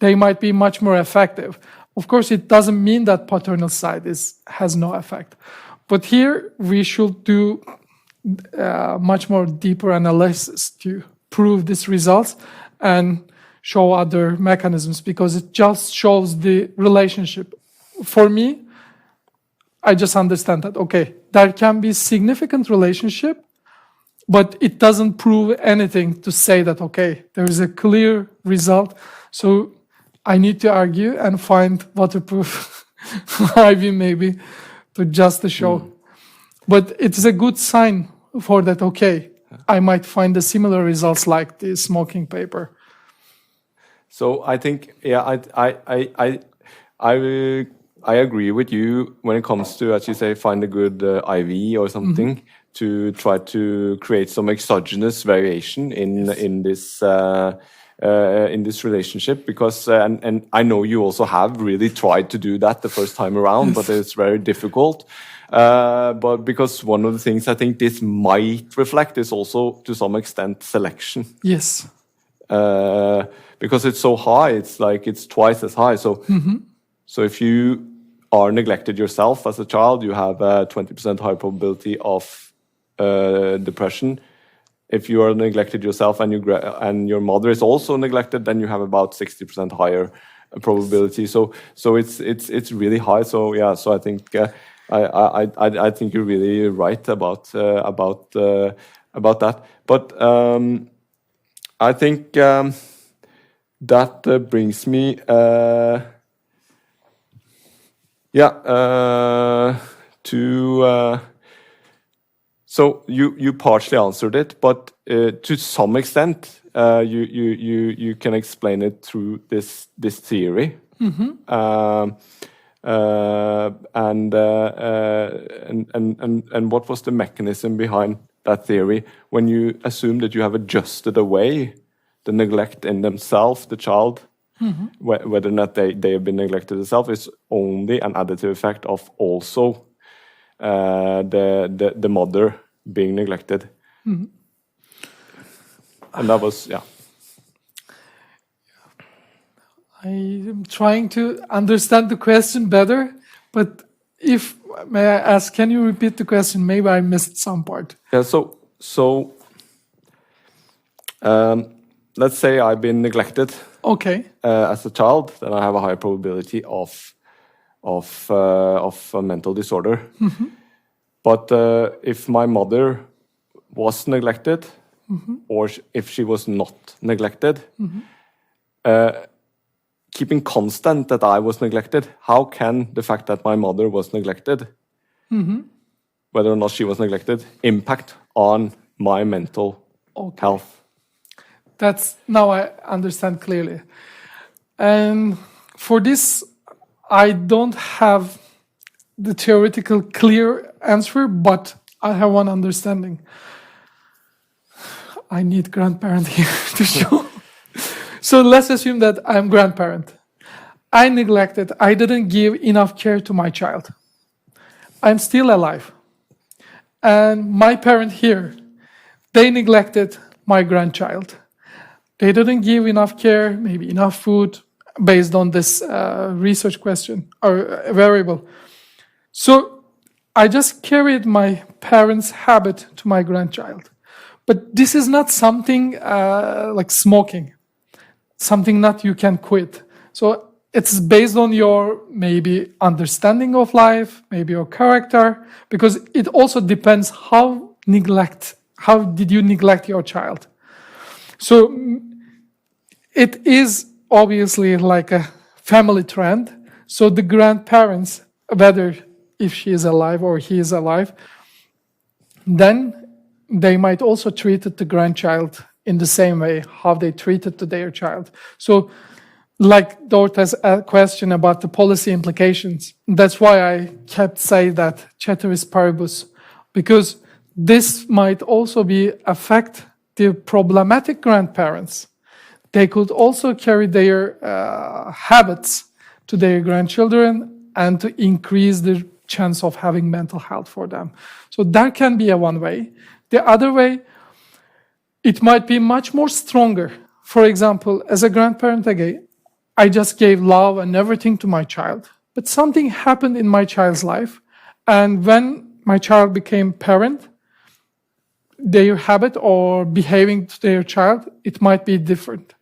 they might be much more effective. Of course, it doesn't mean that paternal side has no effect. But here we should do much more deeper analysis to prove these results and show other mechanisms, because it just shows the relationship. For me, I just understand that, okay, there can be significant relationship, but it doesn't prove anything to say that, okay, there is a clear result. So I need to argue and find waterproof IV maybe to just to show. But it's a good sign for that, okay, I might find the similar results like the smoking paper. So I think, yeah, I agree with you when it comes to, as you say, find a good IV or something to try to create some exogenous variation in this relationship, because and I know you also have really tried to do that the first time around, but it's very difficult. But because one of the things I think this might reflect is also to some extent selection. Yes. Because it's so high, it's like it's twice as high. So so if you are neglected yourself as a child, you have a 20% higher probability of depression. If you are neglected yourself and your mother is also neglected, then you have about 60% higher probability. So it's really high. So yeah, so I think I think you're really right about that. But I think that brings me to. So you partially answered it, but to some extent, you can explain it through this theory. And what was the mechanism behind that theory when you assume that you have adjusted away the neglect in themselves, the child, whether or not they have been neglected themselves, is only an additive effect of also the mother being neglected. And that was, yeah. I am trying to understand the question better, but if may I ask, can you repeat the question? Maybe I missed some part. Yeah, let's say I've been neglected Okay. as a child, then I have a higher probability of a mental disorder. But if my mother was neglected, or if she was not neglected, keeping constant that I was neglected, how can the fact that my mother was neglected, whether or not she was neglected, impact on my mental health? That's now I understand clearly. And for this, I don't have the theoretical clear answer, but I have one understanding. I need grandparent here to show. So let's assume that I'm grandparent. I neglected, I didn't give enough care to my child. I'm still alive. And my parent here, they neglected my grandchild. They didn't give enough care, maybe enough food, based on this research question or variable. So I just carried my parents' habit to my grandchild. But this is not something like smoking, something that you can quit. So it's based on your maybe understanding of life, maybe your character, because it also depends how did you neglect your child. So it is obviously like a family trend. So the grandparents, whether if she is alive or he is alive, then they might also treat the grandchild in the same way how they treated their child. So like Dorta's question about the policy implications, that's why I kept saying that ceteris paribus, because this might also affect the problematic grandparents. They could also carry their habits to their grandchildren and to increase the chance of having mental health for them. So that can be one way. The other way, it might be much more stronger. For example, as a grandparent again, I just gave love and everything to my child, but something happened in my child's life, and when my child became parent, their habit or behaving to their child, it might be different.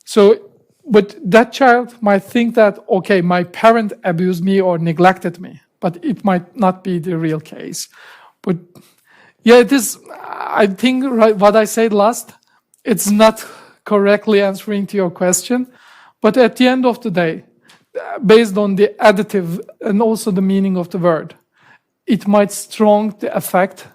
So, but that child might think that, okay, my parent abused me or neglected me, but it might not be the real case. But yeah, it is, I think what I said last, it's not correctly answering to your question, but at the end of the day, based on the additive and also the meaning of the word, it might strong the effect,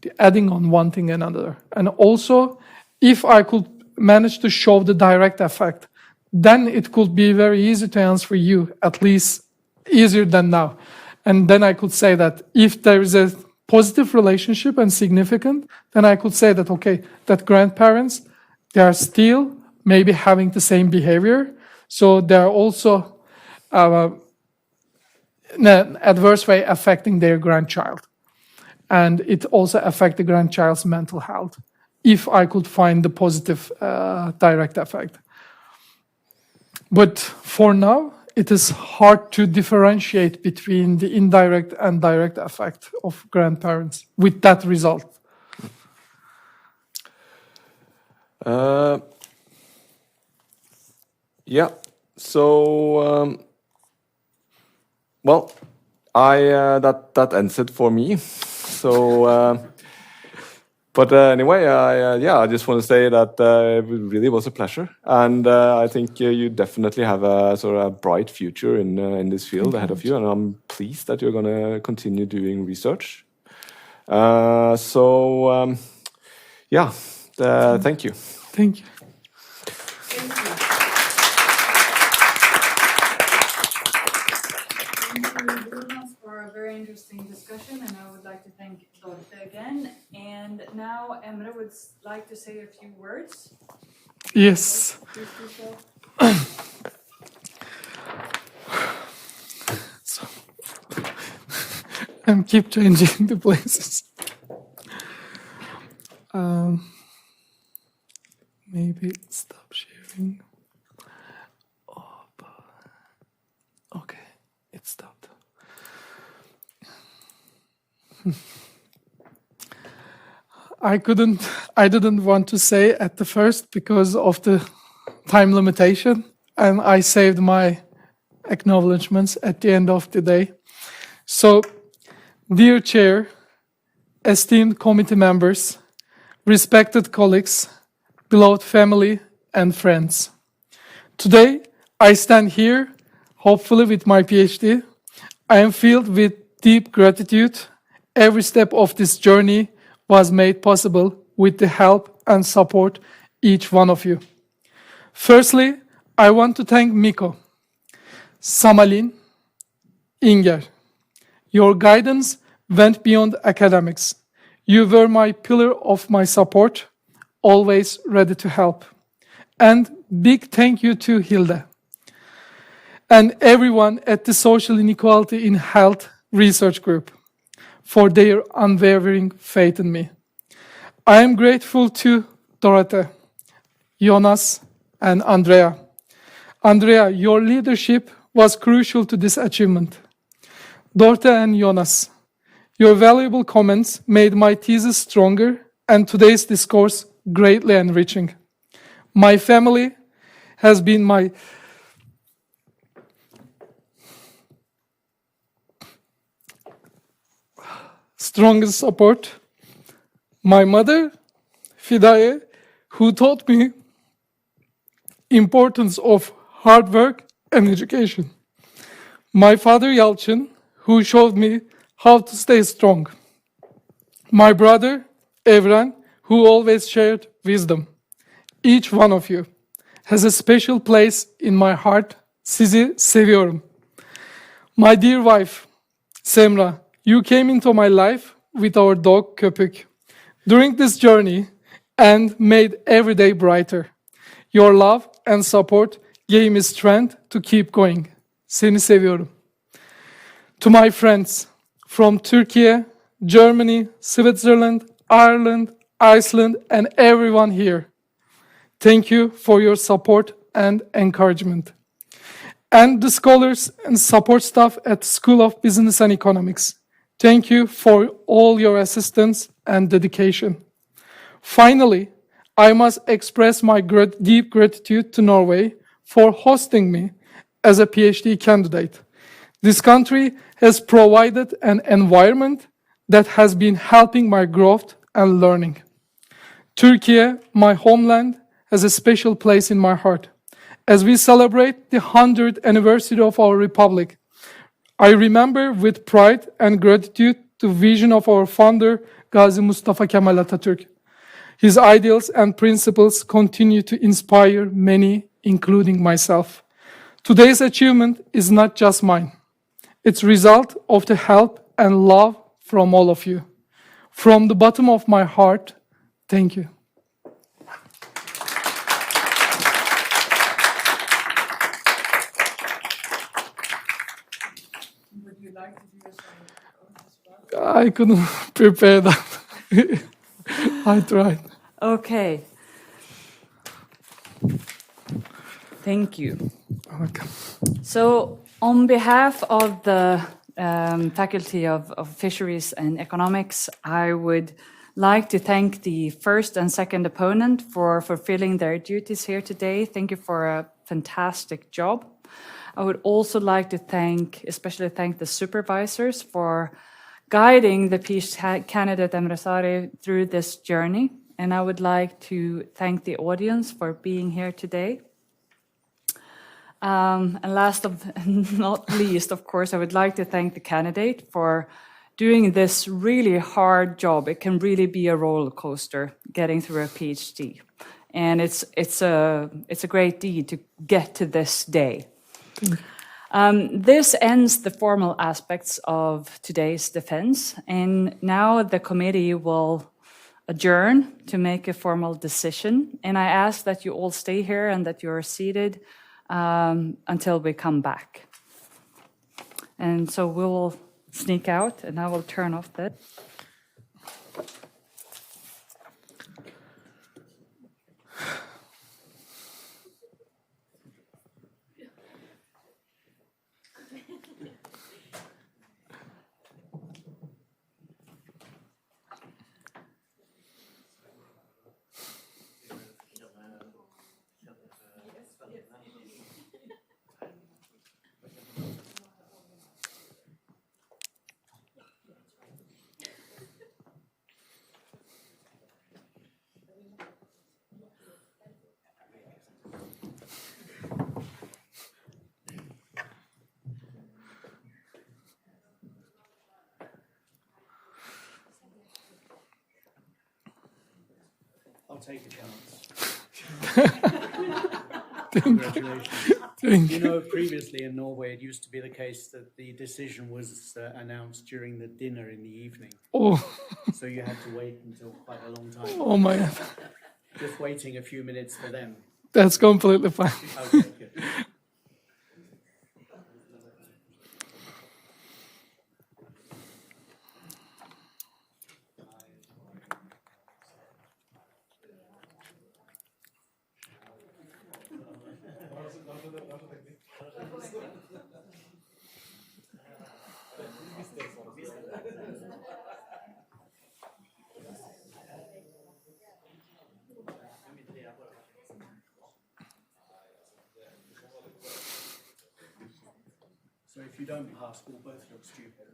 the adding on one thing another. And also, if I could manage to show the direct effect, then it could be very easy to answer you, at least easier than now. And then I could say that if there is a positive relationship and significant, then I could say that, okay, that grandparents, they are still maybe having the same behavior. So they're also in an adverse way affecting their grandchild. And it also affects the grandchild's mental health, if I could find the positive direct effect. But for now, it is hard to differentiate between the indirect and direct effect of grandparents with that result. Yeah. So, well, that ends it for me. So, but anyway, I just want to say that it really was a pleasure, and I think you definitely have a sort of a bright future in this field ahead of you, and I'm pleased that you're going to continue doing research. Yeah, thank you. Thank you. For a very interesting discussion, and I would like to thank Dorte again. And now Emre would like to say a few words. Yes. Please do so. So, I keep changing the places. Maybe stop sharing. Okay, it stopped. I didn't want to say at the first because of the time limitation, and I saved my acknowledgements at the end of the day. So, dear Chair, esteemed committee members, respected colleagues, beloved family and friends. Today, I stand here, hopefully with my PhD. I am filled with deep gratitude. Every step of this journey was made possible with the help and support each one of you. Firstly, I want to thank Miko, Samalin, Inger. Your guidance went beyond academics. You were my pillar of my support, always ready to help. And big thank you to Hilde and everyone at the Social Inequality in Health Research Group for their unwavering faith in me. I am grateful to Dorothy, Jonas, and Andrea. Andrea, your leadership was crucial to this achievement. Dorothy and Jonas, your valuable comments made my thesis stronger and today's discourse greatly enriching. My family has been my strongest support. My mother, Fidaye, who taught me importance of hard work and education. My father, Yalchin, who showed me how to stay strong. My brother, Evren, who always shared wisdom. Each one of you has a special place in my heart. Sizi seviyorum. My dear wife, Semra, you came into my life with our dog Köpük during this journey and made every day brighter. Your love and support gave me strength to keep going. Seni seviyorum. To my friends from Turkey, Germany, Switzerland, Ireland, Iceland, and everyone here, thank you for your support and encouragement. And the scholars and support staff at the School of Business and Economics, thank you for all your assistance and dedication. Finally, I must express my deep gratitude to Norway for hosting me as a PhD candidate. This country has provided an environment that has been helping my growth and learning. Turkey, my homeland, has a special place in my heart. As we celebrate the 100th anniversary of our republic, I remember with pride and gratitude the vision of our founder, Gazi Mustafa Kemal Atatürk. His ideals and principles continue to inspire many, including myself. Today's achievement is not just mine. It's a result of the help and love from all of you. From the bottom of my heart, thank you. Would you like to do a I couldn't prepare that. I tried. Okay. Thank you. Okay. So, on behalf of the Faculty of Fisheries and Economics, I would like to thank the first and second opponent for fulfilling their duties here today. Thank you for a fantastic job. I would also like to especially thank the supervisors for guiding the PhD candidate Emre Sari through this journey. And I would like to thank the audience for being here today. And last of not least, of course, I would like to thank the candidate for doing this really hard job. It can really be a roller coaster getting through a PhD. And it's a great deed to get to this day. This ends the formal aspects of today's defense, and now the committee will adjourn to make a formal decision. And I ask that you all stay here and that you are seated until we come back. And so we will sneak out, and I will turn off that. take a chance. Congratulations. You know, previously in Norway, it used to be the case that the decision was announced during the dinner in the evening. Oh, So you had to wait until quite a long time. oh my God. Just waiting a few minutes for them. That's completely fine. Okay, good. So if you don't pass, we'll both look stupid.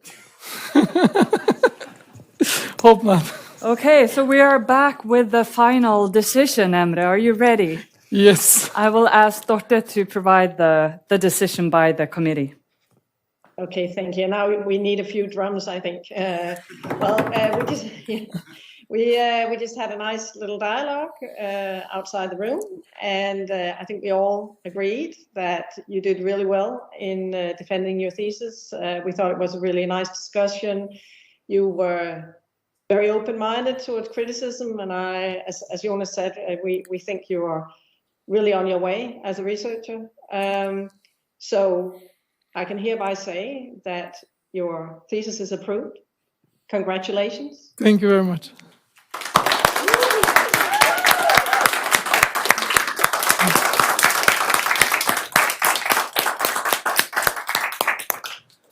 Hope not. Okay, so we are back with the final decision, Emre. Are you ready? Yes. I will ask Dorte to provide the decision by the committee. Okay, thank you. Now we need a few drums, I think. We just had a nice little dialogue outside the room, and I think we all agreed that you did really well in defending your thesis. We thought it was a really nice discussion. You were very open-minded towards criticism, and as Jonas said, we think you are really on your way as a researcher. So I can hereby say that your thesis is approved. Congratulations. Thank you very much.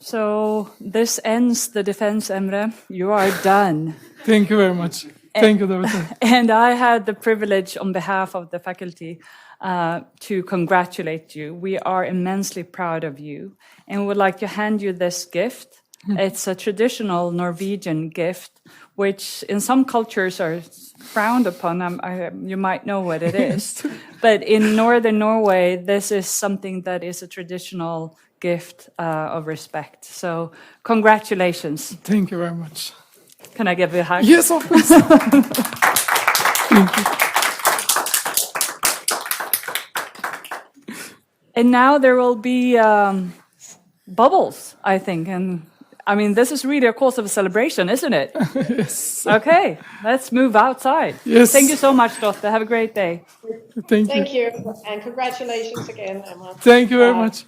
So this ends the defense, Emre. You are done. Thank you very much. Thank you, Dorte. And I had the privilege on behalf of the faculty to congratulate you. We are immensely proud of you and would like to hand you this gift. It's a traditional Norwegian gift, which in some cultures are frowned upon. You might know what it is. But in northern Norway, this is something that is a traditional gift of respect. So congratulations. Thank you very much. Can I give you a hug? Yes, of course. Thank you. And now there will be bubbles, I think. And I mean, this is really a cause of a celebration, isn't it? Yes. Okay, let's move outside. Yes. Thank you so much, Dorte. Have a great day. Thank you. Thank you, and congratulations again, Emma. Thank you very much.